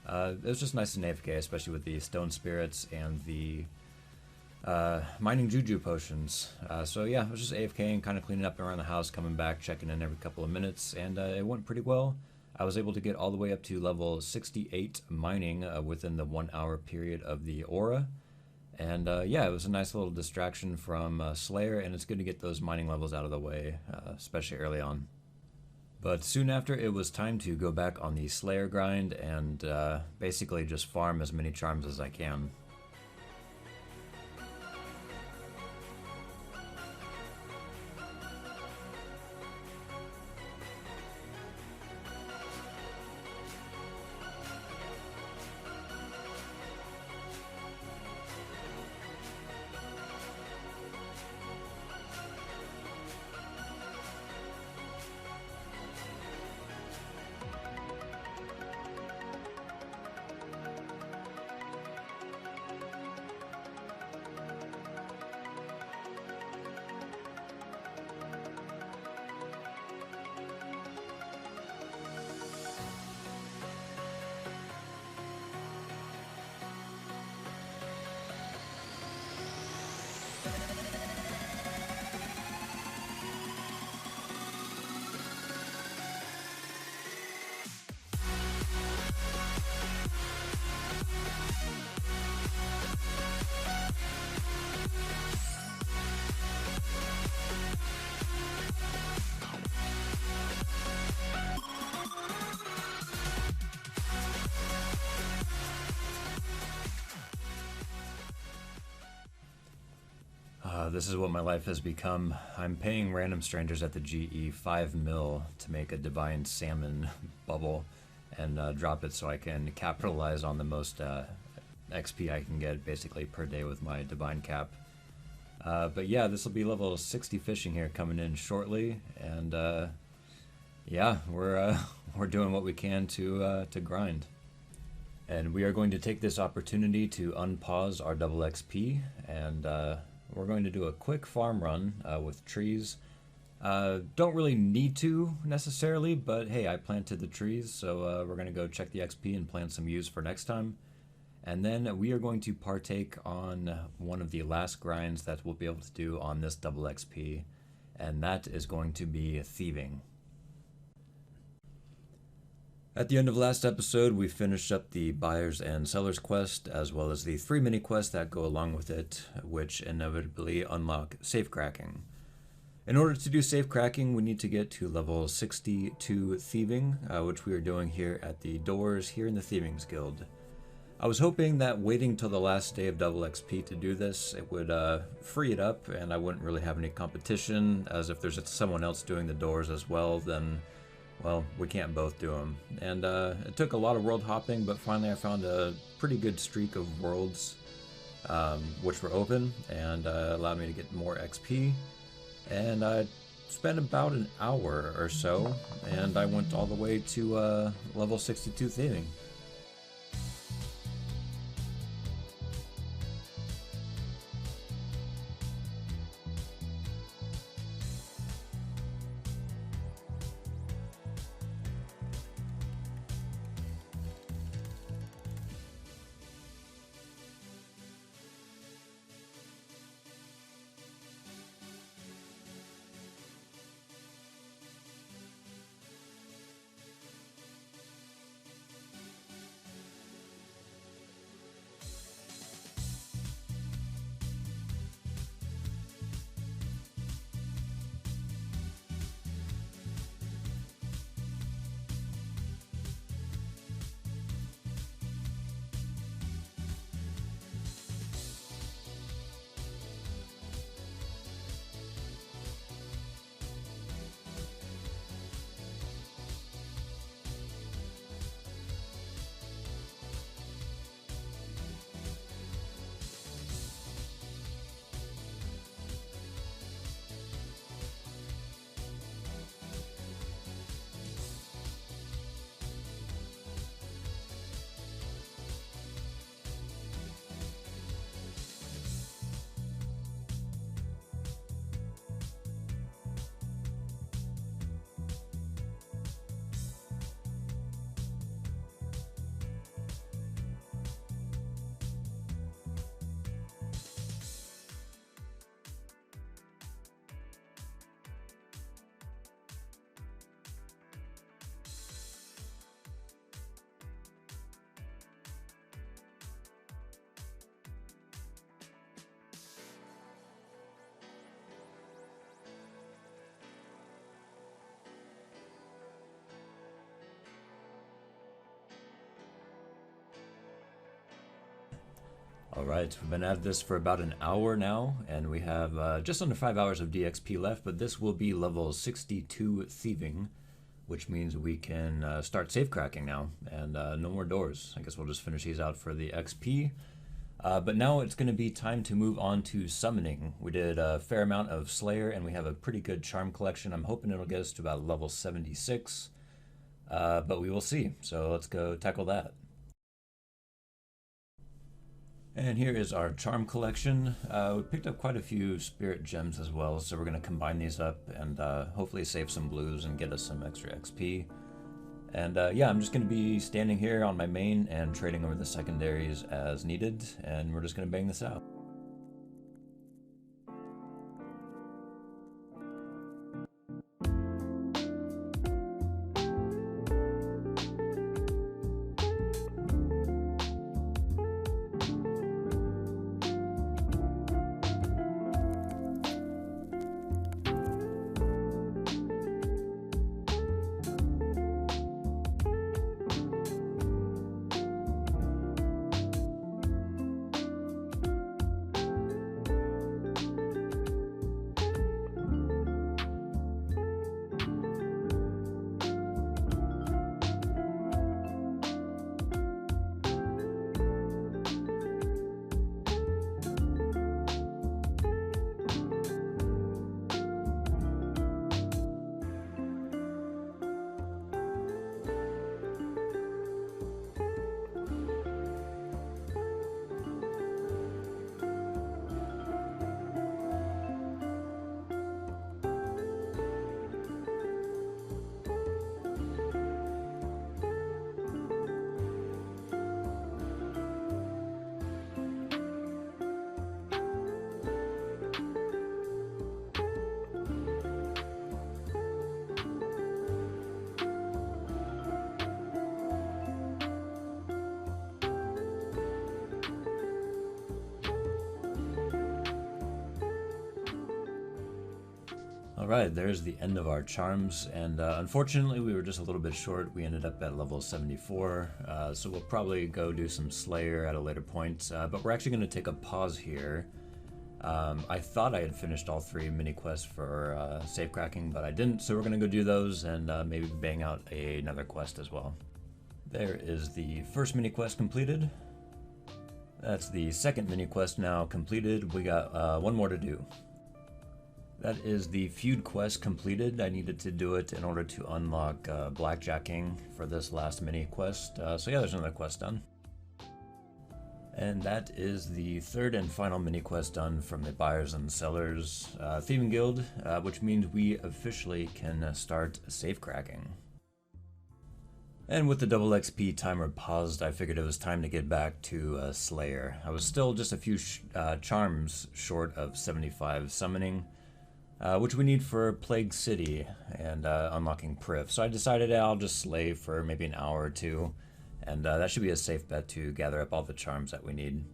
It was just nice and AFK, especially with the stone spirits and the mining juju potions. So yeah, I was just AFKing, kind of cleaning up around the house, coming back, checking in every couple of minutes, and it went pretty well. I was able to get all the way up to level 68 mining within the 1 hour period of the aura. And yeah, it was a nice little distraction from Slayer, and it's good to get those mining levels out of the way, especially early on. But soon after, it was time to go back on the Slayer grind and basically just farm as many charms as I can. This is what my life has become. I'm paying random strangers at the GE 5 mil to make a divine salmon bubble and drop it so I can capitalize on the most XP I can get basically per day with my divine cap. But yeah, this will be level 60 fishing here coming in shortly, and yeah, we're doing what we can to grind. And we are going to take this opportunity to unpause our double XP, and we're going to do a quick farm run with trees. Don't really need to necessarily, but hey, I planted the trees, so we're going to go check the XP and plant some ewes for next time. And then we are going to partake on one of the last grinds that we'll be able to do on this double XP, and that is going to be thieving. At the end of last episode, we finished up the Buyers and Sellers quest, as well as the 3 mini-quests that go along with it, which inevitably unlock safe cracking. In order to do safe cracking, we need to get to level 62 thieving, which we are doing here at the doors here in the Thievings Guild. I was hoping that waiting till the last day of double XP to do this, it would free it up and I wouldn't really have any competition, as if there's someone else doing the doors as well, then well, we can't both do them. And it took a lot of world hopping, but finally I found a pretty good streak of worlds which were open and allowed me to get more XP. And I spent about an hour or so, and I went all the way to level 62 thieving. Alright, we've been at this for about an hour now, and we have just under 5 hours of DXP left, but this will be level 62 thieving, which means we can start safe cracking now, and no more doors. I guess we'll just finish these out for the XP. But now it's going to be time to move on to summoning. We did a fair amount of Slayer, and we have a pretty good charm collection. I'm hoping it'll get us to about level 76, but we will see. So let's go tackle that. And here is our charm collection. We picked up quite a few spirit gems as well, so we're going to combine these up and hopefully save some blues and get us some extra XP. And yeah, I'm just going to be standing here on my main and trading over the secondaries as needed, and we're just going to bang this out. Alright, there's the end of our charms, and unfortunately we were just a little bit short. We ended up at level 74, so we'll probably go do some Slayer at a later point, but we're actually going to take a pause here. I thought I had finished all 3 mini quests for safe cracking, but I didn't, so we're going to go do those and maybe bang out another quest as well. There is the first mini quest completed. That's the second mini quest now completed. We got one more to do. That is the feud quest completed. I needed to do it in order to unlock blackjacking for this last mini quest. So yeah, there's another quest done. And that is the third and final mini quest done from the buyers and sellers Thieving Guild, which means we officially can start safe cracking. And with the double XP timer paused, I figured it was time to get back to Slayer. I was still just a few charms short of 75 summoning, which we need for Plague City and unlocking Prif. So I decided I'll just slay for maybe an hour or two, and that should be a safe bet to gather up all the charms that we need.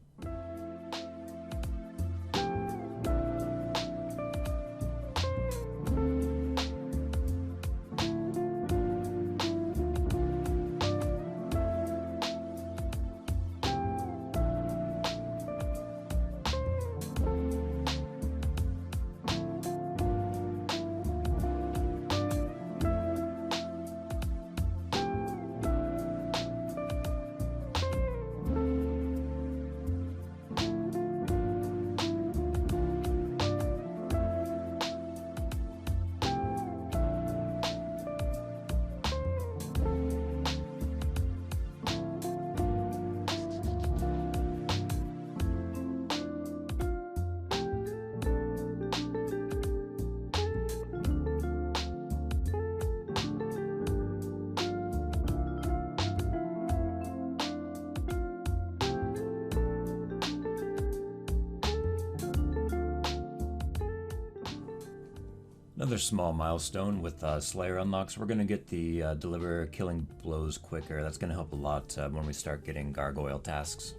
Another small milestone with Slayer unlocks. We're going to get the deliver killing blows quicker. That's going to help a lot when we start getting gargoyle tasks.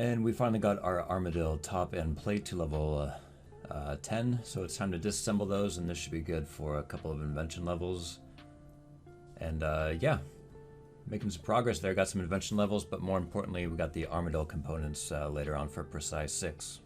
And we finally got our Armadillo top and plate to level 10, so it's time to disassemble those, and this should be good for a couple of invention levels. And yeah, making some progress there. Got some invention levels, but more importantly, we got the Armadillo components later on for Precise 6.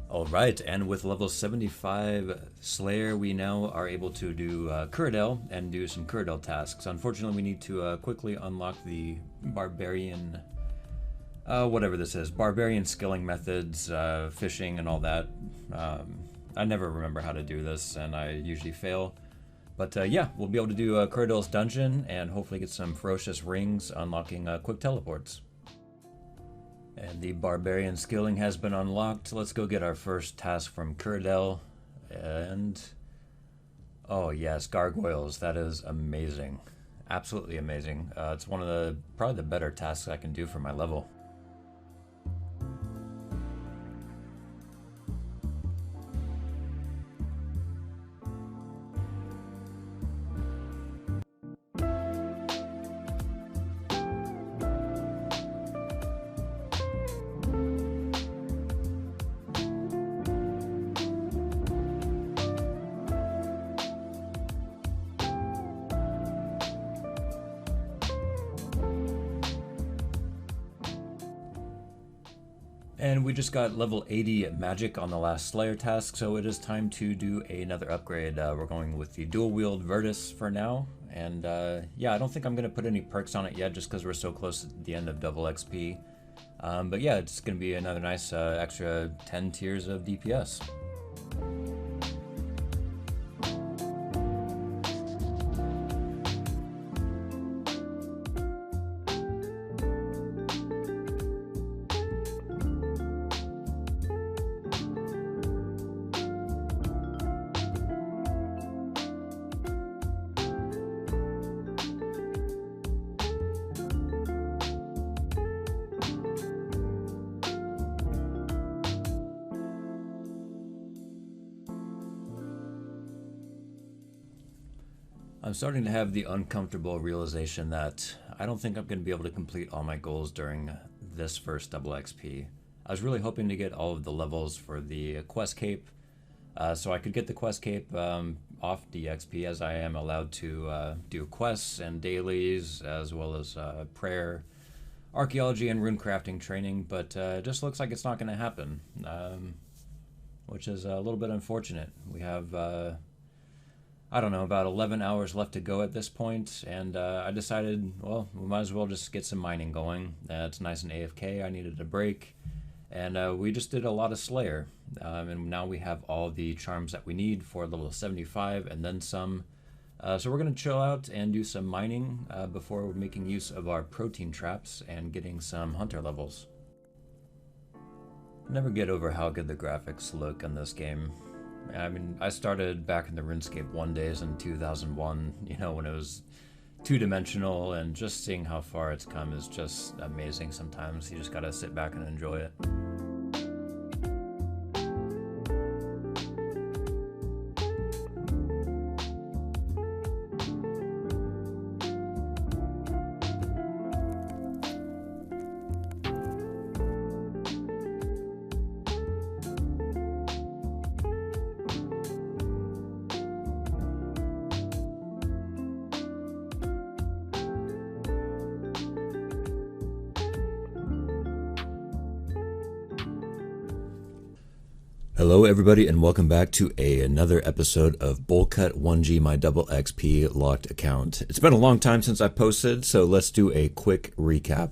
Alright, and with level 75 Slayer, we now are able to do Cyrodiil and do some Cyrodiil tasks. Unfortunately, we need to quickly unlock the Barbarian, whatever this is, Barbarian skilling methods, fishing and all that. I never remember how to do this, and I usually fail. But yeah, we'll be able to do Cyrodiil's dungeon and hopefully get some ferocious rings, unlocking quick teleports. And the Barbarian skilling has been unlocked. Let's go get our first task from Cyrodiil. And oh yes, gargoyles. That is amazing. Absolutely amazing. It's one of the probably the better tasks I can do for my level. And we just got level 80 magic on the last Slayer task, so it is time to do another upgrade. We're going with the dual wield Virtus for now, and yeah, I don't think I'm going to put any perks on it yet just because we're so close to the end of double XP. But yeah, it's going to be another nice extra 10 tiers of DPS. I'm starting to have the uncomfortable realization that I don't think I'm going to be able to complete all my goals during this first double XP. I was really hoping to get all of the levels for the quest cape, so I could get the quest cape off DXP, as I am allowed to do quests and dailies, as well as prayer, archaeology, and rune crafting training, but it just looks like it's not going to happen, which is a little bit unfortunate. We have I don't know, about 11 hours left to go at this point, and I decided, well, we might as well just get some mining going. It's nice and AFK, I needed a break, and we just did a lot of Slayer, and now we have all the charms that we need for level 75 and then some. So we're going to chill out and do some mining before we're making use of our protein traps and getting some hunter levels. Never get over how good the graphics look in this game. I mean, I started back in the RuneScape 1 days in 2001, you know, when it was two-dimensional, and just seeing how far it's come is just amazing sometimes. You just gotta sit back and enjoy it. Hello everybody, and welcome back to another episode of Bullcut 1G, my double XP locked account. It's been a long time since I posted, so let's do a quick recap.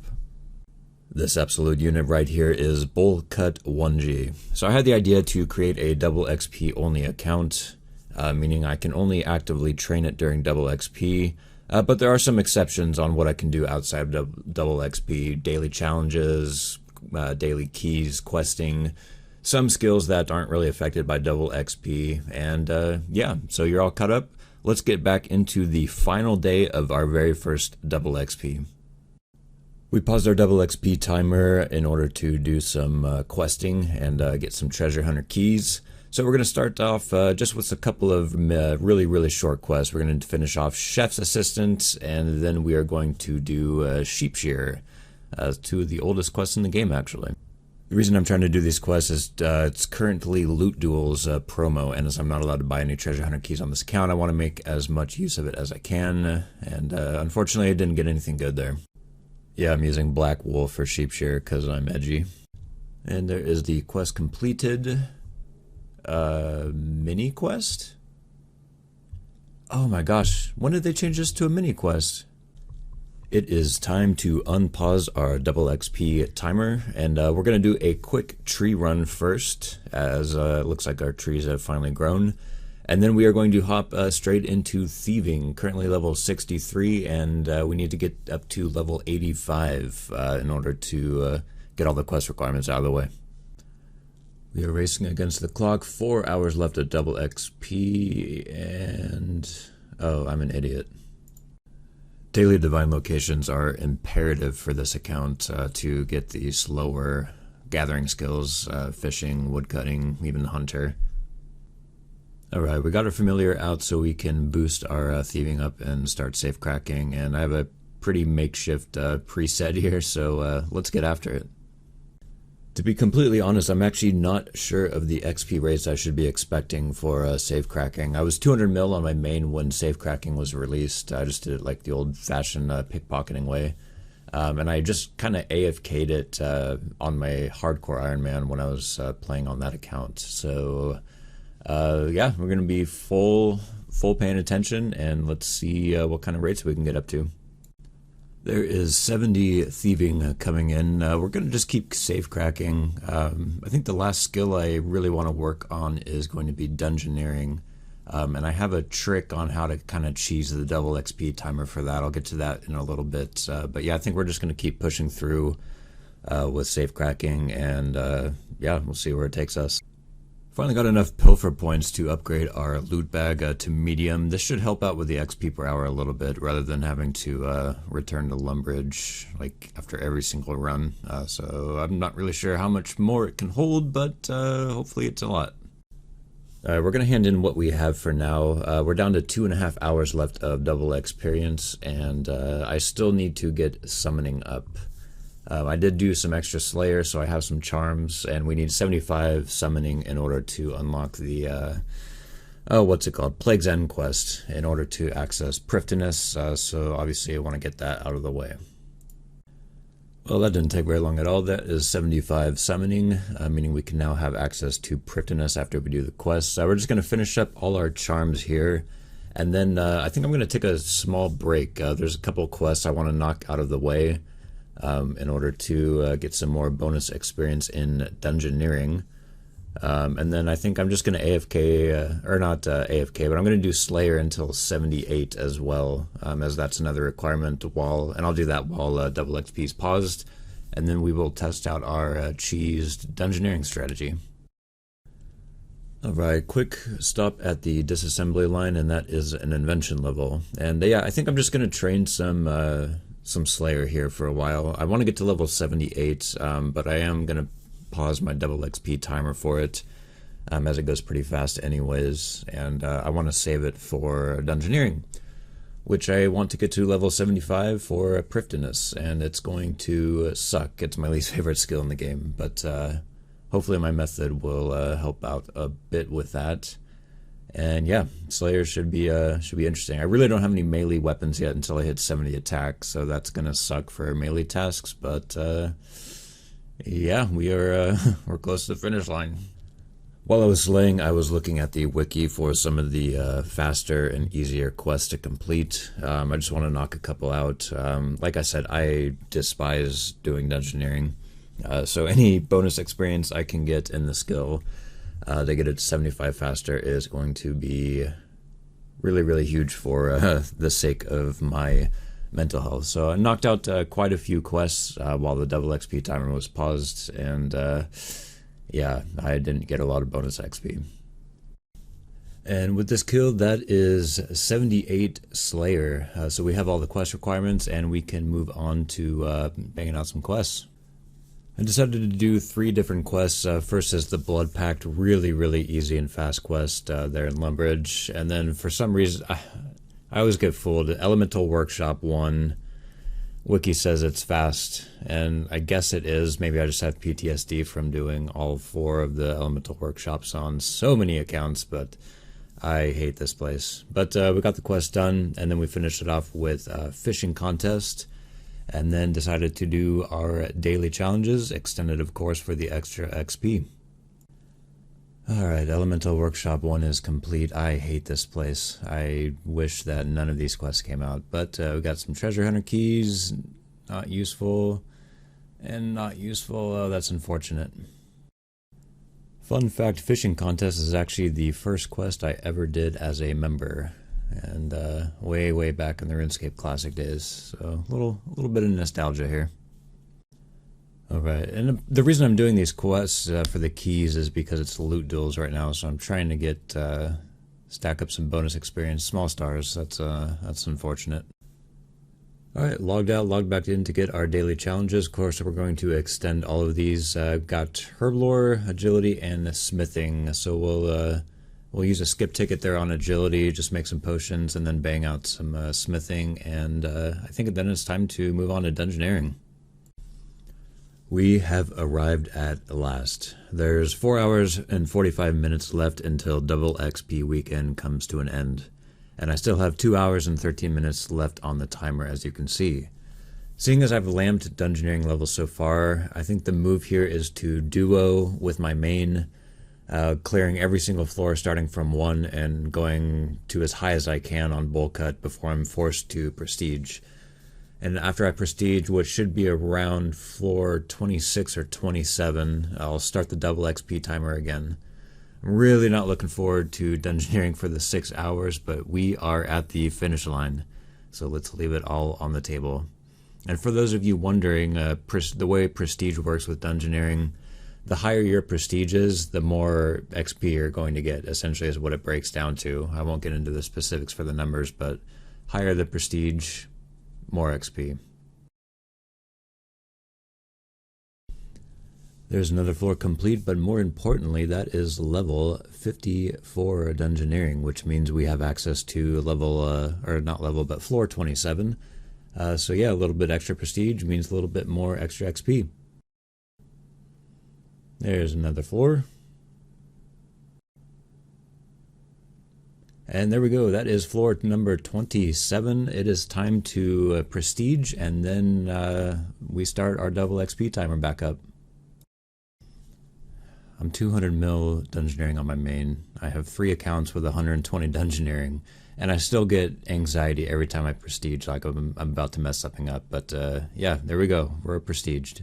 This absolute unit right here is Bullcut 1G. So I had the idea to create a double XP only account, meaning I can only actively train it during double XP, but there are some exceptions on what I can do outside of double XP, daily challenges, daily keys, questing, some skills that aren't really affected by double XP, and yeah, so you're all caught up. Let's get back into the final day of our very first double XP. We paused our double XP timer in order to do some questing and get some treasure hunter keys. So we're going to start off just with a couple of really short quests. We're going to finish off Chef's Assistant, and then we are going to do Sheep Shearer, two of the oldest quests in the game, actually. The reason I'm trying to do these quests is it's currently Loot Duel's promo, and as I'm not allowed to buy any treasure hunter keys on this account, I want to make as much use of it as I can, and unfortunately I didn't get anything good there. Yeah, I'm using Black Wool for Sheep Shearer because I'm edgy. And there is the quest completed. Mini quest? Oh my gosh, when did they change this to a mini quest? It is time to unpause our double XP timer, and we're going to do a quick tree run first, as it looks like our trees have finally grown. And then we are going to hop straight into thieving, currently level 63, and we need to get up to level 85 in order to get all the quest requirements out of the way. We are racing against the clock, 4 hours left at double XP, and... oh, I'm an idiot. Daily divine locations are imperative for this account to get the slower gathering skills, fishing, woodcutting, even hunter. Alright, we got our familiar out so we can boost our thieving up and start safe cracking, and I have a pretty makeshift preset here, so let's get after it. To be completely honest, I'm actually not sure of the XP rates I should be expecting for safe cracking. I was 200 mil on my main when safe cracking was released. I just did it like the old-fashioned pickpocketing way. And I just kind of AFK'd it on my hardcore Iron Man when I was playing on that account. So... yeah, we're going to be full paying attention, and let's see what kind of rates we can get up to. There is 70 thieving coming in. We're going to just keep safe cracking. I think the last skill I really want to work on is going to be dungeoneering. And I have a trick on how to kind of cheese the double XP timer for that. I'll get to that in a little bit. But yeah, I think we're just going to keep pushing through with safe cracking, and yeah, we'll see where it takes us. Finally got enough pilfer points to upgrade our loot bag to medium. This should help out with the XP per hour a little bit, rather than having to return to Lumbridge like after every single run. So I'm not really sure how much more it can hold, but hopefully it's a lot. We're going to hand in what we have for now. We're down to 2.5 hours left of double experience, and I still need to get summoning up. I did do some extra Slayer, so I have some charms, and we need 75 summoning in order to unlock the, what's it called? Plague's End quest, in order to access Priftiness, so obviously I want to get that out of the way. Well, that didn't take very long at all. That is 75 summoning, meaning we can now have access to Priftiness after we do the quest. We're just going to finish up all our charms here, and then I think I'm going to take a small break. There's a couple quests I want to knock out of the way. In order to get some more bonus experience in dungeoneering. And then I think I'm just going to AFK, or not AFK, but I'm going to do Slayer until 78 as well, as that's another requirement and I'll do that while double XP is paused, and then we will test out our cheesed dungeoneering strategy. Alright, quick stop at the disassembly line, and that is an invention level. And yeah, I think I'm just going to train some Slayer here for a while. I want to get to level 78, but I am going to pause my double XP timer for it, as it goes pretty fast anyways, and I want to save it for dungeoneering, which I want to get to level 75 for Priftiness, and it's going to suck. It's my least favorite skill in the game, but hopefully my method will help out a bit with that. And yeah, Slayer should be interesting. I really don't have any melee weapons yet until I hit 70 attack, so that's gonna suck for melee tasks. But yeah, we're close to the finish line. While I was slaying, I was looking at the wiki for some of the faster and easier quests to complete. I just want to knock a couple out. Like I said, I despise doing dungeoneering, so any bonus experience I can get in the skill to get it to 75 faster is going to be really huge for the sake of my mental health. So I knocked out quite a few quests while the double XP timer was paused, and yeah, I didn't get a lot of bonus XP. And with this kill, that is 78 Slayer. So we have all the quest requirements, and we can move on to banging out some quests. I decided to do 3 different quests. First is the Blood Pact, really easy and fast quest there in Lumbridge. And then for some reason, I always get fooled. Elemental Workshop 1, Wiki says it's fast, and I guess it is. Maybe I just have PTSD from doing all 4 of the Elemental Workshops on so many accounts, but I hate this place. But we got the quest done, and then we finished it off with a fishing contest, and then decided to do our daily challenges, extended of course for the extra XP. Alright, Elemental Workshop 1 is complete. I hate this place. I wish that none of these quests came out, but we got some treasure hunter keys, not useful, and not useful. Oh, that's unfortunate. Fun fact, fishing contest is actually the first quest I ever did as a member, and way back in the RuneScape Classic days, so a little bit of nostalgia here. Alright, and the reason I'm doing these quests for the keys is because it's loot duels right now, so I'm trying to get stack up some bonus experience. Small stars, that's unfortunate. Alright, logged out, logged back in to get our daily challenges. Of course, we're going to extend all of these. Got Herblore, Agility, and Smithing, so we'll use a skip ticket there on Agility, just make some potions, and then bang out some Smithing, and I think then it's time to move on to Dungeoneering. We have arrived at last. There's 4 hours and 45 minutes left until double XP weekend comes to an end. And I still have 2 hours and 13 minutes left on the timer, as you can see. Seeing as I've lamped Dungeoneering levels so far, I think the move here is to duo with my main, clearing every single floor starting from 1 and going to as high as I can on Bowl Cut before I'm forced to Prestige. And after I Prestige, which should be around floor 26 or 27, I'll start the double XP timer again. I'm really not looking forward to Dungeoneering for the 6 hours, but we are at the finish line. So let's leave it all on the table. And for those of you wondering, the way Prestige works with Dungeoneering, the higher your Prestige is, the more XP you're going to get, essentially is what it breaks down to. I won't get into the specifics for the numbers, but higher the Prestige, more XP. There's another floor complete, but more importantly, that is level 50 for Dungeoneering, which means we have access to level, or not level, but floor 27. So yeah, a little bit extra prestige means a little bit more extra XP. There's another floor. And there we go, that is floor number 27. It is time to prestige, and then we start our double XP timer back up. I'm 200 mil Dungeoneering on my main. I have 3 accounts with 120 Dungeoneering, and I still get anxiety every time I prestige, like I'm about to mess something up. But yeah, there we go, we're prestiged.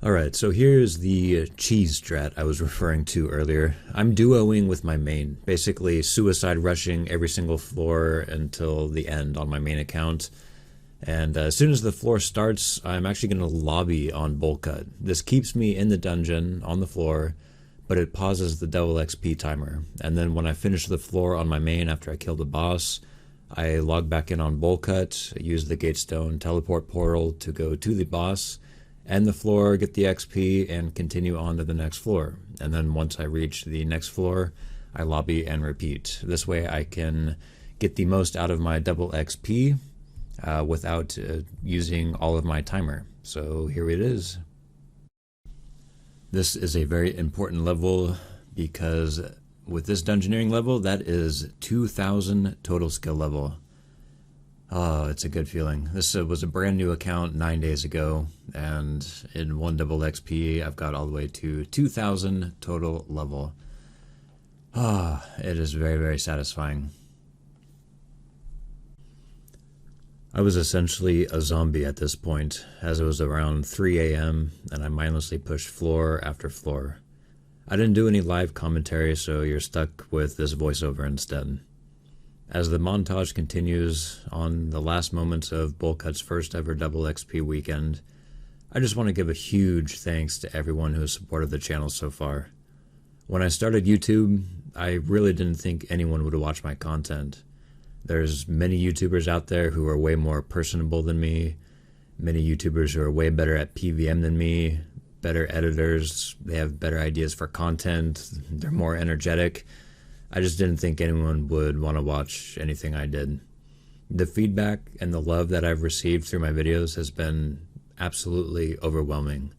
Alright, so here's the cheese strat I was referring to earlier. I'm duoing with my main, basically suicide rushing every single floor until the end on my main account. And as soon as the floor starts, I'm actually going to lobby on Bowl Cut. This keeps me in the dungeon on the floor, but it pauses the double XP timer. And then when I finish the floor on my main after I kill the boss, I log back in on Bowl Cut, use the Gatestone teleport portal to go to the boss, end the floor, get the XP, and continue on to the next floor. And then once I reach the next floor, I lobby and repeat. This way I can get the most out of my double XP without using all of my timer. So here it is. This is a very important level because with this Dungeoneering level, that is 2,000 total skill level. Oh, it's a good feeling. This was a brand new account 9 days ago, and in one double XP, I've got all the way to 2,000 total level. Ah, it is very, very satisfying. I was essentially a zombie at this point, as it was around 3 a.m., and I mindlessly pushed floor after floor. I didn't do any live commentary, so you're stuck with this voiceover instead. As the montage continues on the last moments of Bowl Cut's first ever double XP weekend, I just want to give a huge thanks to everyone who has supported the channel so far. When I started YouTube, I really didn't think anyone would watch my content. There's many YouTubers out there who are way more personable than me, many YouTubers who are way better at PVM than me, better editors, they have better ideas for content, they're more energetic. I just didn't think anyone would want to watch anything I did. The feedback and the love that I've received through my videos has been absolutely overwhelming.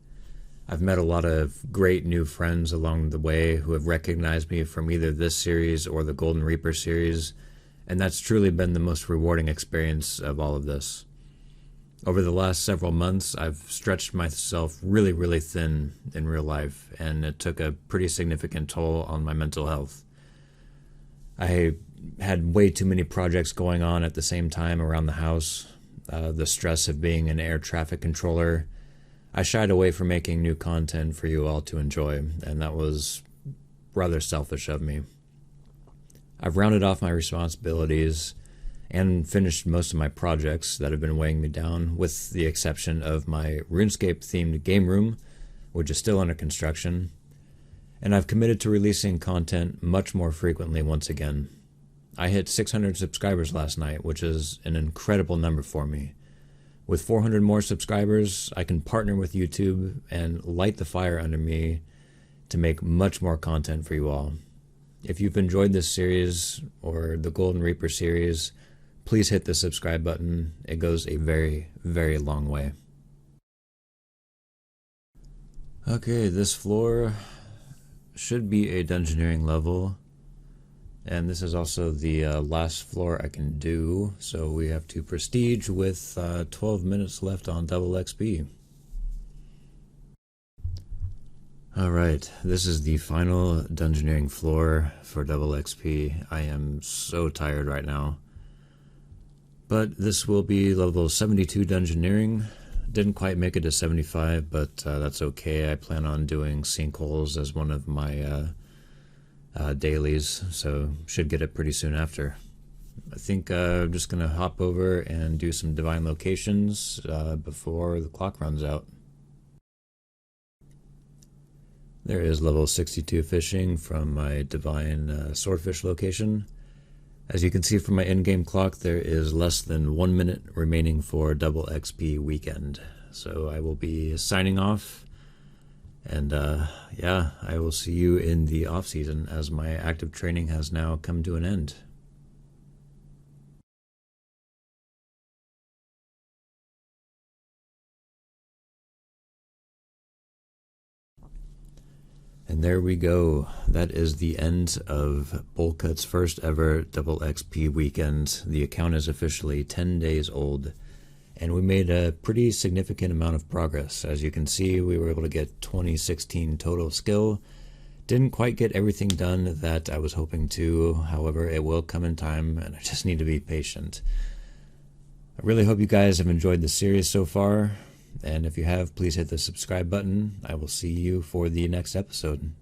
I've met a lot of great new friends along the way who have recognized me from either this series or the Golden Reaper series, and that's truly been the most rewarding experience of all of this. Over the last several months, I've stretched myself really, really thin in real life, and it took a pretty significant toll on my mental health. I had way too many projects going on at the same time around the house. The stress of being an air traffic controller. I shied away from making new content for you all to enjoy, and that was rather selfish of me. I've rounded off my responsibilities and finished most of my projects that have been weighing me down, with the exception of my RuneScape-themed game room, which is still under construction, and I've committed to releasing content much more frequently once again. I hit 600 subscribers last night, which is an incredible number for me. With 400 more subscribers, I can partner with YouTube and light the fire under me to make much more content for you all. If you've enjoyed this series or the Golden Reaper series, please hit the subscribe button. It goes a very, very long way. Okay, this floor should be a dungeoneering level, and this is also the last floor I can do, so we have to prestige with 12 minutes left on double XP. Alright, this is the final dungeoneering floor for double XP. I am so tired right now. But this will be level 72 dungeoneering. Didn't quite make it to 75, but that's okay. I plan on doing sinkholes as one of my dailies, so should get it pretty soon after. I think I'm just going to hop over and do some divine locations before the clock runs out. There is level 62 fishing from my divine swordfish location. As you can see from my in-game clock, there is less than 1 minute remaining for double XP weekend. So I will be signing off, and yeah, I will see you in the off-season as my active training has now come to an end. And there we go. That is the end of Bullcut's first ever double XP weekend. The account is officially 10 days old, and we made a pretty significant amount of progress. As you can see, we were able to get 2016 total skill. Didn't quite get everything done that I was hoping to, however, it will come in time, and I just need to be patient. I really hope you guys have enjoyed the series so far. And if you have, please hit the subscribe button. I will see you for the next episode.